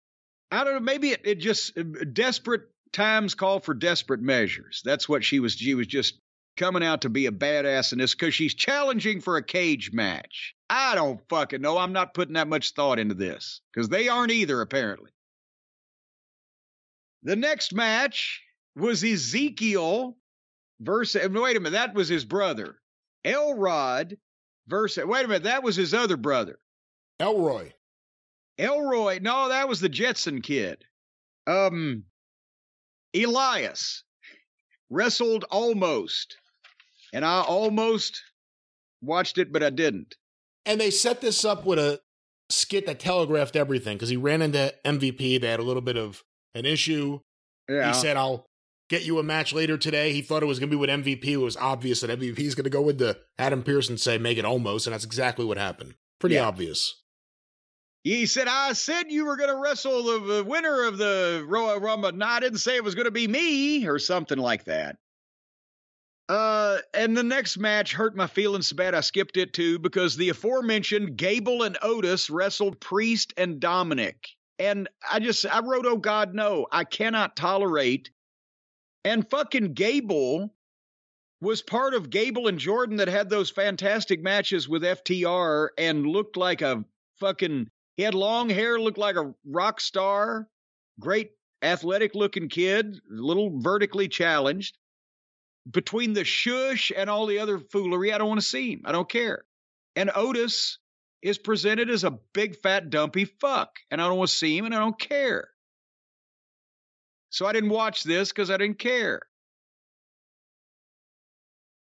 I don't know. Maybe it just desperate times call for desperate measures. That's what she was. She was just coming out to be a badass in this because she's challenging for a cage match. I don't fucking know. I'm not putting that much thought into this because they aren't either, apparently. The next match was Ezekiel versus, wait a minute, that was his brother. Elrod versus, wait a minute, that was his other brother. Elroy, no, that was the Jetson kid. Elias wrestled Almost, and I almost watched it, but I didn't. And they set this up with a skit that telegraphed everything because he ran into MVP. They had a little bit of an issue. Yeah. He said, I'll get you a match later today. He thought it was going to be with MVP. It was obvious that MVP is going to go with the Adam Pearce and say, make it Almost. And that's exactly what happened. Pretty obvious. He said, I said you were going to wrestle the winner of the Royal Rumble. No, I didn't say it was going to be me or something like that. And the next match hurt my feelings so bad I skipped it too because the aforementioned Gable and Otis wrestled Priest and Dominic. And I wrote, oh God, no, I cannot tolerate. And fucking Gable was part of Gable and Jordan that had those fantastic matches with FTR and looked like a fucking, he had long hair, looked like a rock star, great athletic looking kid, a little vertically challenged. Between the shush and all the other foolery, I don't want to see him. I don't care. And Otis is presented as a big, fat, dumpy fuck. And I don't want to see him, and I don't care. So I didn't watch this because I didn't care.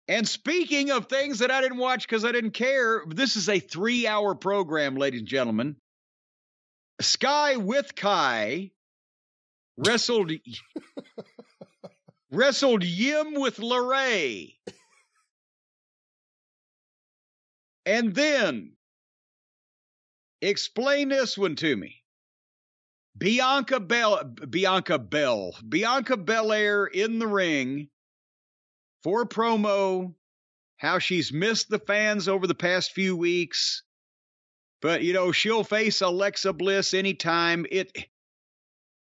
And speaking of things that I didn't watch because I didn't care, this is a 3-hour program, ladies and gentlemen. Sky with Kai wrestled Yim with LeRae. And then, explain this one to me. Bianca Belair in the ring for a promo, how she's missed the fans over the past few weeks. But, you know, she'll face Alexa Bliss anytime.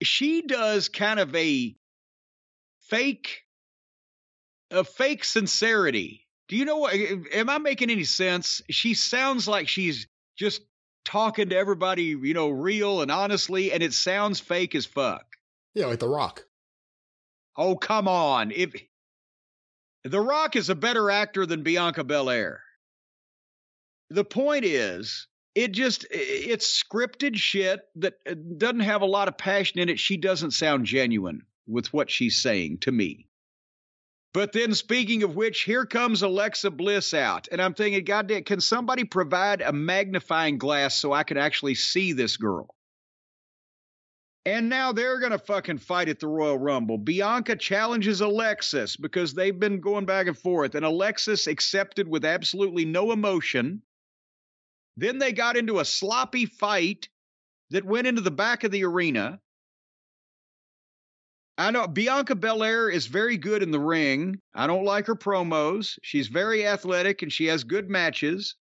She does kind of a fake sincerity. Do you know what? Am I making any sense? She sounds like she's just talking to everybody, you know, real and honestly, and it sounds fake as fuck. Yeah, like The Rock. Oh, come on. The Rock is a better actor than Bianca Belair. The point is, it's scripted shit that doesn't have a lot of passion in it. She doesn't sound genuine with what she's saying to me. But then, speaking of which, here comes Alexa Bliss out. And I'm thinking, goddamn, can somebody provide a magnifying glass so I can actually see this girl? And now they're going to fucking fight at the Royal Rumble. Bianca challenges Alexis because they've been going back and forth. And Alexis accepted with absolutely no emotion. Then they got into a sloppy fight that went into the back of the arena. I know Bianca Belair is very good in the ring. I don't like her promos. She's very athletic and she has good matches.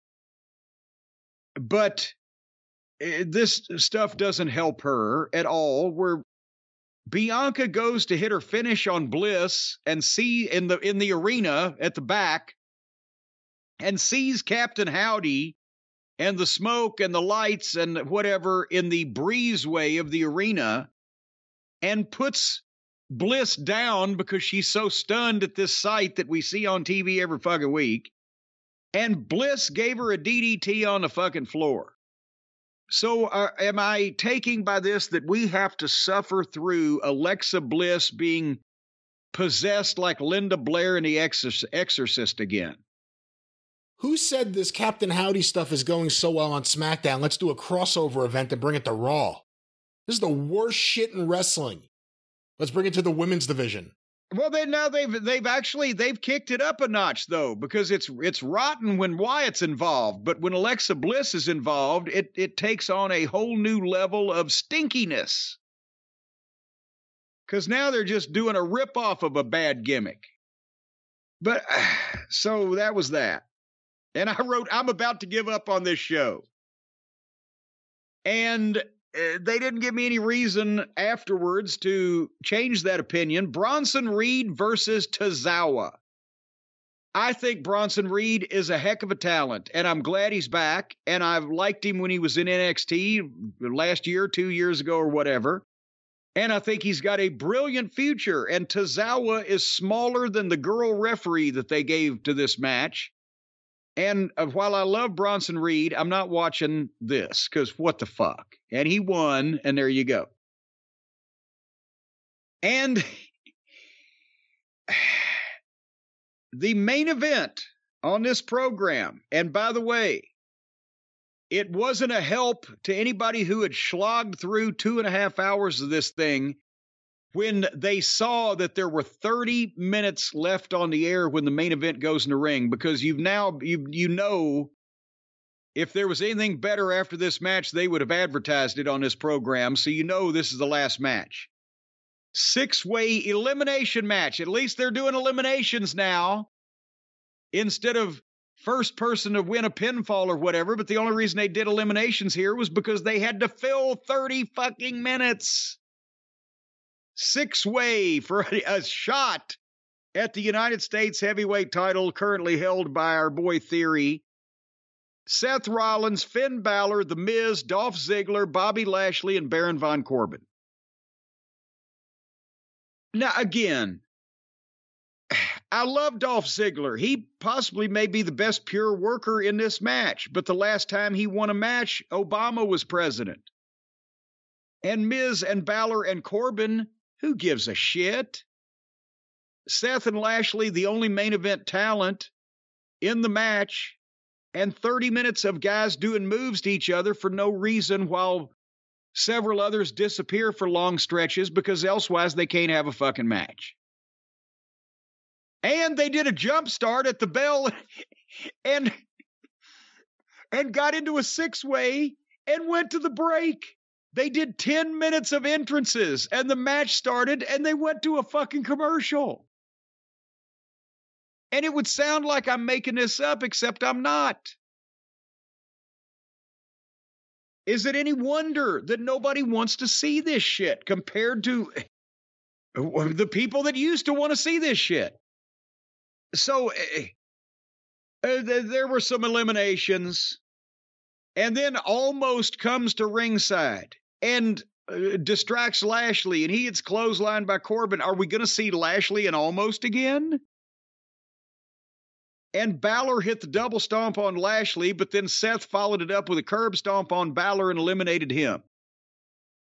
But this stuff doesn't help her at all. Where Bianca goes to hit her finish on Bliss and see in the arena at the back and sees Captain Howdy and the smoke and the lights and whatever in the breezeway of the arena and puts Bliss down because she's so stunned at this sight that we see on TV every fucking week. And Bliss gave her a DDT on the fucking floor. So am I taking by this that we have to suffer through Alexa Bliss being possessed like Linda Blair in The Exorcist again? Who said this Captain Howdy stuff is going so well on SmackDown? Let's do a crossover event and bring it to Raw. This is the worst shit in wrestling. Let's bring it to the women's division. Well, they've kicked it up a notch though, because it's rotten when Wyatt's involved, but when Alexa Bliss is involved, it takes on a whole new level of stinkiness. Because now they're just doing a ripoff of a bad gimmick. But so that was that, and I wrote, I'm about to give up on this show, and they didn't give me any reason afterwards to change that opinion. Bronson Reed versus Tozawa. I think Bronson Reed is a heck of a talent, and I'm glad he's back, and I've liked him when he was in NXT last year, 2 years ago, or whatever, and I think he's got a brilliant future, and Tozawa is smaller than the girl referee that they gave to this match. And while I love Bronson Reed, I'm not watching this, because what the fuck? And he won, and there you go. And the main event on this program, and by the way, it wasn't a help to anybody who had slogged through 2.5 hours of this thing when they saw that there were 30 minutes left on the air when the main event goes in the ring, because you know if there was anything better after this match, they would have advertised it on this program, so you know this is the last match. 6-way elimination match. At least they're doing eliminations now instead of first person to win a pinfall or whatever, but the only reason they did eliminations here was because they had to fill 30 fucking minutes. 6-way for a shot at the United States heavyweight title currently held by our boy Theory. Seth Rollins, Finn Balor, The Miz, Dolph Ziggler, Bobby Lashley, and Baron Von Corbin. Now, again, I love Dolph Ziggler. He possibly may be the best pure worker in this match, but the last time he won a match, Obama was president. And Miz and Balor and Corbin, who gives a shit? Seth and Lashley, the only main event talent in the match, and 30 minutes of guys doing moves to each other for no reason while several others disappear for long stretches because elsewise they can't have a fucking match. And they did a jump start at the bell and got into a 6-way and went to the break. They did 10 minutes of entrances and the match started and they went to a fucking commercial. And it would sound like I'm making this up, except I'm not. Is it any wonder that nobody wants to see this shit compared to the people that used to want to see this shit? So there were some eliminations, and then Almost comes to ringside and distracts Lashley, and he gets clotheslined by Corbin. Are we going to see Lashley and Almost again? And Balor hit the double stomp on Lashley, but then Seth followed it up with a curb stomp on Balor and eliminated him.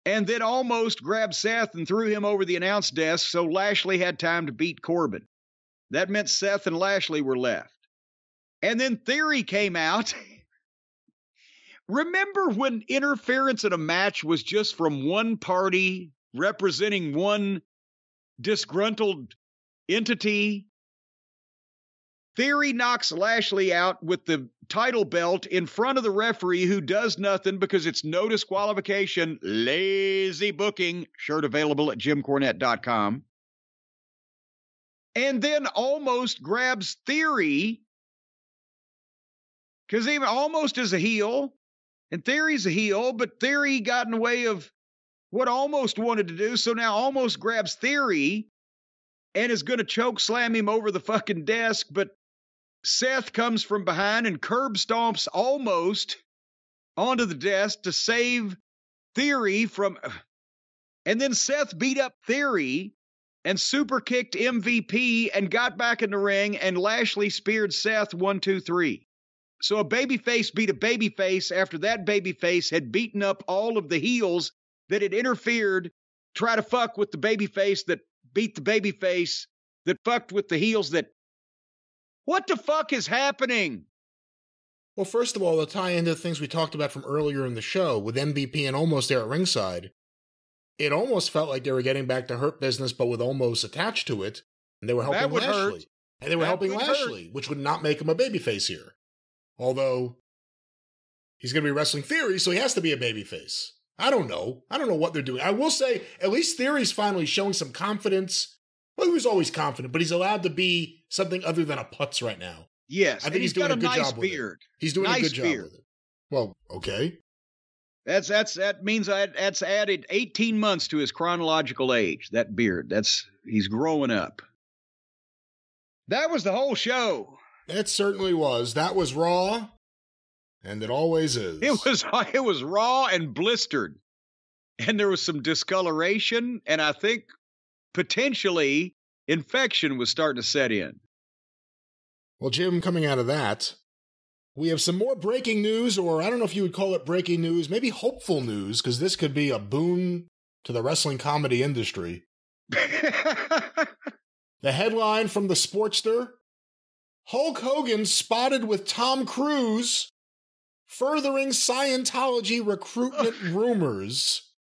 And then Almost grabbed Seth and threw him over the announce desk so Lashley had time to beat Corbin. That meant Seth and Lashley were left. And then Theory came out. Remember when interference in a match was just from one party representing one disgruntled entity? Theory knocks Lashley out with the title belt in front of the referee who does nothing because it's no disqualification. Lazy booking. Shirt available at JimCornette.com. And then Almost grabs Theory because even Almost is a heel and Theory's a heel, but Theory got in the way of what Almost wanted to do. So now Almost grabs Theory and is going to choke slam him over the fucking desk, but Seth comes from behind and curb stomps Almost onto the desk to save Theory from... And then Seth beat up Theory and super kicked MVP and got back in the ring, and Lashley speared Seth 1, 2, 3. So a babyface beat a babyface after that babyface had beaten up all of the heels that had interfered, try to fuck with the babyface that beat the babyface that fucked with the heels that... What the fuck is happening? Well, first of all, to tie into things we talked about from earlier in the show with MVP and Almost there at ringside, it almost felt like they were getting back to Hurt Business, but with Omos attached to it, and they were helping Lashley. Hurt. And they were helping Lashley, which would not make him a babyface here. Although, he's going to be wrestling Theory, so he has to be a babyface. I don't know. I don't know what they're doing. I will say, at least Theory's finally showing some confidence. Well, he was always confident, but he's allowed to be something other than a putz right now. Yes, I think he's doing a good nice job beard. with it. He's doing a good job with it. Well, okay. That means that's added 18 months to his chronological age. That beard. He's growing up. That was the whole show. It certainly was. That was Raw, and it always is. It was raw and blistered, and there was some discoloration, and I think potentially infection was starting to set in. Well, Jim, coming out of that, we have some more breaking news, or I don't know if you would call it breaking news, maybe hopeful news, because this could be a boon to the wrestling comedy industry. The headline from the Sportster, Hulk Hogan spotted with Tom Cruise, furthering Scientology recruitment rumors.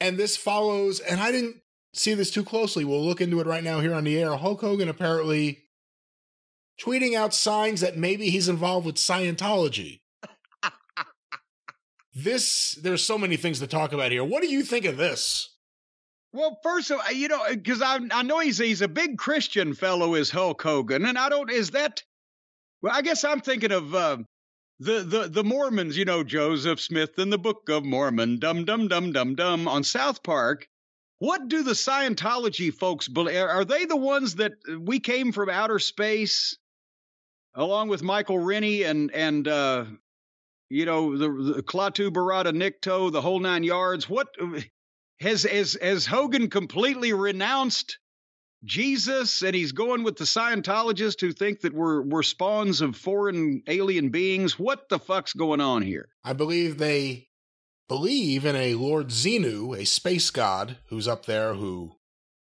And this follows, and I didn't see this too closely, we'll look into it right now here on the air. Hulk Hogan apparently tweeting out signs that maybe he's involved with Scientology. There's so many things to talk about here. What do you think of this? Well, first of all, because I know he's a big Christian fellow, is Hulk Hogan, and I guess I'm thinking of the Mormons, Joseph Smith and the Book of Mormon, dum dum dum dum dum on South Park. What do the Scientology folks believe? Are they the ones that we came from outer space, along with Michael Rennie and the Klaatu Barada Nikto, the whole nine yards? What has Hogan completely renounced Jesus, and he's going with the Scientologists who think that we're spawns of foreign alien beings? What the fuck's going on here? I believe they believe in a Lord Xenu, a space god who's up there who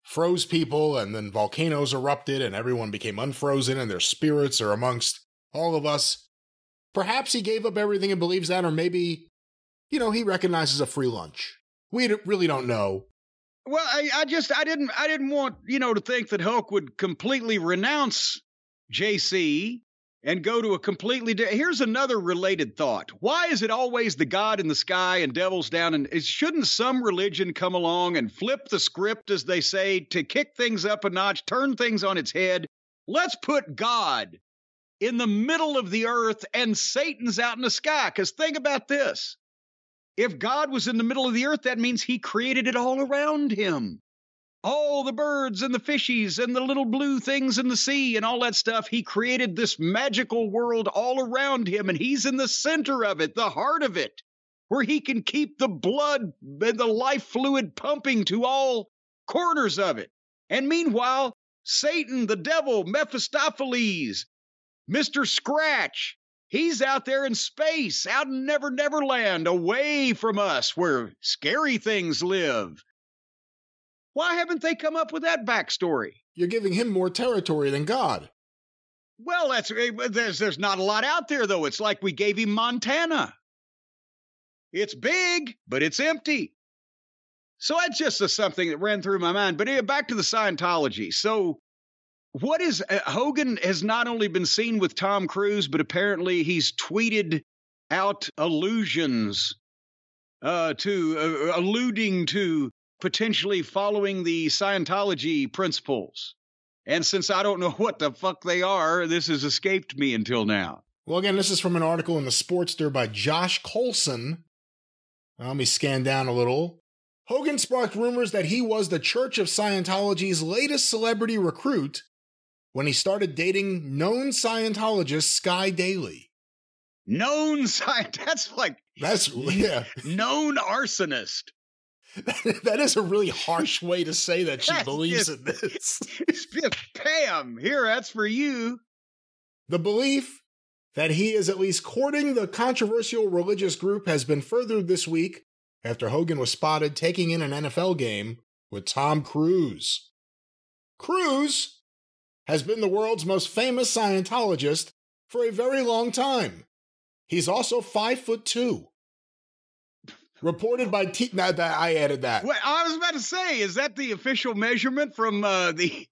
froze people, and then volcanoes erupted and everyone became unfrozen, and their spirits are amongst all of us. Perhaps he gave up everything and believes that, or maybe, he recognizes a free lunch. We really don't know. Well, I didn't want, to think that Hulk would completely renounce JC and go to a completely here's another related thought. Why is it always the God in the sky and devils down? And shouldn't some religion come along and flip the script, as they say, to kick things up a notch, turn things on its head? Let's put God in the middle of the earth and Satan's out in the sky. Because think about this. If God was in the middle of the earth, that means he created it all around him. All the birds and the fishies and the little blue things in the sea and all that stuff. He created this magical world all around him, and he's in the center of it, the heart of it, where he can keep the blood and the life fluid pumping to all corners of it. And meanwhile, Satan, the devil, Mephistopheles, Mr. Scratch, he's out there in space, out in Neverland, away from us, where scary things live. Why haven't they come up with that backstory? You're giving him more territory than God. Well, there's not a lot out there, though. It's like we gave him Montana. It's big, but it's empty. So that's just something that ran through my mind. But back to the Scientology. So what is Hogan has not only been seen with Tom Cruise, but apparently he's tweeted out allusions alluding to potentially following the Scientology principles. And since I don't know what the fuck they are, this has escaped me until now. Well, again, this is from an article in the Sportster by Josh Colson. Let me scan down a little. Hogan sparked rumors that he was the Church of Scientology's latest celebrity recruit when he started dating known Scientologist Sky Daly. Known That's yeah. Known arsonist. That is a really harsh way to say that she believes in this. Pam, here, that's for you. The belief that he is at least courting the controversial religious group has been furthered this week after Hogan was spotted taking in an NFL game with Tom Cruise. Cruise has been the world's most famous Scientologist for a very long time. He's also 5'2". Reported by I added that. Well, I was about to say, is that the official measurement from the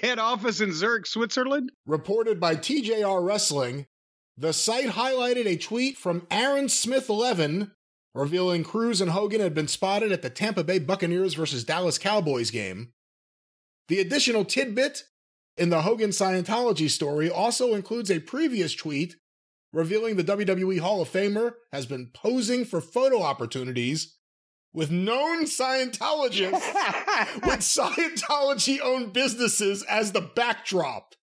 head office in Zurich, Switzerland? Reported by TJR Wrestling, the site highlighted a tweet from Aaron Smith 11 revealing Cruz and Hogan had been spotted at the Tampa Bay Buccaneers versus Dallas Cowboys game. The additional tidbit in the Hogan Scientology story also includes a previous tweet revealing the WWE Hall of Famer has been posing for photo opportunities with known Scientologists with Scientology-owned businesses as the backdrop.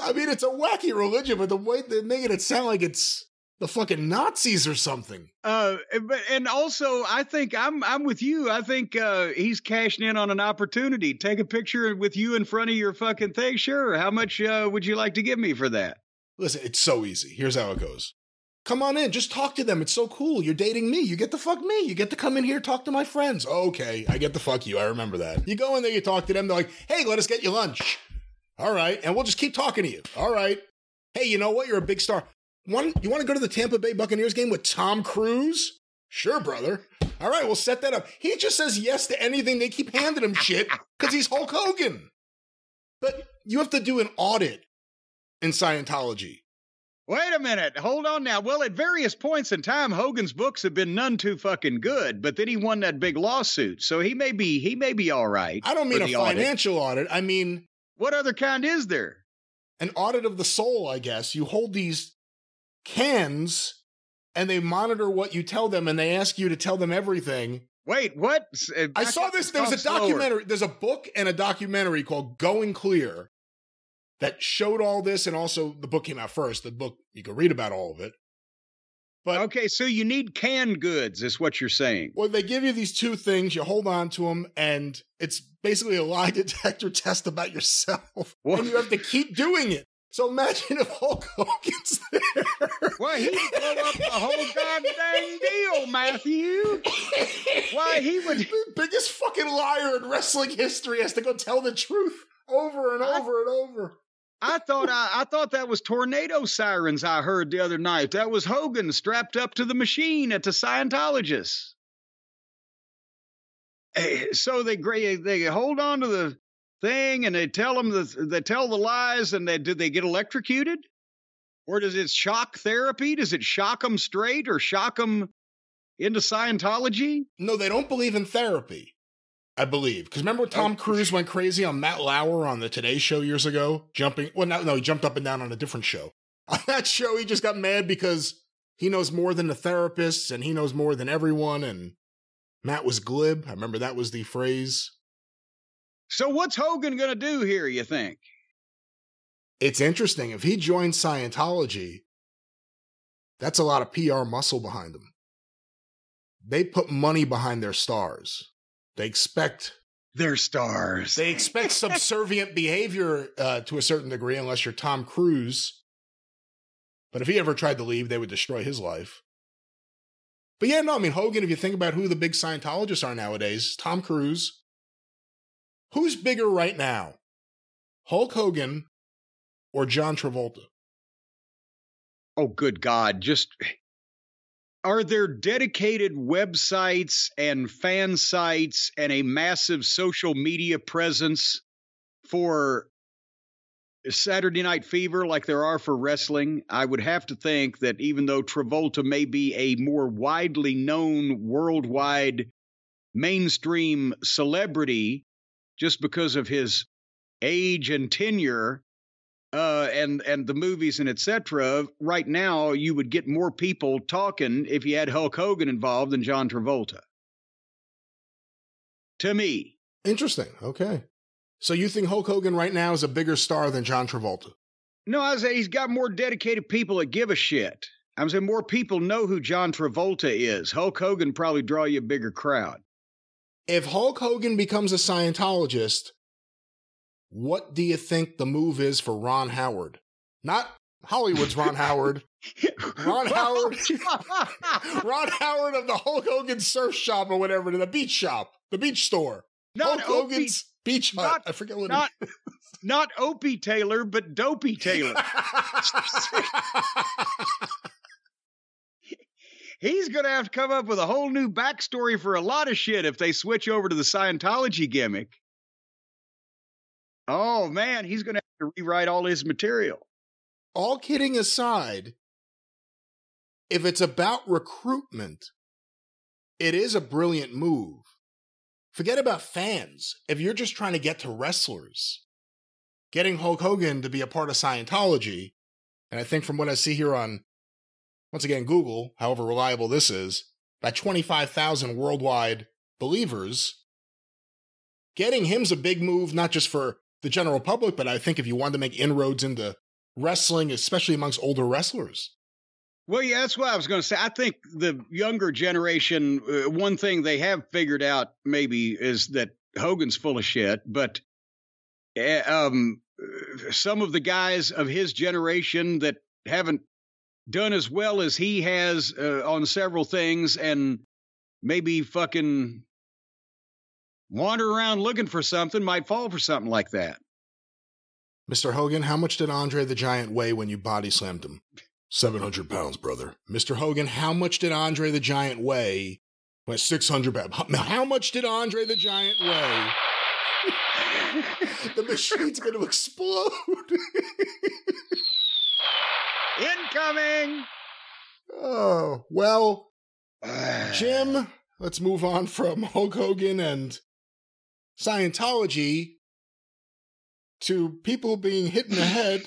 I mean, it's a wacky religion, but the way they're making it sound like it's the fucking Nazis or something. And also, I think I'm with you. I think he's cashing in on an opportunity. Take a picture with you in front of your fucking thing. Sure. How much would you like to give me for that? Listen, it's so easy. Here's how it goes. Come on in. Just talk to them. It's so cool. You're dating me. You get to fuck me. You get to come in here, talk to my friends. Okay, I get to fuck you. I remember that. You go in there, you talk to them. They're like, hey, let us get you lunch. All right. And we'll just keep talking to you. All right. Hey, you know what? You're a big star. You want to go to the Tampa Bay Buccaneers game with Tom Cruise? Sure, brother. All right, we'll set that up. He just says yes to anything. They keep handing him shit because he's Hulk Hogan. But you have to do an audit in Scientology. Wait a minute. Hold on now. Well, at various points in time, Hogan's books have been none too fucking good, but then he won that big lawsuit. So he may be all right. I don't mean a financial audit. I mean, what other kind is there? An audit of the soul, I guess. You hold these cans and they monitor what you tell them and they ask you to tell them everything. Wait, what? I saw this. There was a documentary. There's a book and a documentary called Going Clear that showed all this, and also the book came out first. The book, you can read about all of it. But okay, so you need canned goods, is what you're saying. Well, they give you these two things, you hold on to them, and it's basically a lie detector test about yourself. What? And you have to keep doing it. So imagine if Hulk Hogan's there. Well, he'd blow up the whole goddamn deal, Matthew. Why, he would... The biggest fucking liar in wrestling history has to go tell the truth over and over and over. I thought that was tornado sirens I heard the other night. That was Hogan strapped up to the machine at the Scientologists. So they hold on to the thing and they tell the lies, and do they get electrocuted? Or does it shock therapy? Does it shock them straight or shock them into Scientology? No, they don't believe in therapy, I believe. Because remember Tom Cruise went crazy on Matt Lauer on the Today Show years ago? He jumped up and down on a different show. On that show, he just got mad because he knows more than the therapists and he knows more than everyone, and Matt was glib. I remember that was the phrase. So what's Hogan going to do here, you think? It's interesting. If he joins Scientology, that's a lot of PR muscle behind him. They put money behind their stars. They expect their stars. They expect subservient behavior to a certain degree, unless you're Tom Cruise. But if he ever tried to leave, they would destroy his life. But yeah, no, I mean, Hogan, if you think about who the big Scientologists are nowadays, Tom Cruise. Who's bigger right now? Hulk Hogan or John Travolta? Oh, good God. Are there dedicated websites and fan sites and a massive social media presence for Saturday Night Fever like there are for wrestling? I would have to think that even though Travolta may be a more widely known worldwide mainstream celebrity, just because of his age and tenure, and the movies and etc., right now you would get more people talking if you had Hulk Hogan involved than John Travolta. To me. Interesting. Okay. So you think Hulk Hogan right now is a bigger star than John Travolta? No, I say he's got more dedicated people that give a shit. I'm saying more people know who John Travolta is. Hulk Hogan probably draw you a bigger crowd. If Hulk Hogan becomes a Scientologist, what do you think the move is for Ron Howard? Not Hollywood's Ron Howard. Ron Howard of the Hulk Hogan surf shop or whatever, the beach shop, the beach store. Not Hulk Hogan's beach hut. I forget what it is. Not Opie Taylor, but Dopey Taylor. He's going to have to come up with a whole new backstory for a lot of shit if they switch over to the Scientology gimmick. Oh, man, he's going to have to rewrite all his material. All kidding aside, if it's about recruitment, it is a brilliant move. Forget about fans. If you're just trying to get to wrestlers, getting Hulk Hogan to be a part of Scientology, and I think from what I see here on, once again, Google, however reliable this is, about 25,000 worldwide believers, getting him's a big move, not just for the general public, but I think if you wanted to make inroads into wrestling, especially amongst older wrestlers. Well, yeah, that's what I was going to say. I think the younger generation, one thing they have figured out maybe is that Hogan's full of shit, but some of the guys of his generation that haven't done as well as he has on several things and maybe fucking wander around looking for something might fall for something like that. Mr. Hogan, how much did Andre the Giant weigh when you body slammed him? 700 pounds, brother. Mr. Hogan, how much did Andre the Giant weigh? Well, 600 pounds. How much did Andre the Giant weigh? The machine's going to explode. Incoming! Oh, well, Jim, let's move on from Hulk Hogan and Scientology to people being hit in the head.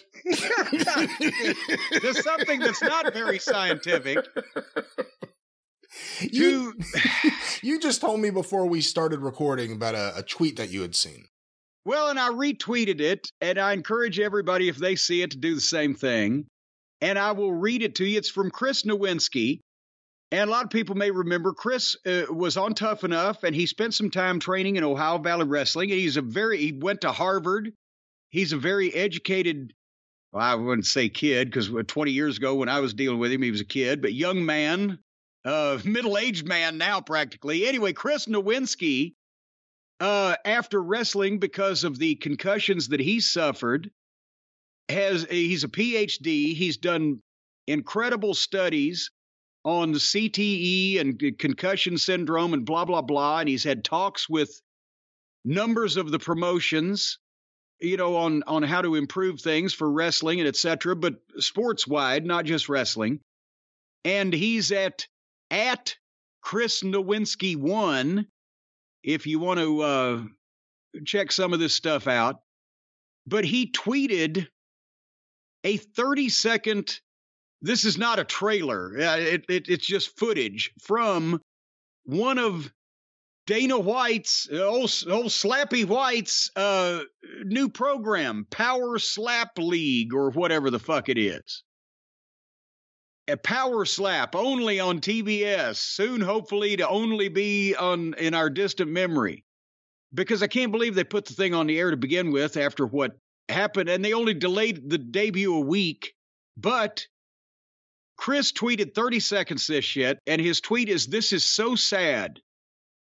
There's something that's not very scientific. You just told me before we started recording about a tweet that you had seen. Well, and I retweeted it, and I encourage everybody, if they see it, to do the same thing. And I will read it to you. It's from Chris Nowinski. And a lot of people may remember Chris was on Tough Enough, and he spent some time training in Ohio Valley Wrestling. And he went to Harvard. He's a very educated, well, I wouldn't say kid, because 20 years ago when I was dealing with him, he was a kid, but young man, middle-aged man now practically. Anyway, Chris Nowinski, after wrestling because of the concussions that he suffered, he's a PhD. He's done incredible studies on the CTE and concussion syndrome and blah, blah, blah. And he's had talks with numbers of the promotions, you know, on how to improve things for wrestling and et cetera, but sports wide, not just wrestling. And he's at Chris Nowinski 1, if you want to check some of this stuff out. But he tweeted a 30-second, this is not a trailer, it's just footage from one of Dana White's, old Slappy White's new program, Power Slap League, or whatever the fuck it is. A Power Slap, only on TBS, soon hopefully to only be in our distant memory. Because I can't believe they put the thing on the air to begin with after what happened, and they only delayed the debut a week. But Chris tweeted 30 seconds this shit, and his tweet is, "This is so sad.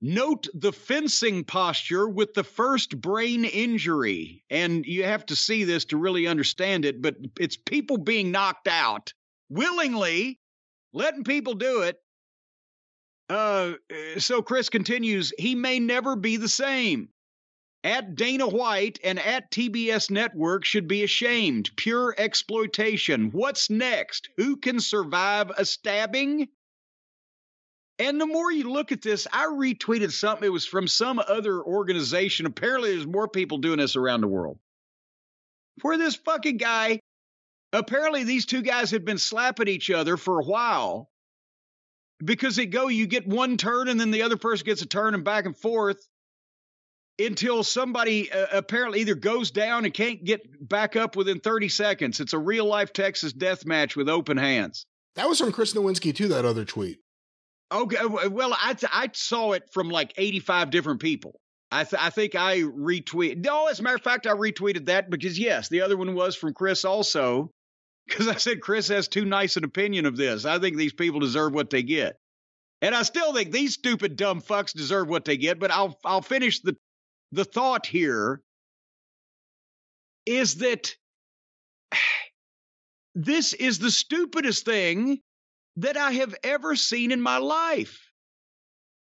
Note the fencing posture with the first brain injury." And you have to see this to really understand it, but it's people being knocked out willingly, letting people do it. So Chris continues, "He may never be the same. At Dana White and at TBS Network should be ashamed. Pure exploitation. What's next? Who can survive a stabbing?" And the more you look at this, I retweeted something. It was from some other organization. Apparently, there's more people doing this around the world. Where this fucking guy, apparently these two guys had been slapping each other for a while. Because you get one turn and then the other person gets a turn and back and forth until somebody apparently either goes down and can't get back up within 30 seconds. It's a real-life Texas death match with open hands. That was from Chris Nowinski, too, that other tweet. Okay, well, I saw it from like 85 different people. I think I retweeted. No, as a matter of fact, I retweeted that because, yes, the other one was from Chris also. Because I said Chris has too nice an opinion of this. I think these people deserve what they get. And I still think these stupid, dumb fucks deserve what they get. But I'll finish the thought here is that this is the stupidest thing that I have ever seen in my life.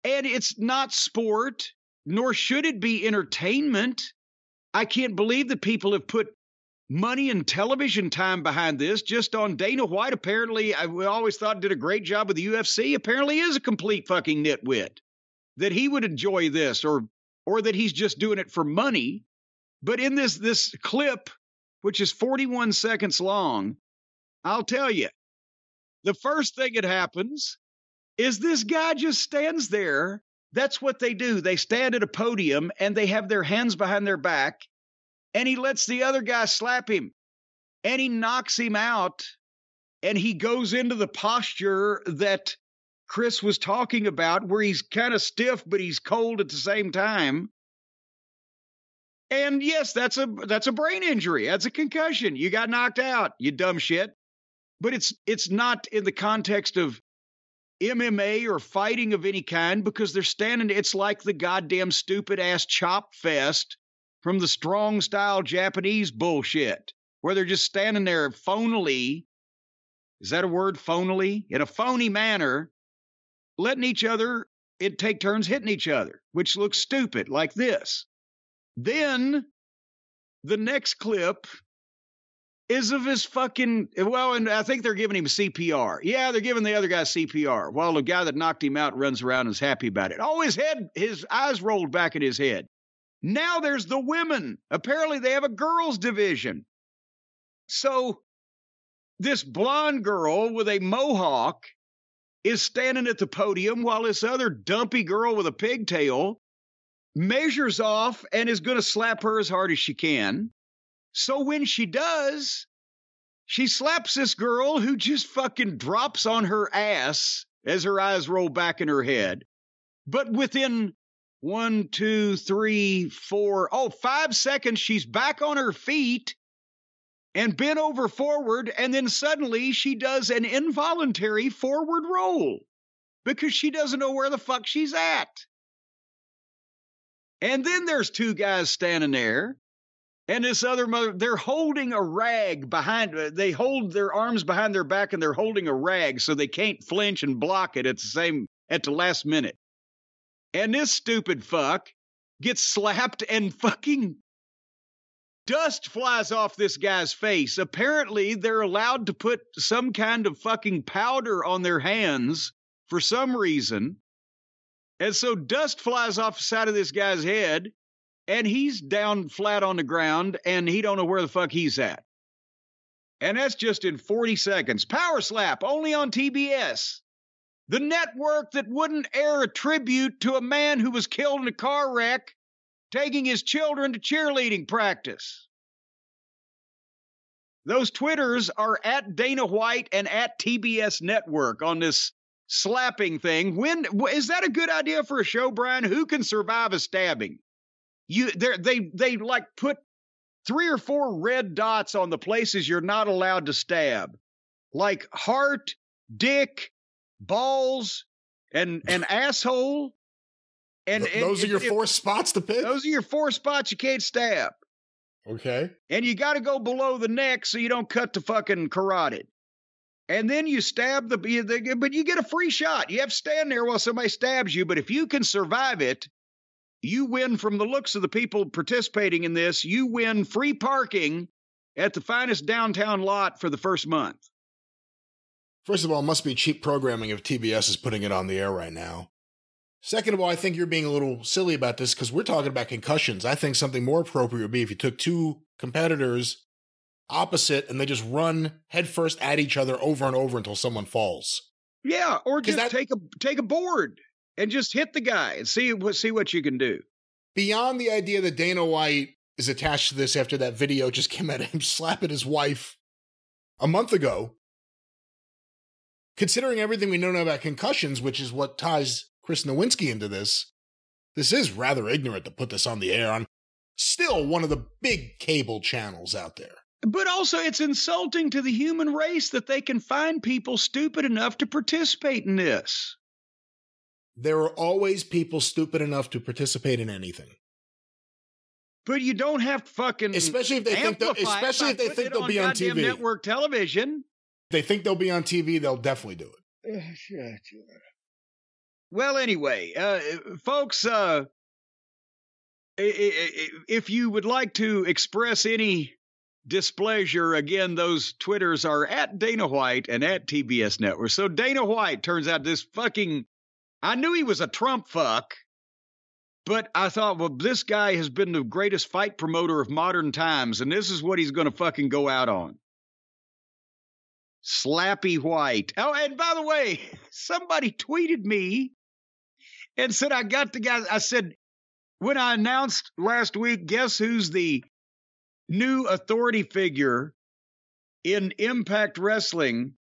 And it's not sport, nor should it be entertainment. I can't believe that people have put money and television time behind this just on Dana White. Apparently, we always thought did a great job with the UFC. Apparently is a complete fucking nitwit. That he would enjoy this or that he's just doing it for money. But in this clip, which is 41 seconds long, I'll tell you, the first thing that happens is this guy just stands there. That's what they do. They stand at a podium and they have their hands behind their back, and he lets the other guy slap him, and he knocks him out, and he goes into the posture that Chris was talking about, where he's kind of stiff, but he's cold at the same time. And yes, that's a brain injury. That's a concussion. You got knocked out, you dumb shit. But it's not in the context of MMA or fighting of any kind, because they're standing. It's like the goddamn stupid ass chop fest from the strong style Japanese bullshit, where they're just standing there phonily. Is that a word? Phonily? In a phony manner, letting each other take turns hitting each other, which looks stupid, like this. Then the next clip is of his fucking, and I think they're giving him CPR. Yeah, they're giving the other guy CPR, while the guy that knocked him out runs around and is happy about it. Oh, his eyes rolled back in his head. Now there's the women. Apparently they have a girls division. So this blonde girl with a mohawk is standing at the podium while this other dumpy girl with a pigtail measures off and is going to slap her as hard as she can. So when she does, she slaps this girl, who just fucking drops on her ass as her eyes roll back in her head. But within 5 seconds, she's back on her feet and bent over forward. And then suddenly she does an involuntary forward roll because she doesn't know where the fuck she's at. And then there's two guys standing there. And this other mother, they're holding a rag they hold their arms behind their back, and they're holding a rag so they can't flinch and block it at the last minute. And this stupid fuck gets slapped, and fucking dust flies off this guy's face. Apparently, they're allowed to put some kind of fucking powder on their hands for some reason. And so dust flies off the side of this guy's head. And he's down flat on the ground, and he don't know where the fuck he's at. And that's just in 40 seconds. Power Slap, only on TBS. The network that wouldn't air a tribute to a man who was killed in a car wreck taking his children to cheerleading practice. Those Twitters are at Dana White and at TBS Network on this slapping thing. Is that a good idea for a show, Brian? Who can survive a stabbing? They like put 3 or 4 red dots on the places you're not allowed to stab, like heart, dick, balls, and asshole. And those are your 4 spots to pick. Those are your 4 spots you can't stab. Okay. And you got to go below the neck so you don't cut the fucking carotid. And then you stab but you get a free shot. You have to stand there while somebody stabs you. But if you can survive it, you win. From the looks of the people participating in this, you win free parking at the finest downtown lot for the first month. First of all, it must be cheap programming if TBS is putting it on the air right now. Second of all, I think you're being a little silly about this because we're talking about concussions. I think something more appropriate would be if you took 2 competitors opposite and they just run headfirst at each other over and over until someone falls. Yeah, or just take a board and just hit the guy and see what you can do. Beyond the idea that Dana White is attached to this after that video just came out of him slapping his wife a month ago, considering everything we know now about concussions, which is what ties Chris Nowinski into this is rather ignorant to put this on the air on still one of the big cable channels out there. But also it's insulting to the human race that they can find people stupid enough to participate in this. There are always people stupid enough to participate in anything. But you don't have to fucking especially if they think they'll be on TV. Network television. If they think they'll be on TV, they'll definitely do it. Well, anyway, folks, if you would like to express any displeasure, again, those Twitters are at Dana White and at TBS Network. So Dana White turns out this fucking, I knew he was a Trump fuck, but I thought, well, this guy has been the greatest fight promoter of modern times, and this is what he's going to fucking go out on. Slappy White. Oh, and by the way, somebody tweeted me and said, I got the guy. I said, when I announced last week, guess who's the new authority figure in Impact Wrestling?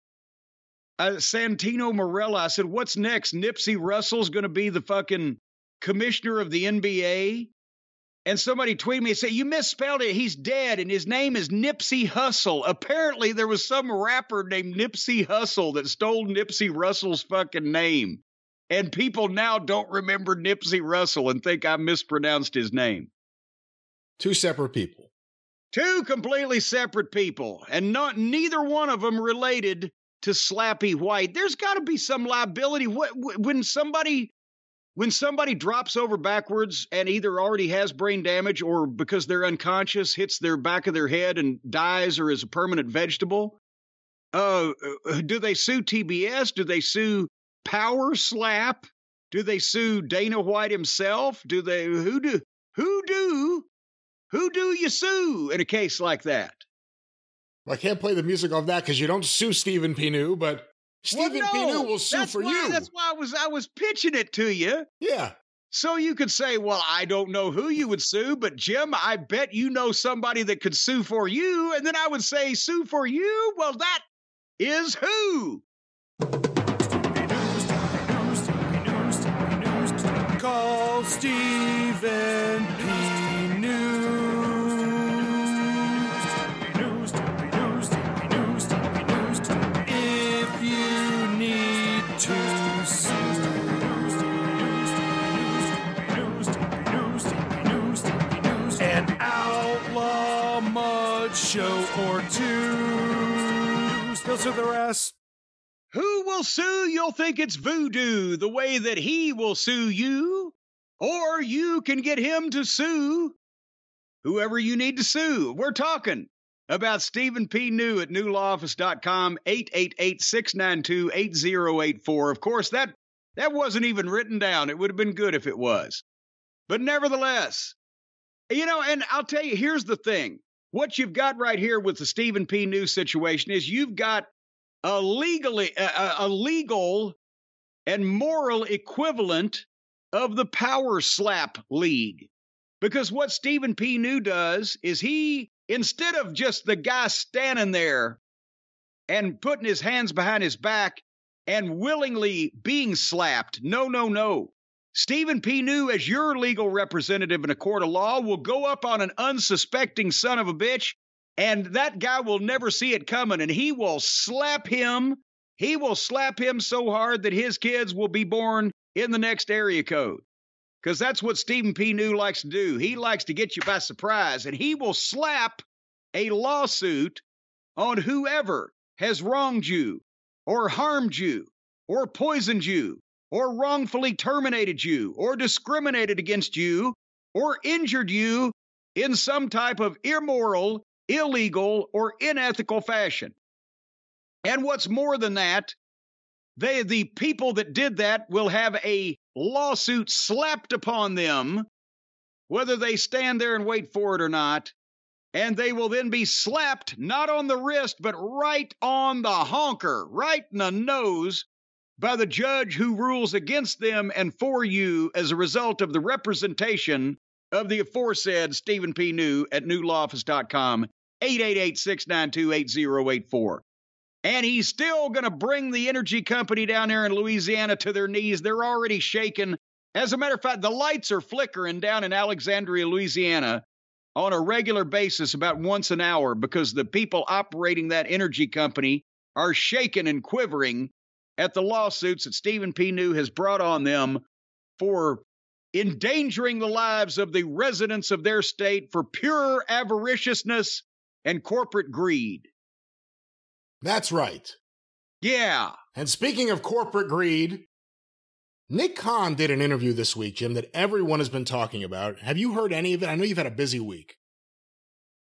Santino Marella. I said, what's next? Nipsey Russell's going to be the fucking commissioner of the NBA? And somebody tweeted me and said, you misspelled it. He's dead, and his name is Nipsey Hussle. Apparently, there was some rapper named Nipsey Hussle that stole Nipsey Russell's fucking name. And people now don't remember Nipsey Russell and think I mispronounced his name. Two separate people. Two completely separate people. And neither one of them related to Slappy White. There's got to be some liability. When somebody drops over backwards and either already has brain damage or because they're unconscious, hits their back of their head and dies or is a permanent vegetable, do they sue TBS? Do they sue Power Slap? Do they sue Dana White himself? Who do you sue in a case like that? Well, I can't play the music of that because you don't sue Stephen Pinu, but Stephen Pinu will sue for you. That's why I was pitching it to you. Yeah. So you could say, well, I don't know who you would sue, but Jim, I bet you know somebody that could sue for you. And then I would say, sue for you? Well, that is who? Call Stephen Pinu. If you need to sue. An outlaw mud show or two. Still sue the rest. Who will sue? You'll think it's voodoo, the way that he will sue you. Or you can get him to sue whoever you need to sue. We're talking about Stephen Pinu at newlawoffice.com, 888-692-8084. Of course, that wasn't even written down. It would have been good if it was. But nevertheless, and I'll tell you, here's the thing. What you've got right here with the Stephen Pinu situation is you've got a legal and moral equivalent of the Power Slap League. Because what Stephen Pinu does is he, instead of just the guy standing there and putting his hands behind his back and willingly being slapped, no. Stephen Pinu, as your legal representative in a court of law, will go up on an unsuspecting son of a bitch, and that guy will never see it coming, and he will slap him. He will slap him so hard that his kids will be born in the next area code. Because that's what Stephen Pinu likes to do. He likes to get you by surprise, and he will slap a lawsuit on whoever has wronged you, or harmed you, or poisoned you, or wrongfully terminated you, or discriminated against you, or injured you in some type of immoral, illegal, or unethical fashion. And what's more than that, the people that did that will have a lawsuit slapped upon them, whether they stand there and wait for it or not, and they will then be slapped not on the wrist, but right on the honker, right in the nose, by the judge who rules against them and for you as a result of the representation of the aforesaid Stephen Pinu at newlawoffice.com, 888-692-8084. And he's still going to bring the energy company down there in Louisiana to their knees. They're already shaking. As a matter of fact, the lights are flickering down in Alexandria, Louisiana on a regular basis about once an hour because the people operating that energy company are shaking and quivering at the lawsuits that Stephen Pinu has brought on them for endangering the lives of the residents of their state for pure avariciousness and corporate greed. That's right. Yeah. And speaking of corporate greed, Nick Khan did an interview this week, Jim, that everyone has been talking about. Have you heard any of it? I know you've had a busy week.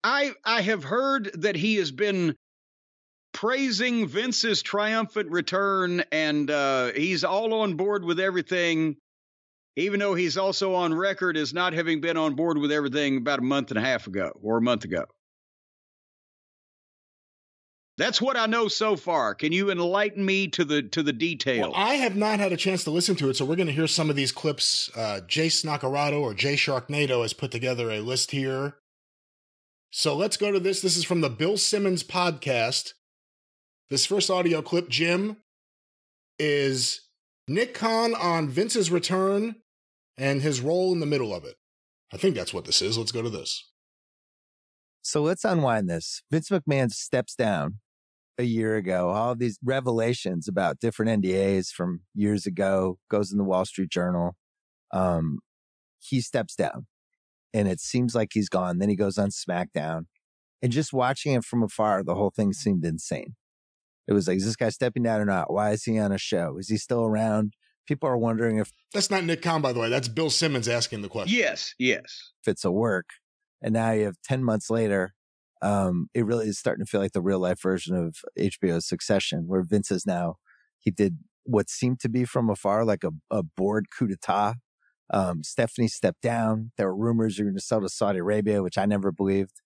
I have heard that he has been praising Vince's triumphant return, and he's all on board with everything, even though he's also on record as not having been on board with everything about a month and a half ago or a month ago. That's what I know so far. Can you enlighten me to the details? Well, I have not had a chance to listen to it, so we're going to hear some of these clips. Jace Nacarado, or Jay Sharknado, has put together a list here. So let's go to this. This is from the Bill Simmons podcast. This first audio clip, Jim, is Nick Khan on Vince's return and his role in the middle of it. I think that's what this is. Let's go to this. So let's unwind this. Vince McMahon steps down a year ago. All of these revelations about different NDAs from years ago, goes in the Wall Street Journal. He steps down and it seems like he's gone. Then he goes on SmackDown, and just watching it from afar, the whole thing seemed insane. It was like, is this guy stepping down or not? Why is he on a show? Is he still around? People are wondering if... That's not Nick Khan, by the way. That's Bill Simmons asking the question. Yes. If it's a work. And now you have 10 months later, it really is starting to feel like the real life version of HBO's Succession, where Vince is now, he did what seemed to be from afar like a board coup d'etat. Stephanie stepped down. There were rumors you're going to sell to Saudi Arabia, which I never believed.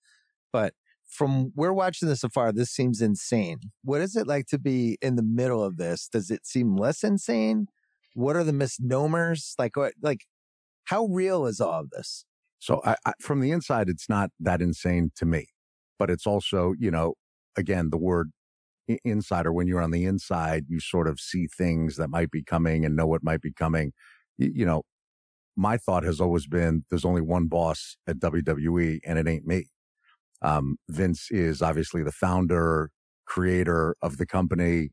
But from we're watching this afar, this seems insane. What is it like to be in the middle of this? Does it seem less insane? What are the misnomers? Like how real is all of this? So I, from the inside, it's not that insane to me, but it's also, again, the word insider, when you're on the inside, you sort of see things that might be coming and know what might be coming. My thought has always been there's only one boss at WWE and it ain't me. Vince is obviously the founder, creator of the company.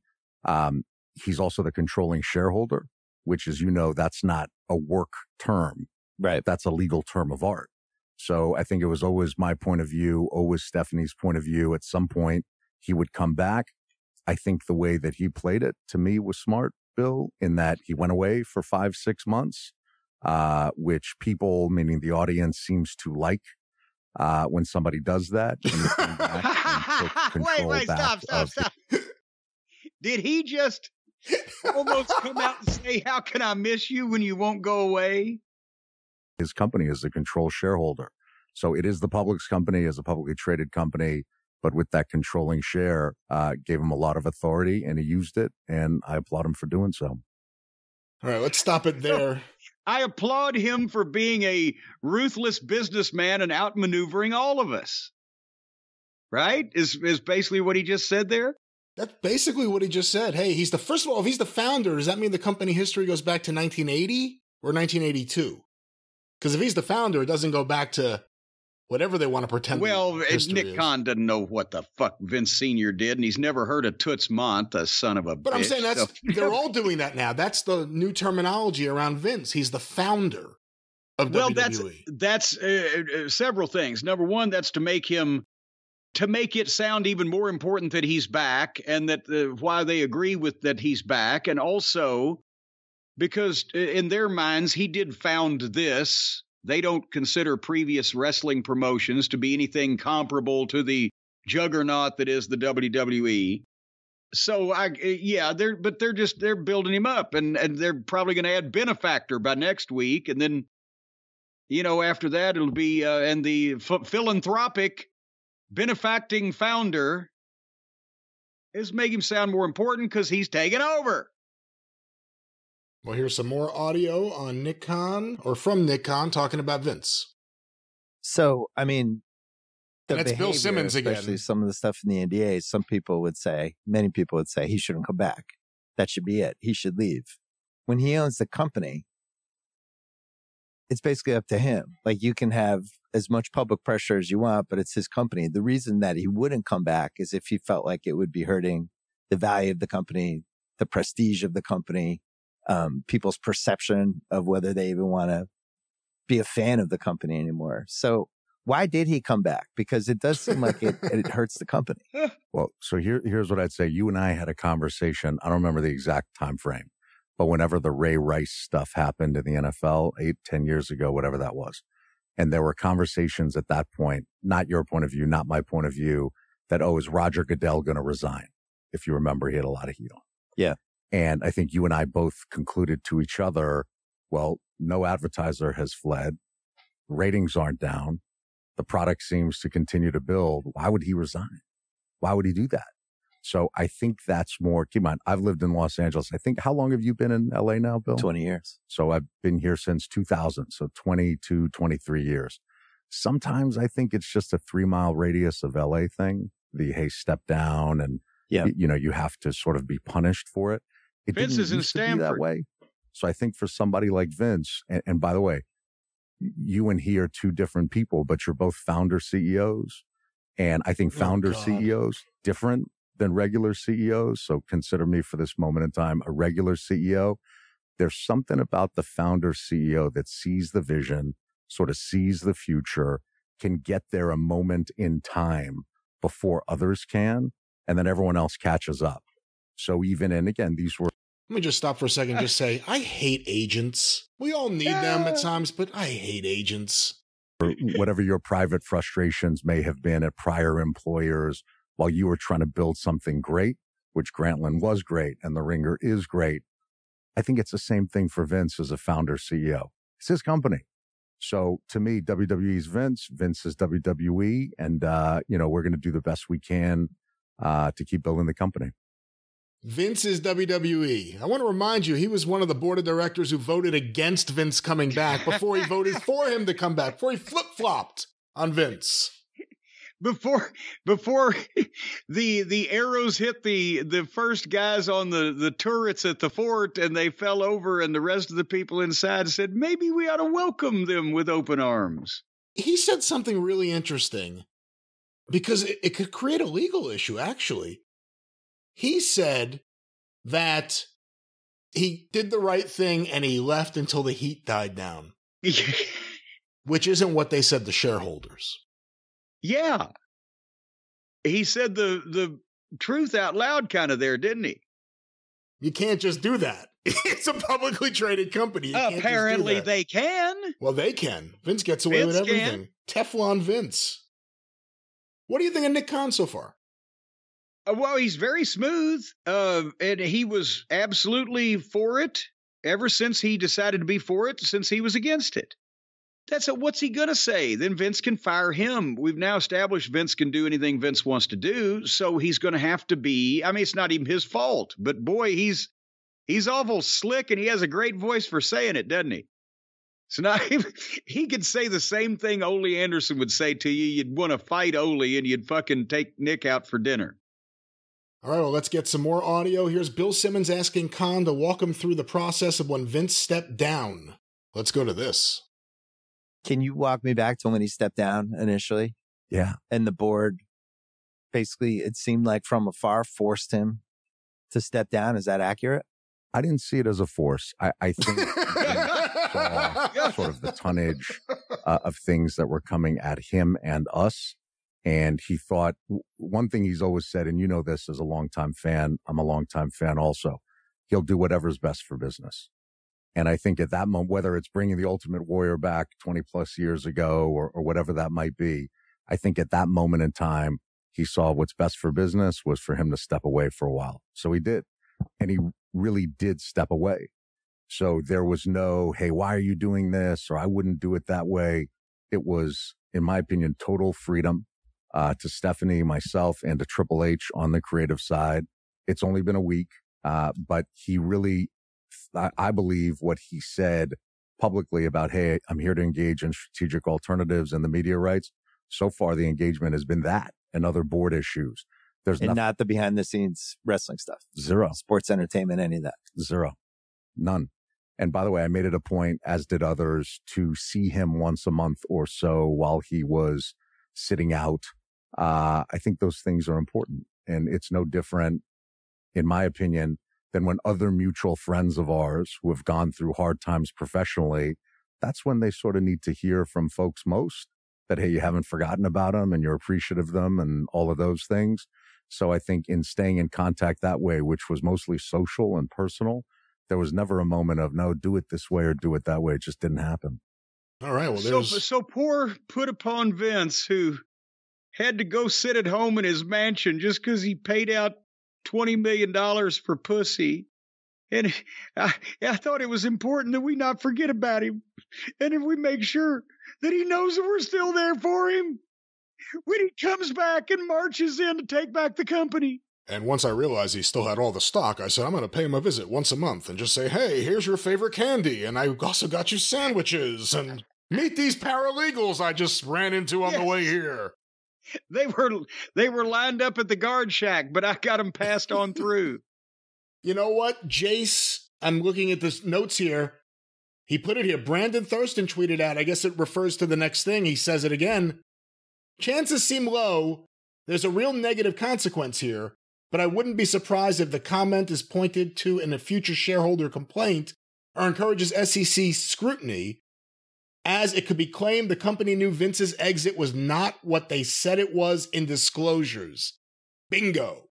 He's also the controlling shareholder, which is, that's not a work term. Right. That's a legal term of art. So I think it was always my point of view, always Stephanie's point of view. At some point, he would come back. I think the way that he played it to me was smart, Bill, in that he went away for 5-6 months, which people, meaning the audience, seems to like when somebody does that. And he came back and took Wait, control stop. Did he just almost come out and say, how can I miss you when you won't go away? His company is the control shareholder. So it is the public's company, as a publicly traded company, but with that controlling share, gave him a lot of authority and he used it. And I applaud him for doing so. All right, let's stop it there. I applaud him for being a ruthless businessman and outmaneuvering all of us. Right? Is basically what he just said there? That's basically what he just said. Hey, first of all, if he's the founder, does that mean the company history goes back to 1980 or 1982? Because if he's the founder, it doesn't go back to whatever they want to pretend. Well, Nick Khan doesn't know what the fuck Vince Sr. did, and he's never heard of Toots Mondt, the son of a bitch. But I'm saying they're all doing that now. That's the new terminology around Vince. He's the founder of WWE. That's several things. Number one, that's to make it sound even more important that he's back, and that why they agree with that he's back, and also because in their minds he did found this. They don't consider previous wrestling promotions to be anything comparable to the juggernaut that is the WWE. So they're building him up, and they're probably going to add benefactor by next week, and then after that it'll be and the philanthropic benefacting founder is making him sound more important because he's taking over. Well, here's some more audio on Nick Khan, or from Nick Khan, talking about Vince. So, I mean, that's Bill Simmons again. Especially some of the stuff in the NDAs, many people would say he shouldn't come back. That should be it. He should leave. When he owns the company, it's basically up to him. Like, you can have as much public pressure as you want, but it's his company. The reason that he wouldn't come back is if he felt like it would be hurting the value of the company, the prestige of the company, people's perception of whether they even want to be a fan of the company anymore. So Why did he come back? Because it does seem like it hurts the company. Well, so here's what I'd say. You and I had a conversation. I don't remember the exact time frame, but whenever the Ray Rice stuff happened in the NFL 8-10 years ago, whatever that was, and there were conversations at that point, not your point of view, not my point of view, that, is Roger Goodell going to resign? If you remember, he had a lot of heat on. Yeah. And I think you and I both concluded to each other, well, no advertiser has fled. Ratings aren't down. The product seems to continue to build. Why would he resign? Why would he do that? So I think that's more, keep in mind, I've lived in Los Angeles. I think, how long have you been in LA now, Bill? 20 years. So I've been here since 2000. So 22, 23 years. Sometimes I think it's just a 3-mile radius of LA thing. Hey, step down and, you have to sort of be punished for it. Vince is in Stanford. That way. So I think for somebody like Vince, and by the way, you and he are two different people, but you're both founder CEOs. And I think founder CEOs different than regular CEOs. So consider me for this moment in time a regular CEO. There's something about the founder CEO that sees the vision, sort of sees the future, can get there a moment in time before others can, and then everyone else catches up. So and again, these were. Let me just stop for a second and just say, I hate agents. We all need them at times, but I hate agents. Whatever your private frustrations may have been at prior employers while you were trying to build something great, which Grantland was great and The Ringer is great. I think it's the same thing for Vince as a founder CEO. It's his company. So to me, WWE's Vince, Vince is WWE, and, we're going to do the best we can to keep building the company. Vince is WWE. I want to remind you, he was one of the board of directors who voted against Vince coming back before he voted for him to come back, before he flip-flopped on Vince. Before the arrows hit the first guys on the turrets at the fort and they fell over and the rest of the people inside said, maybe we ought to welcome them with open arms. He said something really interesting because it could create a legal issue, actually. He said that he did the right thing and he left until the heat died down, which isn't what they said to shareholders. Yeah. He said the truth out loud kind of there, didn't he? You can't just do that. It's a publicly traded company. Apparently they can. Well, they can. Vince gets away with everything. Teflon Vince. What do you think of Nick Khan so far? Well, he's very smooth, and he was absolutely for it ever since he decided to be for it, since he was against it. What's he going to say? Then Vince can fire him. We've now established Vince can do anything Vince wants to do, so he's going to have to be, it's not even his fault, but boy, he's awful slick, and he has a great voice for saying it, doesn't he? So now he could say the same thing Ole Anderson would say to you. You'd want to fight Ole, and you'd fucking take Nick out for dinner. All right, well, let's get some more audio. Here's Bill Simmons asking Khan to walk him through the process of when Vince stepped down. Let's go to this. Can you walk me back to when he stepped down initially? Yeah. And the board, basically, it seemed like from afar, forced him to step down. Is that accurate? I didn't see it as a force. I think saw sort of the tonnage of things that were coming at him and us. And he thought, one thing he's always said, and you know this as a longtime fan, I'm a longtime fan also, he'll do whatever's best for business. And I think at that moment, whether it's bringing the Ultimate Warrior back 20 plus years ago or whatever that might be, I think at that moment in time, he saw what's best for business was for him to step away for a while. So he did. And he really did step away. So there was no, hey, why are you doing this? Or I wouldn't do it that way. It was, in my opinion, total freedom. To Stephanie, myself, and to Triple H on the creative side. It's only been a week, but he really, I believe what he said publicly about, hey, I'm here to engage in strategic alternatives and the media rights. So far, the engagement has been that and other board issues. There's not the behind the scenes wrestling stuff. Zero. Sports entertainment, any of that. Zero. None. And by the way, I made it a point, as did others, to see him once a month or so while he was sitting out. I think those things are important, and it's no different, in my opinion, than when other mutual friends of ours who have gone through hard times professionally, that's when they sort of need to hear from folks most. that, hey, you haven't forgotten about them and you're appreciative of them and all of those things. So I think in staying in contact that way, which was mostly social and personal, there was never a moment of, no, do it this way or do it that way. It just didn't happen. All right. Well, so poor put upon Vince, who had to go sit at home in his mansion just because he paid out $20 million for pussy. And I thought it was important that we not forget about him. And if we make sure that he knows that we're still there for him when he comes back and marches in to take back the company. And once I realized he still had all the stock, I said, I'm going to pay him a visit once a month and just say, hey, here's your favorite candy. And I also got you sandwiches. And meet these paralegals I just ran into on the way here. They were lined up at the guard shack, but I got them passed on through. You know what, Jace? I'm looking at the notes here. He put it here. Brandon Thurston tweeted out, I guess it refers to the next thing. He says it again. Chances seem low. There's a real negative consequence here, but I wouldn't be surprised if the comment is pointed to in a future shareholder complaint or encourages SEC scrutiny, as it could be claimed the company knew Vince's exit was not what they said it was in disclosures. Bingo.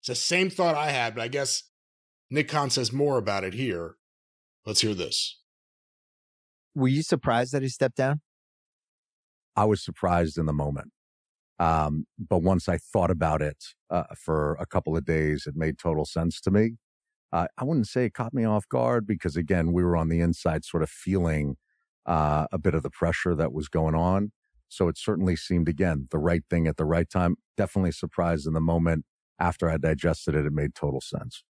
It's the same thought I had, but I guess Nick Khan says more about it here. Let's hear this. Were you surprised that he stepped down? I was surprised in the moment. But once I thought about it for a couple of days, it made total sense to me. I wouldn't say it caught me off guard because, again, we were on the inside sort of feeling a bit of the pressure that was going on. So it certainly seemed, again, the right thing at the right time. Definitely surprised in the moment. After I digested it, it made total sense.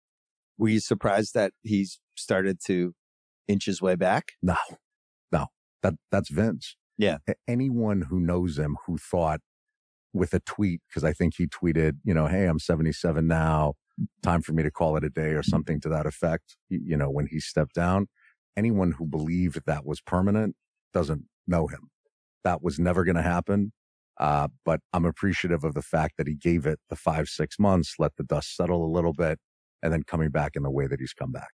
Were you surprised that he started to inch his way back? No. That's Vince. Yeah. Anyone who knows him who thought with a tweet, because I think he tweeted, hey, I'm 77 now, time for me to call it a day or something to that effect, when he stepped down. Anyone who believed that was permanent doesn't know him. That was never going to happen. But I'm appreciative of the fact that he gave it the 5-6 months, let the dust settle a little bit, and then coming back in the way that he's come back.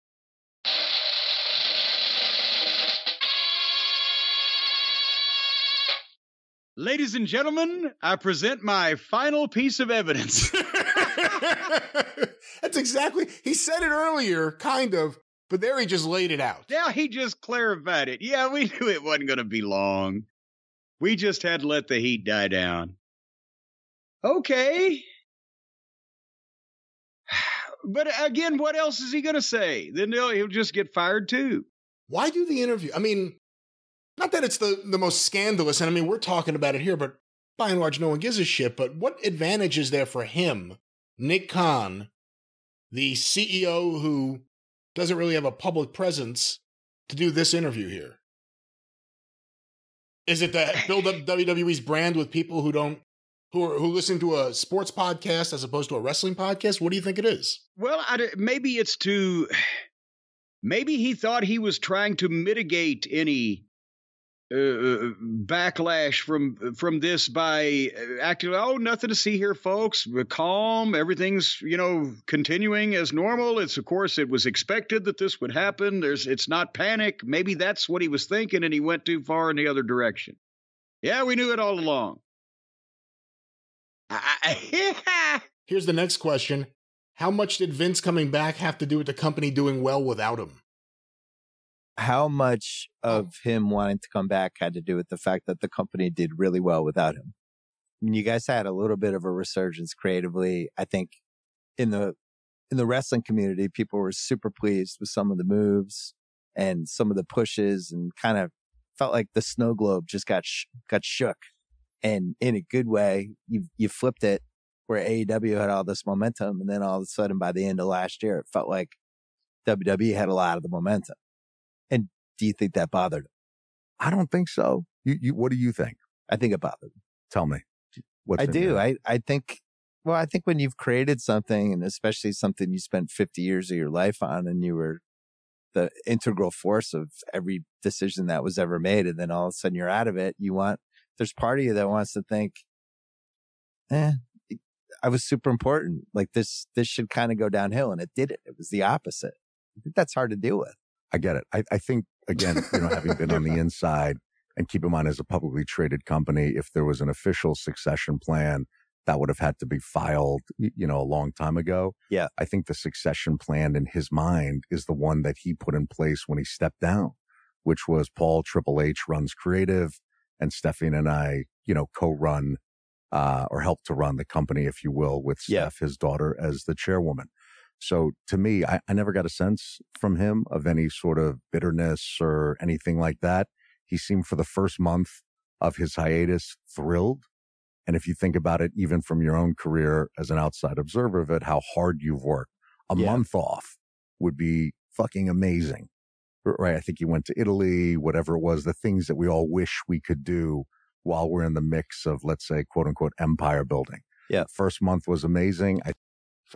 Ladies and gentlemen, I present my final piece of evidence. That's exactly, he said it earlier, kind of, but there he just laid it out. Yeah, he just clarified it. Yeah, we knew it wasn't going to be long. We just had to let the heat die down. Okay. But again, what else is he going to say? Then he'll just get fired too. Why do the interview? I mean, not that it's the most scandalous, and I mean, we're talking about it here, but by and large, no one gives a shit. But what advantage is there for him, Nick Khan, the CEO who doesn't really have a public presence, to do this interview here? Is it to build up WWE's brand with people who listen to a sports podcast as opposed to a wrestling podcast? What do you think it is? Well, maybe it's maybe he thought he was trying to mitigate any backlash from this by acting, nothing to see here, folks. We're calm. Everything's, continuing as normal. Of course, it was expected that this would happen. It's not panic. Maybe that's what he was thinking, and he went too far in the other direction. Yeah, we knew it all along. Here's the next question. How much did Vince coming back have to do with the company doing well without him? How much of him wanting to come back had to do with the fact that the company did really well without him? I mean, you guys had a little bit of a resurgence creatively. I think in the wrestling community, people were super pleased with some of the moves and some of the pushes, and kind of felt like the snow globe just got shook. And in a good way, you flipped it where AEW had all this momentum, and then all of a sudden by the end of last year, it felt like WWE had a lot of the momentum. And do you think that bothered him? I don't think so. What do you think? I think it bothered him. Tell me. I do. I think when you've created something, and especially something you spent 50 years of your life on, and you were the integral force of every decision that was ever made, and then all of a sudden you're out of it, there's part of you that wants to think, I was super important. Like this should kind of go downhill, and it didn't. It was the opposite. I think that's hard to deal with. I get it. I think, again, having been on the inside, And keep in mind, as a publicly traded company, if there was an official succession plan, that would have had to be filed, a long time ago. Yeah. I think the succession plan in his mind is the one that he put in place when he stepped down, which was Paul Triple H runs creative, and Stephanie and I, co-run or help to run the company, if you will, with Steph, his daughter, as the chairwoman. So to me, I never got a sense from him of any sort of bitterness or anything like that. He seemed, for the first month of his hiatus, thrilled. And if you think about it, even from your own career as an outside observer of it, how hard you've worked, a month off would be fucking amazing. Right? I think he went to Italy, whatever it was, the things that we all wish we could do while we're in the mix of, let's say, quote unquote, empire building. Yeah. First month was amazing.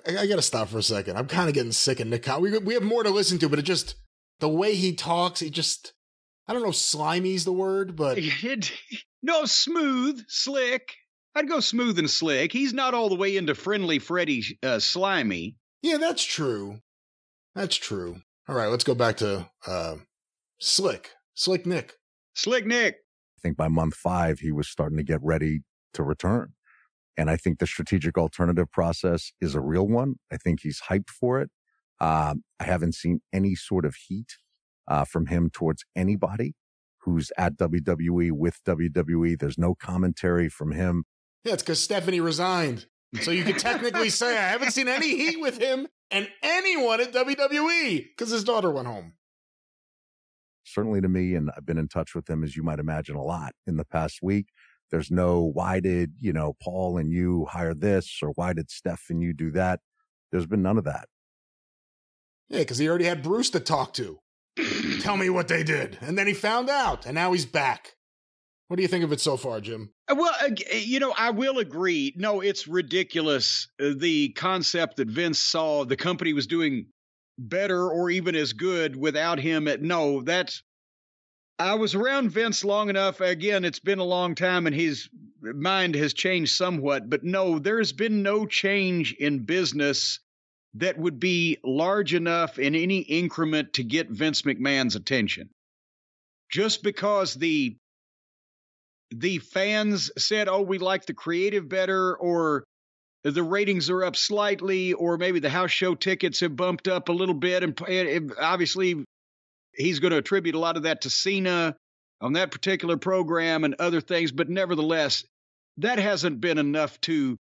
I got to stop for a second. I'm kind of getting sick of Nick Khan. We have more to listen to, but the way he talks, I don't know if slimy's the word, but. No, smooth, slick. I'd go smooth and slick. He's not all the way into friendly Freddy slimy. Yeah, that's true. That's true. All right, let's go back to Slick. Slick Nick. Slick Nick. I think by month 5, he was starting to get ready to return. And I think the strategic alternative process is a real one. I think he's hyped for it. I haven't seen any sort of heat from him towards anybody who's at WWE, with WWE. There's no commentary from him. Yeah, it's because Stephanie resigned. So you could technically say I haven't seen any heat with him and anyone at WWE because his daughter went home. Certainly to me, and I've been in touch with him, as you might imagine, a lot in the past week. There's no, why did, Paul and you hire this, or why did Steph and you do that? There's been none of that. Yeah, because he already had Bruce to talk to. Tell me what they did. And then he found out, and now he's back. What do you think of it so far, Jim? Well, I will agree. No, it's ridiculous. The concept that Vince saw the company was doing better or even as good without him. I was around Vince long enough. Again, it's been a long time and his mind has changed somewhat. But no, there's been no change in business that would be large enough in any increment to get Vince McMahon's attention. Just because the fans said, oh, we like the creative better, or the ratings are up slightly, or maybe the house show tickets have bumped up a little bit. And obviously, he's going to attribute a lot of that to Cena on that particular program and other things. But nevertheless, that hasn't been enough to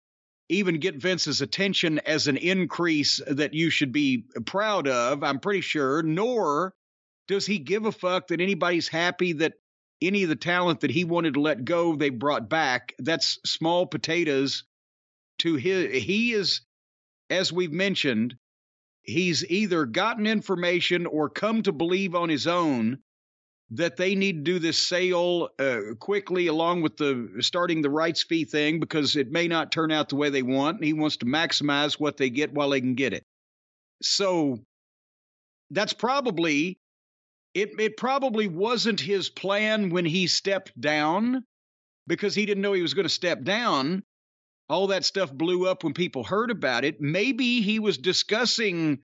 even get Vince's attention as an increase that you should be proud of, I'm pretty sure. Nor does he give a fuck that anybody's happy that any of the talent that he wanted to let go, they brought back. That's small potatoes to his. He is, as we've mentioned, he's either gotten information or come to believe on his own that they need to do this sale quickly, along with starting the rights fee thing, because it may not turn out the way they want. And he wants to maximize what they get while they can get it. So that's probably, it probably wasn't his plan when he stepped down, because he didn't know he was going to step down. All that stuff blew up when people heard about it. Maybe he was discussing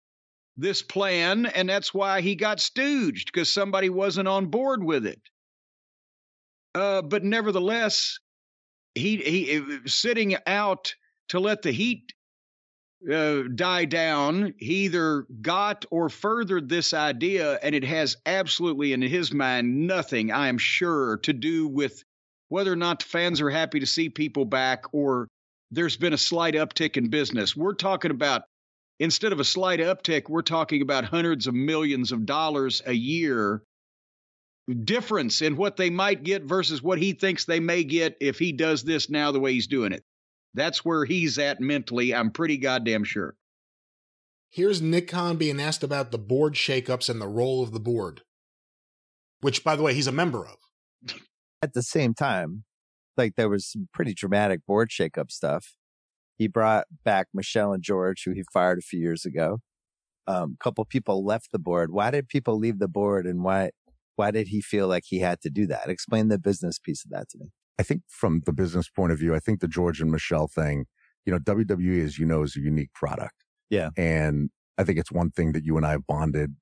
this plan, and that's why he got stooged, because somebody wasn't on board with it. But nevertheless, he sitting out to let the heat die down, he either got or furthered this idea, and it has absolutely, in his mind, nothing, I am sure, to do with whether or not the fans are happy to see people back or there's been a slight uptick in business. We're talking about, instead of a slight uptick, we're talking about hundreds of millions of dollars a year difference in what they might get versus what he thinks they may get if he does this now the way he's doing it. That's where he's at mentally, I'm pretty goddamn sure. Here's Nick Khan being asked about the board shakeups and the role of the board, which, by the way, he's a member of. At the same time, like, there was some pretty dramatic board shakeup stuff. He brought back Michelle and George, who he fired a few years ago. A couple people left the board. Why did people leave the board, and why did he feel like he had to do that? Explain the business piece of that to me. I think from the business point of view, I think the George and Michelle thing, WWE, as you know, is a unique product. Yeah. And I think it's one thing that you and I have bonded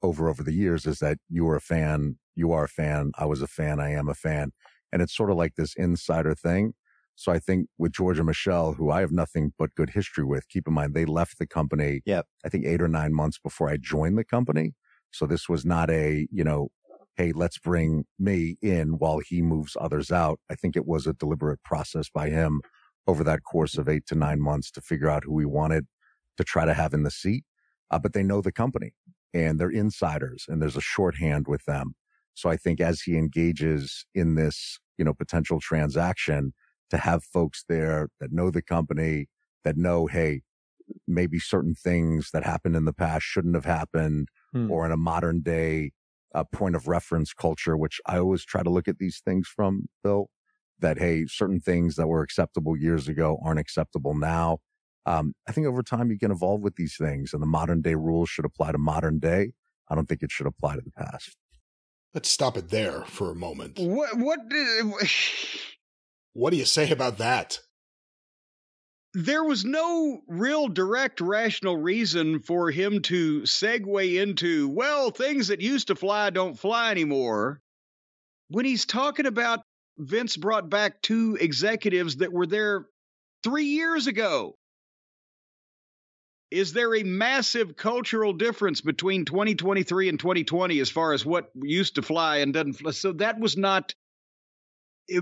over the years, is that you were a fan you are a fan. I was a fan. I am a fan. And it's sort of like this insider thing. So I think with George and Michelle, who I have nothing but good history with, keep in mind, they left the company, I think 8 or 9 months before I joined the company. So this was not a, hey, let's bring me in while he moves others out. I think it was a deliberate process by him over that course of 8 to 9 months to figure out who he wanted to try to have in the seat. But they know the company and they're insiders and there's a shorthand with them. So I think as he engages in this, potential transaction, to have folks there that know the company, that know, hey, maybe certain things that happened in the past shouldn't have happened, or in a modern day point of reference culture, which I always try to look at these things from, Bill, that, hey, certain things that were acceptable years ago aren't acceptable now. I think over time you can evolve with these things, and the modern day rules should apply to modern day. I don't think it should apply to the past. Let's stop it there for a moment. What do you say about that? There was no real direct rational reason for him to segue into, well, things that used to fly don't fly anymore, when he's talking about Vince brought back 2 executives that were there 3 years ago. Is there a massive cultural difference between 2023 and 2020 as far as what used to fly and doesn't fly? So that was not,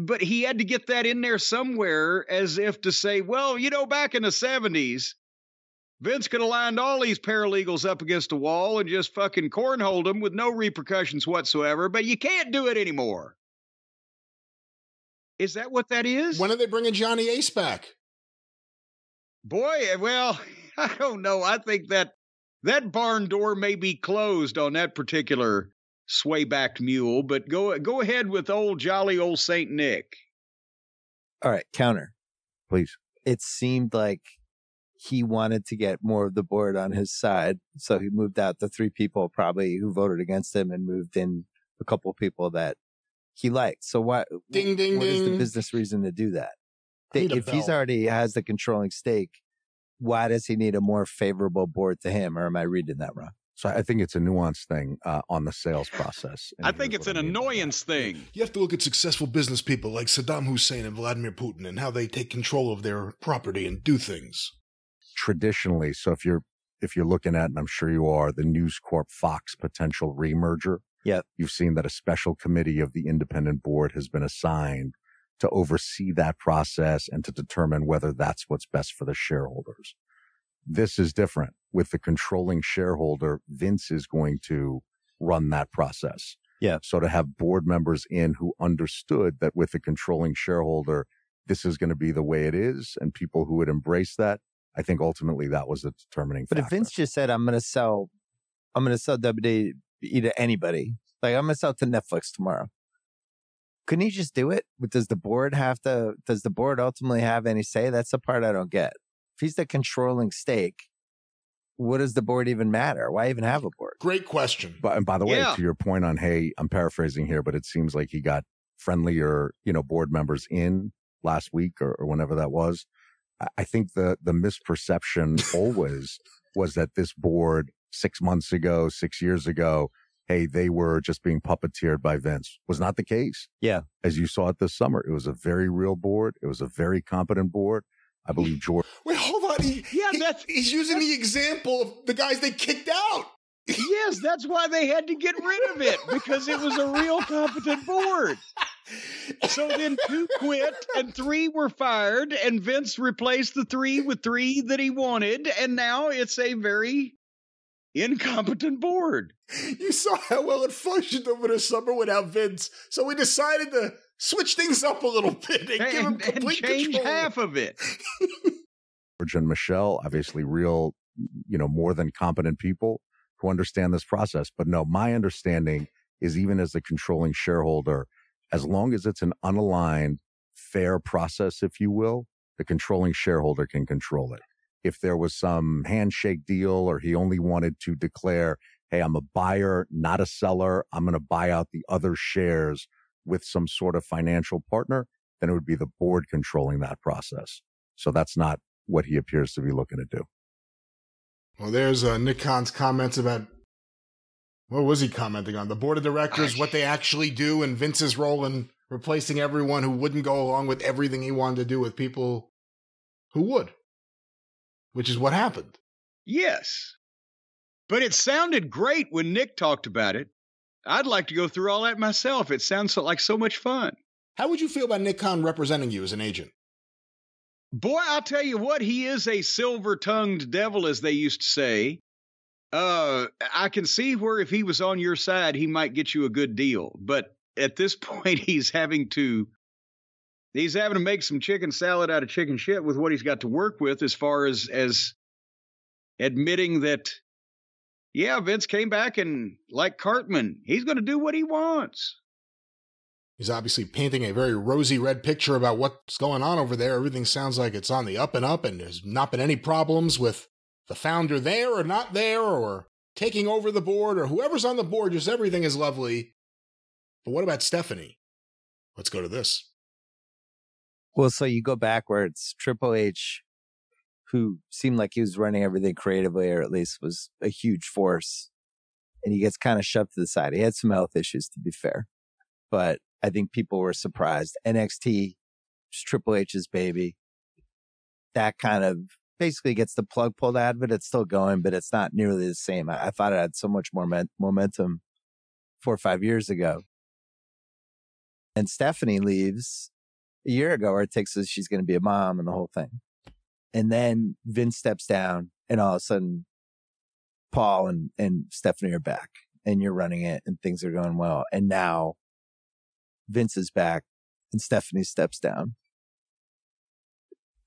but he had to get that in there somewhere as if to say, well, back in the 70s, Vince could have lined all these paralegals up against a wall and just fucking cornholed them with no repercussions whatsoever, but you can't do it anymore. Is that what that is? When are they bringing Johnny Ace back? Boy, well, I don't know. I think that barn door may be closed on that particular sway-backed mule, but go ahead with old jolly old Saint Nick. All right, counter. Please. It seemed like he wanted to get more of the board on his side, so he moved out the 3 people probably who voted against him and moved in a couple of people that he liked. So what is the business reason to do that? If he's already has the controlling stake, why does he need a more favorable board to him? Or am I reading that wrong? So I think it's a nuanced thing on the sales process. I think it's an annoyance thing. You have to look at successful business people like Saddam Hussein and Vladimir Putin and how they take control of their property and do things. Traditionally, so if you're looking at, and I'm sure you are, the News Corp Fox potential remerger, you've seen that a special committee of the independent board has been assigned to oversee that process and to determine whether that's what's best for the shareholders. This is different. With the controlling shareholder, Vince is going to run that process. So to have board members in who understood that with the controlling shareholder, this is going to be the way it is, and people who would embrace that, I think ultimately that was the determining factor. But if Vince just said, I'm going to sell WWE to anybody, like I'm going to sell to Netflix tomorrow, couldn't he just do it? Does the board ultimately have any say? That's the part I don't get. If he's the controlling stake, what does the board even matter? Why even have a board? Great question. And by the way, to your point on, hey, I'm paraphrasing here, but it seems like he got friendlier, board members in last week or whenever that was. I think the misperception always was that this board 6 months ago, 6 years ago, hey, they were just being puppeteered by Vince. Was not the case. As you saw it this summer, it was a very real board. It was a very competent board. I believe George. Wait, hold on. He's using the example of the guys they kicked out. Yes, that's why they had to get rid of it, because it was a real competent board. So then 2 quit and 3 were fired, and Vince replaced the 3 with 3 that he wanted, and now it's a very incompetent board. You saw how well it functioned over the summer without Vince, so we decided to switch things up a little bit and give him complete change control. half of it. George and Michelle, obviously real, more than competent people who understand this process. But no, my understanding is even as the controlling shareholder, as long as it's an unaligned, fair process, if you will, the controlling shareholder can control it. If there was some handshake deal or he only wanted to declare, hey, I'm a buyer, not a seller, I'm going to buy out the other shares with some sort of financial partner, then it would be the board controlling that process. So that's not what he appears to be looking to do. Well, there's Nick Khan's comments about What was he commenting on? The board of directors, what they actually do, and Vince's role in replacing everyone who wouldn't go along with everything he wanted to do with people who would, which is what happened. Yes. But it sounded great when Nick talked about it. I'd like to go through all that myself. It sounds like so much fun. How would you feel about Nick Khan representing you as an agent? Boy, I'll tell you what, he is a silver-tongued devil, as they used to say. I can see where if he was on your side, he might get you a good deal. But at this point, he's having to make some chicken salad out of chicken shit with what he's got to work with, as far as admitting that, yeah, Vince came back and, like Cartman, he's going to do what he wants. He's obviously painting a very rosy red picture about what's going on over there. Everything sounds like it's on the up and up, and there's not been any problems with the founder there or not there or taking over the board or whoever's on the board. Just everything is lovely. But what about Stephanie? Let's go to this. Well, so you go back where it's Triple H, who seemed like he was running everything creatively, or at least was a huge force. And he gets kind of shoved to the side. He had some health issues, to be fair. But I think people were surprised. NXT, just Triple H's baby. That kind of basically gets the plug pulled out of it. It's still going, but it's not nearly the same. I thought it had so much more momentum 4 or 5 years ago. And Stephanie leaves a year ago, or it takes us, she's going to be a mom and the whole thing. And then Vince steps down, and all of a sudden, Paul and Stephanie are back, and you're running it, and things are going well. And now Vince is back, and Stephanie steps down.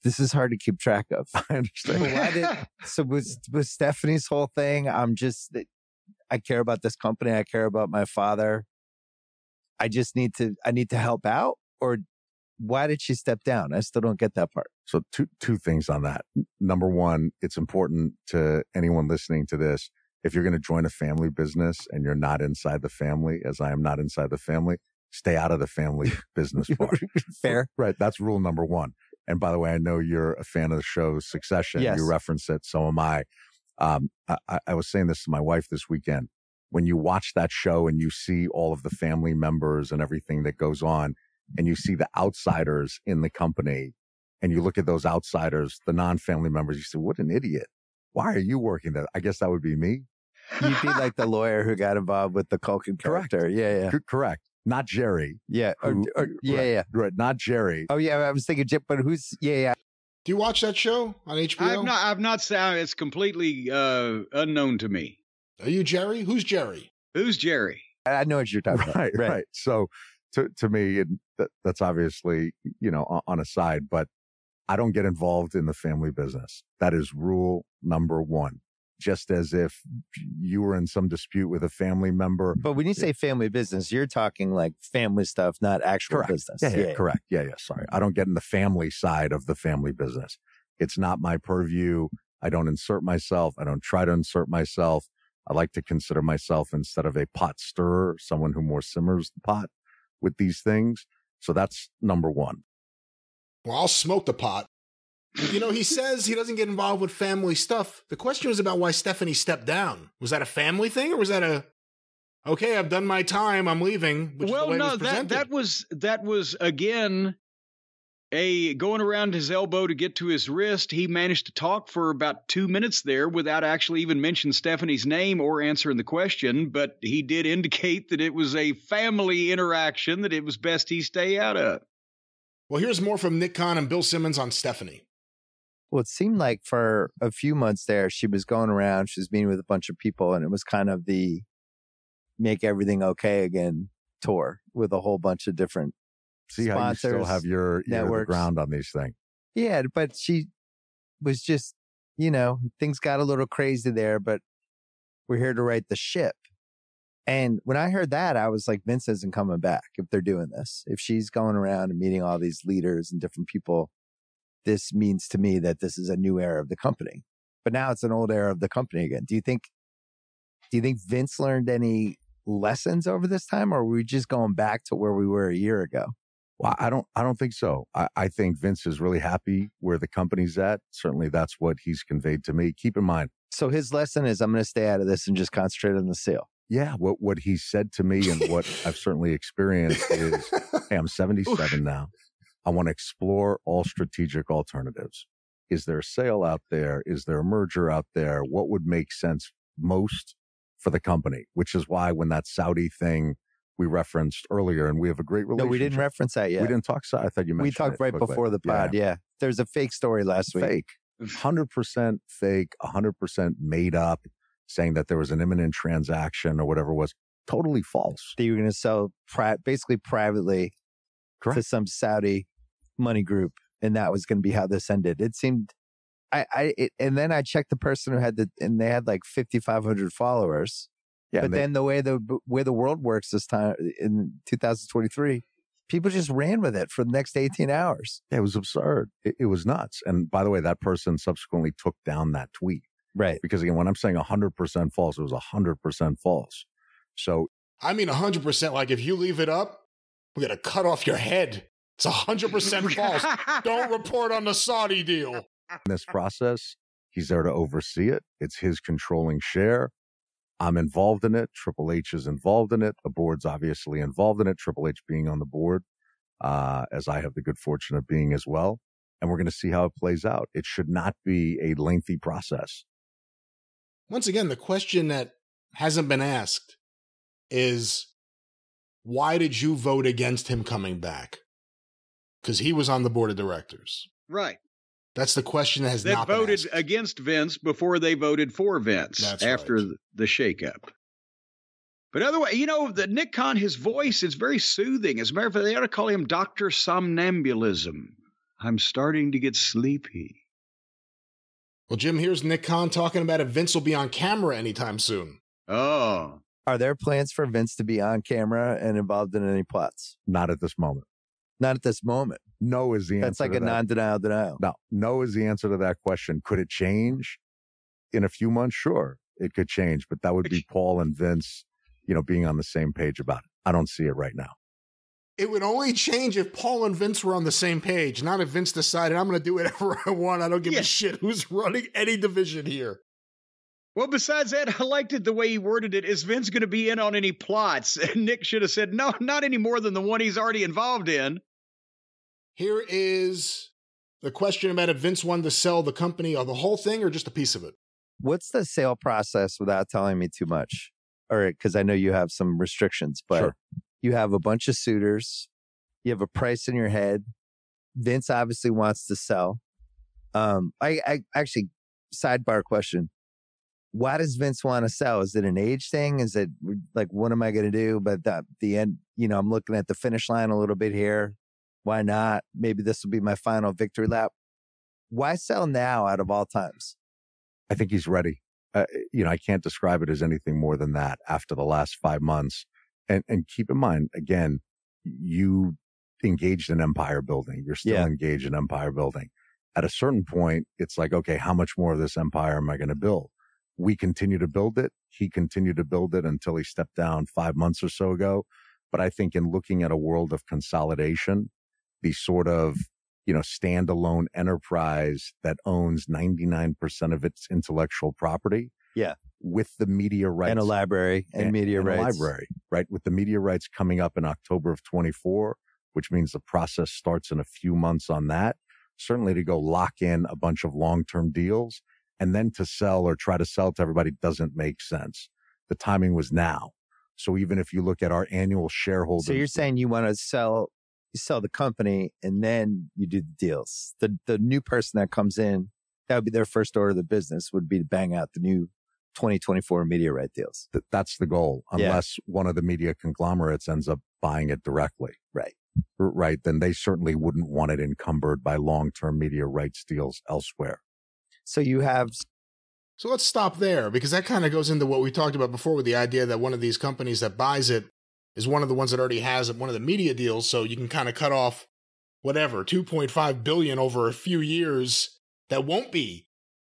This is hard to keep track of. I understand. So was Stephanie's whole thing, I care about this company. I care about my father. I need to help out? Or why did she step down? I still don't get that part. So two things on that. Number one, it's important to anyone listening to this. If you're going to join a family business and you're not inside the family, as I am not inside the family, stay out of the family business part. Fair. Right. That's rule number one. And by the way, I know you're a fan of the show Succession. Yes. You reference it. So am I. I was saying this to my wife this weekend. When you watch that show and you see all of the family members and everything that goes on, and you see the outsiders in the company, and you look at those outsiders, the non-family members, you say, what an idiot. Why are you working there? I guess that would be me. You'd be like the lawyer who got involved with the Culkin character. Correct. Yeah. Correct. Not Jerry. Yeah. Right. Not Jerry. Oh, yeah. I was thinking, but who's, yeah. Do you watch that show on HBO? I've not seen. It's completely unknown to me. Are you Jerry? Who's Jerry? Who's Jerry? I know what you're talking about. Right. So to me, that's obviously, on a side, but I don't get involved in the family business. That is rule number one. Just as if you were in some dispute with a family member. But when you say family business, you're talking like family stuff, not actual business. Yeah, correct. Yeah. Sorry. I don't get in the family side of the family business. It's not my purview. I don't insert myself. I don't try to insert myself. I like to consider myself, instead of a pot stirrer, someone who more simmers the pot with these things. So that's number one. Well, I'll smoke the pot. He says he doesn't get involved with family stuff. The question is about why Stephanie stepped down. Was that a family thing, or was that okay, I've done my time, I'm leaving? Well, no, that was again a going around his elbow to get to his wrist. He managed to talk for about 2 minutes there without actually even mentioning Stephanie's name or answering the question. But he did indicate that it was a family interaction that it was best he stay out of. Well, here's more from Nick Khan and Bill Simmons on Stephanie. Well, it seemed like for a few months there, she was going around, she was meeting with a bunch of people, and it was kind of the make everything okay again tour with a whole bunch of different See sponsors, how you still have your ear to the ground on these things. Yeah, but she was just, things got a little crazy there, but we're here to right the ship. And when I heard that, I was like, Vince isn't coming back if they're doing this. If she's going around and meeting all these leaders and different people, this means to me that this is a new era of the company. But now it's an old era of the company again. Do you think Vince learned any lessons over this time, or are we just going back to where we were a year ago? Well, I don't think so. I think Vince is really happy where the company's at. Certainly that's what he's conveyed to me. Keep in mind. So his lesson is, I'm going to stay out of this and just concentrate on the sale. Yeah, what he said to me and what I've certainly experienced is, hey, I'm 77 now. I want to explore all strategic alternatives. Is there a sale out there? Is there a merger out there? What would make sense most for the company? Which is why when that Saudi thing we referenced earlier, and we have a great relationship. No, we didn't reference that yet. We didn't talk Saudi. I thought you mentioned we talked right before the pod. Yeah. There's a fake story last week. Fake. 100% fake, 100% made up, saying that there was an imminent transaction or whatever it was. Totally false. That you were going to sell basically privately to some Saudi money group, and that was going to be how this ended. It seemed, and then I checked the person who had and they had like 5,500 followers. Yeah, but then the way the world works this time in 2023, people just ran with it for the next 18 hours. Yeah, it was absurd. It was nuts. And by the way, that person subsequently took down that tweet. Right. Because again, when I'm saying 100% false, it was 100% false. So I mean 100%. Like if you leave it up, we're going to cut off your head. It's 100% false. Don't report on the Saudi deal. In this process, he's there to oversee it. It's his controlling share. I'm involved in it. Triple H is involved in it. The board's obviously involved in it. Triple H being on the board, as I have the good fortune of being as well. And we're going to see how it plays out. It should not be a lengthy process. Once again, the question that hasn't been asked is, why did you vote against him coming back? Because he was on the board of directors. Right. That's the question that has not been asked. They voted against Vince before they voted for Vince. That's after right. the shakeup. But otherwise, the Nick Khan, his voice is very soothing. As a matter of fact, they ought to call him Dr. Somnambulism. I'm starting to get sleepy. Well, Jim, here's Nick Khan talking about if Vince will be on camera anytime soon. Oh. Are there plans for Vince to be on camera and involved in any plots? Not at this moment. Not at this moment. No is the answer. That's like a non-denial denial. No is the answer to that question. Could it change in a few months? Sure, it could change, but that would be Paul and Vince, being on the same page about it. I don't see it right now. It would only change if Paul and Vince were on the same page, not if Vince decided, I'm going to do whatever I want. I don't give a shit who's running any division here. Well, besides that, I liked it the way he worded it. Is Vince going to be in on any plots? And Nick should have said, no, not any more than the one he's already involved in. Here is the question about if Vince wanted to sell the company or the whole thing or just a piece of it. What's the sale process without telling me too much? Or because I know you have some restrictions, but Sure. You have a bunch of suitors. You have a price in your head. Vince obviously wants to sell. I actually, sidebar question. Why does Vince want to sell? Is it an age thing? Is it like, what am I going to do? But at the end, I'm looking at the finish line a little bit here. Why not? Maybe this will be my final victory lap. Why sell now out of all times? I think he's ready. I can't describe it as anything more than that after the last 5 months. And keep in mind, again, you engaged in empire building. You're still engaged in empire building. At a certain point, it's like, okay, how much more of this empire am I going to build? We continue to build it. He continued to build it until he stepped down 5 months or so ago. But I think in looking at a world of consolidation, the sort of, standalone enterprise that owns 99% of its intellectual property. Yeah. With the media rights. And a library and media rights. A library, right? With the media rights coming up in October of 24, which means the process starts in a few months on that. Certainly to go lock in a bunch of long-term deals and then to sell or try to sell to everybody doesn't make sense. The timing was now. So even if you look at our annual shareholders. So you're saying you want to sell the company and then you do the deals. The new person that comes in, that would be their first order of the business, would be to bang out the new 2024 media right deals. That's the goal, unless one of the media conglomerates ends up buying it directly. Right. Then they certainly wouldn't want it encumbered by long-term media rights deals elsewhere. So let's stop there, because that kind of goes into what we talked about before with the idea that one of these companies that buys it is one of the ones that already has one of the media deals. So you can kind of cut off whatever, $2.5 billion over a few years that won't be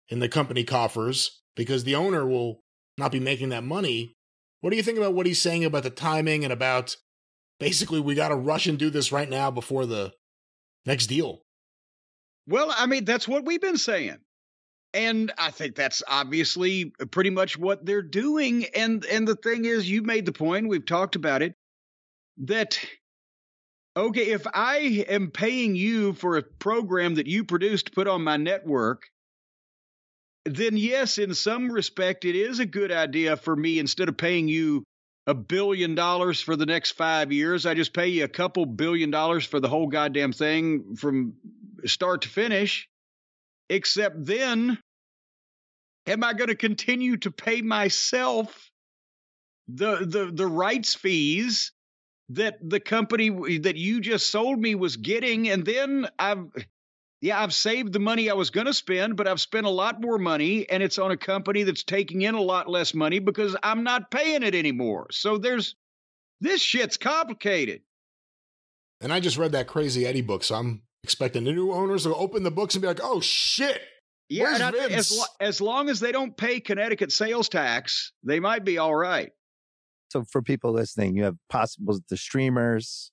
in the company coffers because the owner will not be making that money. What do you think about what he's saying about the timing and about basically we got to rush and do this right now before the next deal? Well, I mean, that's what we've been saying. And I think that's obviously pretty much what they're doing. And the thing is, you made the point, we've talked about it, that, okay, if I am paying you for a program that you produced to put on my network, then yes, in some respect, it is a good idea for me, instead of paying you $1 billion for the next 5 years, I just pay you a couple $1 billion for the whole goddamn thing from start to finish. Except then, am I going to continue to pay myself the rights fees that the company that you just sold me was getting? And then I've saved the money I was going to spend, but I've spent a lot more money, and it's on a company that's taking in a lot less money because I'm not paying it anymore. So this shit's complicated. And I just read that Crazy Eddie book, so I'm expecting the new owners to open the books and be like, oh, shit. Yeah, where's Vince? As long as they don't pay Connecticut sales tax, they might be all right. So for people listening, you have the streamers,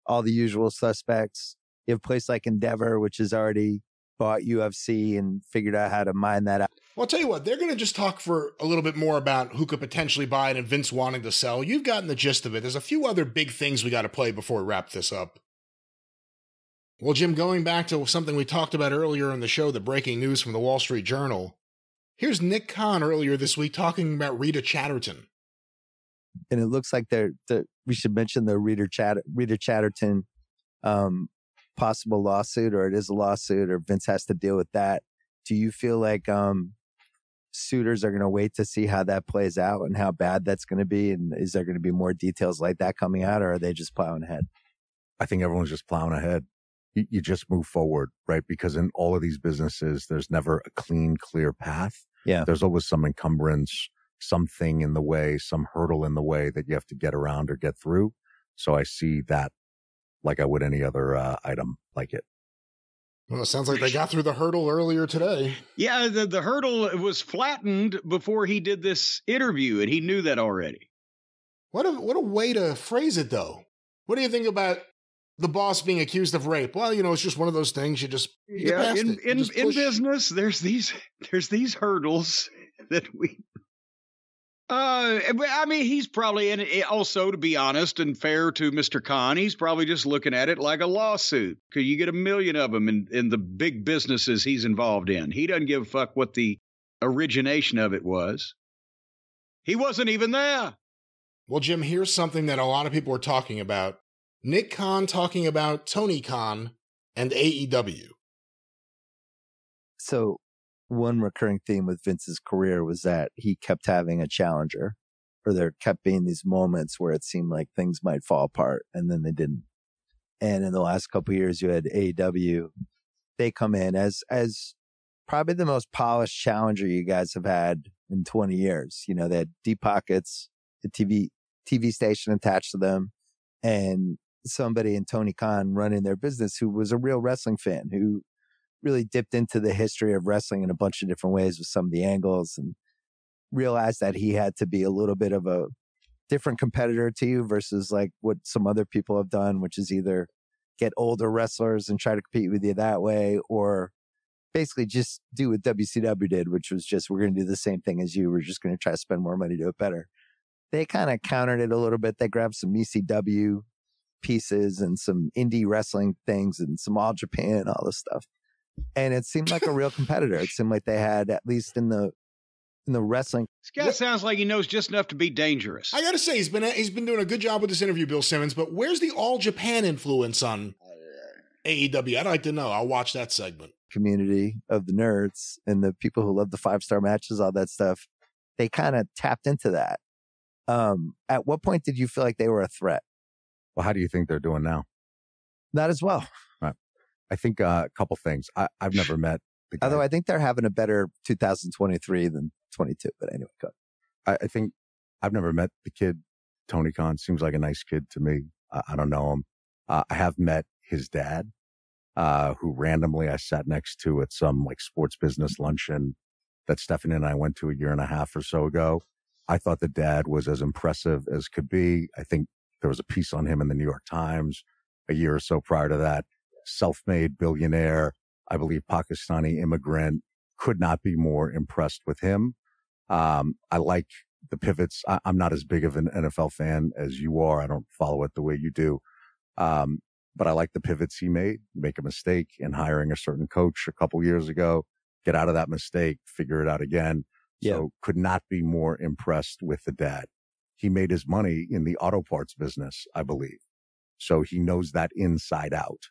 all the usual suspects. You have a place like Endeavor, which has already bought UFC and figured out how to mine that out. Well, I'll tell you what, they're going to just talk for a little bit more about who could potentially buy it and Vince wanting to sell. You've gotten the gist of it. There's a few other big things we got to play before we wrap this up. Well, Jim, going back to something we talked about earlier in the show, the breaking news from the Wall Street Journal, here's Nick Khan earlier this week talking about Rita Chatterton. And it looks like we should mention the Rita Chatterton possible lawsuit, or it is a lawsuit, or Vince has to deal with that. Do you feel like suitors are going to wait to see how that plays out and how bad that's going to be? And is there going to be more details like that coming out, or are they just plowing ahead? I think everyone's just plowing ahead. You just move forward, right? Because in all of these businesses, there's never a clean, clear path. Yeah. There's always some encumbrance, something in the way, some hurdle in the way that you have to get around or get through. So I see that like I would any other item like it. Well, it sounds like they got through the hurdle earlier today. Yeah, the hurdle was flattened before he did this interview, and he knew that already. What a way to phrase it, though. What do you think about the boss being accused of rape? Well, it's just one of those things. You get past it. In business, there's these hurdles that we. I mean, he's probably, and also, to be honest and fair to Mr. Khan, he's probably just looking at it like a lawsuit, because you get 1 million of them in the big businesses he's involved in. He doesn't give a fuck what the origination of it was. He wasn't even there. Well, Jim, here's something that a lot of people are talking about. Nick Khan talking about Tony Khan and AEW. So one recurring theme with Vince's career was that he kept having a challenger, or there kept being these moments where it seemed like things might fall apart and then they didn't. And in the last couple of years, you had AEW. They come in as probably the most polished challenger you guys have had in 20 years. They had deep pockets, a TV station attached to them, and somebody in Tony Khan running their business who was a real wrestling fan, who really dipped into the history of wrestling in a bunch of different ways with some of the angles, and realized that he had to be a little bit of a different competitor to you versus like what some other people have done, which is either get older wrestlers and try to compete with you that way, or basically just do what WCW did, which was just, we're going to do the same thing as you. We're just going to try to spend more money to do it better. They kind of countered it a little bit. They grabbed some ECW pieces and some indie wrestling things and some All Japan, all this stuff. And it seemed like a real competitor. It seemed like they had, at least in the wrestling. This guy sounds like he knows just enough to be dangerous. I got to say, he's been doing a good job with this interview, Bill Simmons, but where's the All Japan influence on AEW? I'd like to know. I'll watch that segment. Community of the nerds and the people who love the 5-star matches, all that stuff, they kind of tapped into that. At what point did you feel like they were a threat? Well, how do you think they're doing now? Not as well. Right. I think a couple things. I've never met the guy. Although I think they're having a better 2023 than 22. But anyway, go ahead. I think I've never met the kid. Tony Khan seems like a nice kid to me. I don't know him. I have met his dad, who randomly I sat next to at some like sports business luncheon that Stephanie and I went to 1.5 years or so ago. I thought the dad was as impressive as could be. I think there was a piece on him in the New York Times a year or so prior to that. Self-made billionaire, I believe Pakistani immigrant, could not be more impressed with him. I like the pivots. I'm not as big of an NFL fan as you are. I don't follow it the way you do. But I like the pivots he made. Make a mistake in hiring a certain coach a couple years ago, get out of that mistake, figure it out again. So could not be more impressed with the dad. He made his money in the auto parts business, I believe. So he knows that inside out.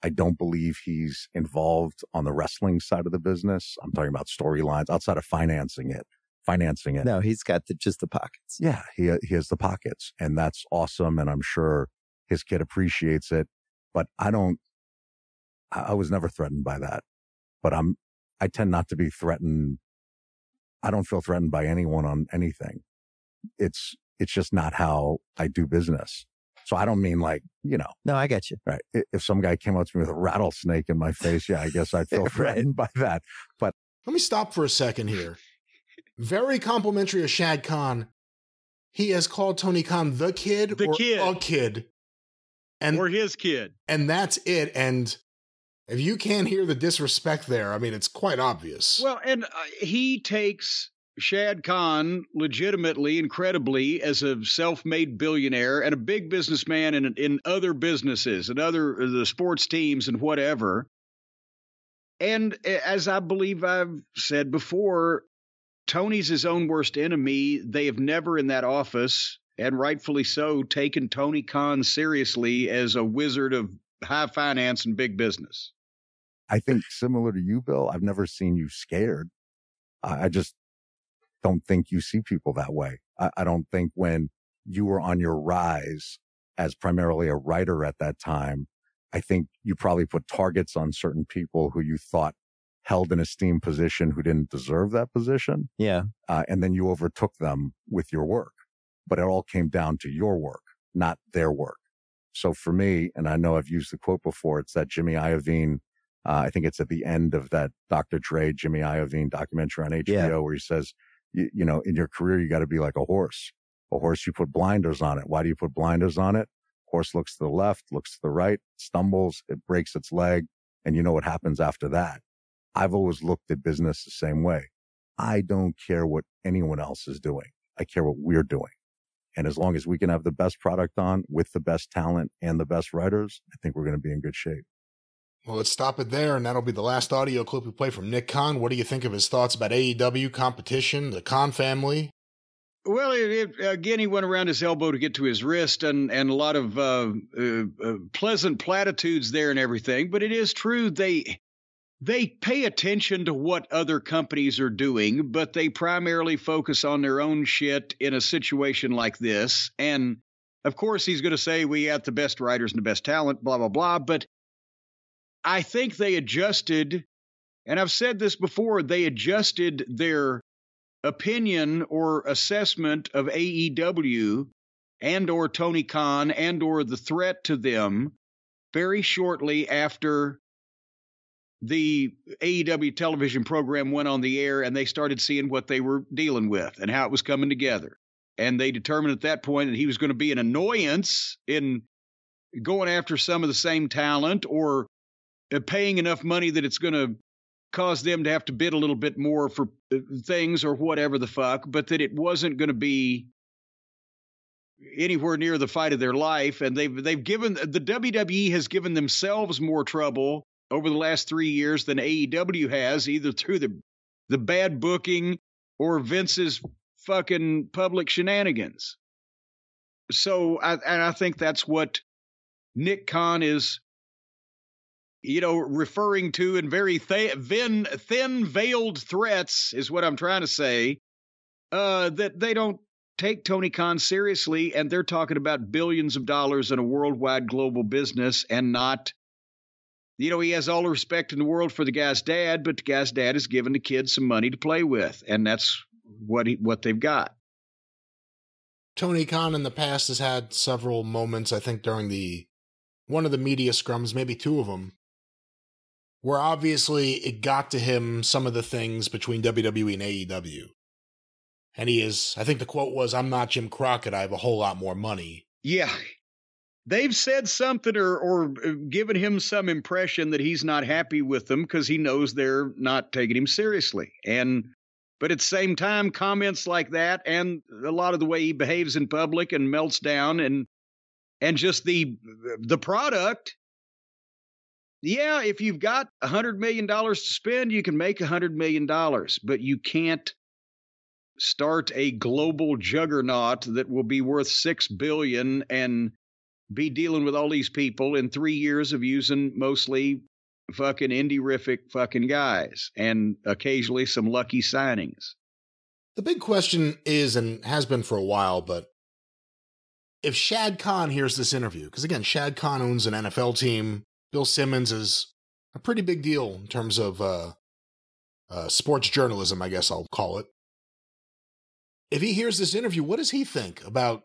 I don't believe he's involved on the wrestling side of the business. I'm talking about storylines outside of financing it. No, he's got just the pockets. Yeah, he has the pockets, and that's awesome. And I'm sure his kid appreciates it, but I was never threatened by that, but I tend not to be threatened. I don't feel threatened by anyone on anything. It's just not how I do business. So I don't mean like, No, I get you. Right. If some guy came up to me with a rattlesnake in my face, yeah, I guess I'd feel threatened by that. But let me stop for a second here. Very complimentary of Shad Khan. He has called Tony Khan a kid. Or his kid. And that's it. And if you can't hear the disrespect there, I mean, it's quite obvious. Well, and he takes Shad Khan legitimately, incredibly, as a self-made billionaire and a big businessman in other businesses and the sports teams and whatever. And as I believe I've said before, Tony's his own worst enemy. They have never in that office, and rightfully so, taken Tony Khan seriously as a wizard of high finance and big business. I think similar to you, Bill, I've never seen you scared. I just don't think you see people that way. I don't think when you were on your rise as primarily a writer at that time, I think you probably put targets on certain people who you thought held an esteemed position who didn't deserve that position. Yeah. And then you overtook them with your work. But it all came down to your work, not their work. So for me, and I know I've used the quote before, it's that Jimmy Iovine, I think it's at the end of that Dr. Dre, Jimmy Iovine documentary on HBO where he says, in your career, you got to be like a horse. A horse, you put blinders on it. Why do you put blinders on it? Horse looks to the left, looks to the right, stumbles, it breaks its leg, and you know what happens after that. I've always looked at business the same way. I don't care what anyone else is doing. I care what we're doing. And as long as we can have the best product on with the best talent and the best writers, I think we're going to be in good shape. Well, let's stop it there, and that'll be the last audio clip we play from Nick Khan. What do you think of his thoughts about AEW, competition, the Khan family? Well, again, he went around his elbow to get to his wrist, and a lot of pleasant platitudes there and everything. But it is true, they pay attention to what other companies are doing, but they primarily focus on their own shit in a situation like this. And, of course, he's going to say we got the best writers and the best talent, blah, blah, blah. But I think they adjusted, and I've said this before, they adjusted their opinion or assessment of AEW and or Tony Khan and or the threat to them very shortly after the AEW television program went on the air and they started seeing what they were dealing with and how it was coming together. And they determined at that point that he was going to be an annoyance in going after some of the same talent or paying enough money that it's going to cause them to have to bid a little bit more for things or whatever the fuck, but that it wasn't going to be anywhere near the fight of their life. And they've given, the WWE has given themselves more trouble over the last 3 years than AEW has, either through the bad booking or Vince's fucking public shenanigans. So I think that's what Nick Khan is, referring to in very thin veiled threats is what I'm trying to say, that they don't take Tony Khan seriously. And they're talking about billions of dollars in a worldwide global business and not, he has all the respect in the world for the guy's dad, but the guy's dad is giving the kids some money to play with. And that's what they've got. Tony Khan in the past has had several moments, I think, during one of the media scrums, maybe two of them, where obviously it got to him some of the things between WWE and AEW. And he is, I think the quote was, "I'm not Jim Crockett, I have a whole lot more money." Yeah. they've said something or given him some impression that he's not happy with them because he knows they're not taking him seriously. But at the same time, comments like that and a lot of the way he behaves in public and melts down and just the product. Yeah, if you've got $100 million to spend, you can make $100 million, but you can't start a global juggernaut that will be worth $6 billion and be dealing with all these people in 3 years of using mostly fucking indie-rific fucking guys and occasionally some lucky signings. The big question is, and has been for a while, but if Shad Khan hears this interview, because again, Shad Khan owns an NFL team, Bill Simmons is a pretty big deal in terms of sports journalism, I guess I'll call it. If he hears this interview, what does he think about,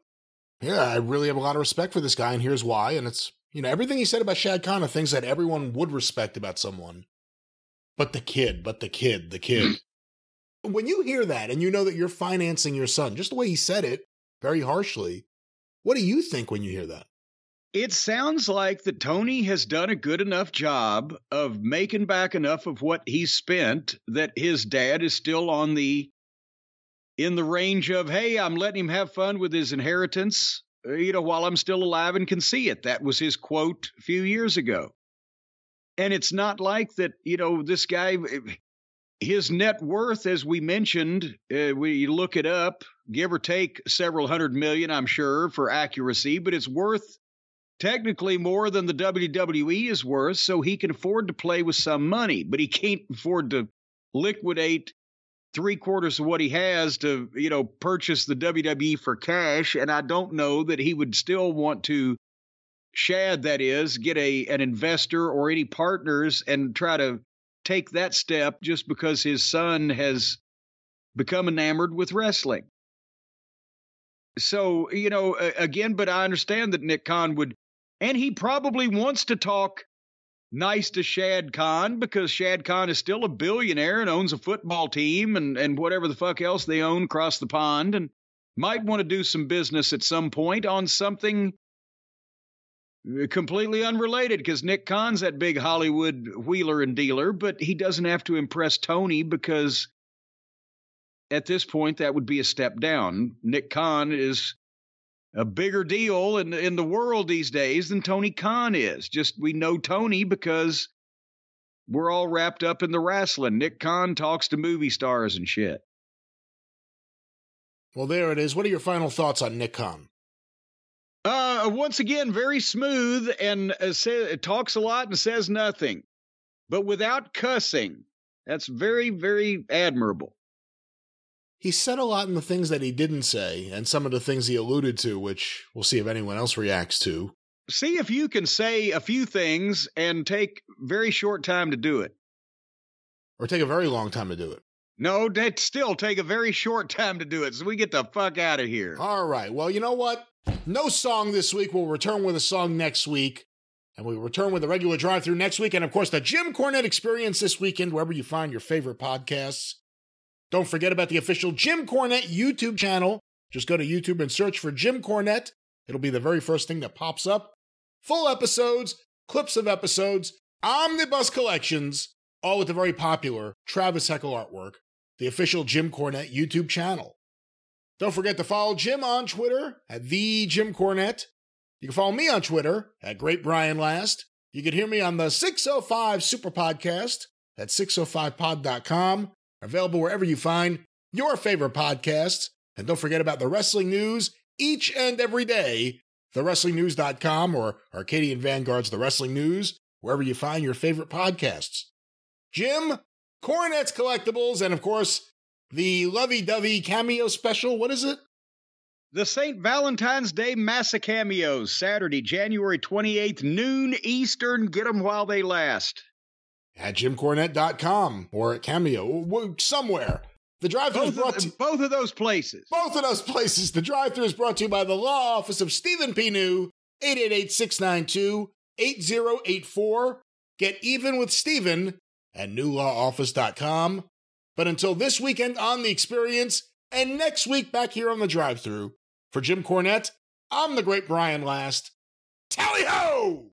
yeah, I really have a lot of respect for this guy, and here's why, and it's, everything he said about Shad Khan are things that everyone would respect about someone. But the kid. When you hear that, and you know that you're financing your son, just the way he said it, very harshly, what do you think when you hear that? It sounds like that Tony has done a good enough job of making back enough of what he spent that his dad is still in the range of, hey, I'm letting him have fun with his inheritance, while I'm still alive and can see it. That was his quote a few years ago. And it's not like that, this guy, his net worth, as we mentioned, we look it up, give or take several $100 million, I'm sure, for accuracy, but it's worth technically more than the WWE is worth, so he can afford to play with some money, but he can't afford to liquidate 3/4 of what he has to, purchase the WWE for cash. And I don't know that he would still want to, Shad, that is, get an investor or any partners and try to take that step just because his son has become enamored with wrestling. So, again, but I understand that Nick Khan would, and he probably wants to talk nice to Shad Khan because Shad Khan is still a billionaire and owns a football team and whatever the fuck else they own across the pond, and might want to do some business at some point on something completely unrelated because Nick Khan's that big Hollywood wheeler and dealer, but he doesn't have to impress Tony because at this point that would be a step down. Nick Khan is a bigger deal in the world these days than Tony Khan is. Just we know Tony because we're all wrapped up in the wrestling. Nick Khan talks to movie stars and shit. Well, there it is. What are your final thoughts on Nick Khan? Once again, very smooth and talks a lot and says nothing, but without cussing. That's very, very admirable. He said a lot in the things that he didn't say, and some of the things he alluded to, which we'll see if anyone else reacts to. See if you can say a few things and take very short time to do it. Or take a very long time to do it. No, that still take a very short time to do it, so we get the fuck out of here. All right, well, you know what? No song this week. We'll return with a song next week. And we'll return with a regular drive-thru next week. And, of course, the Jim Cornette Experience this weekend, wherever you find your favorite podcasts. Don't forget about the official Jim Cornette YouTube channel. Just go to YouTube and search for Jim Cornette. It'll be the very first thing that pops up. Full episodes, clips of episodes, omnibus collections, all with the very popular Travis Heckle artwork. The official Jim Cornette YouTube channel. Don't forget to follow Jim on Twitter at @TheJimCornette. You can follow me on Twitter at @GreatBrianLast. You can hear me on the 605 Super Podcast at 605pod.com. Available wherever you find your favorite podcasts. And don't forget about the wrestling news each and every day. TheWrestlingNews.com or Arcadian Vanguard's The Wrestling News, wherever you find your favorite podcasts. Jim Cornette's Collectibles, and of course, the lovey-dovey cameo special. What is it? The St. Valentine's Day Massa Cameos, Saturday, January 28th, noon Eastern. Get them while they last. At JimCornette.com or at Cameo, somewhere. The drive-thru is brought to both of those places. Both of those places. The drive-thru is brought to you by the law office of Stephen P. New, 888-692-8084. Get even with Stephen at newlawoffice.com. But until this weekend on The Experience, and next week back here on the drive-thru, for Jim Cornette, I'm the Great Brian Last. Tally ho!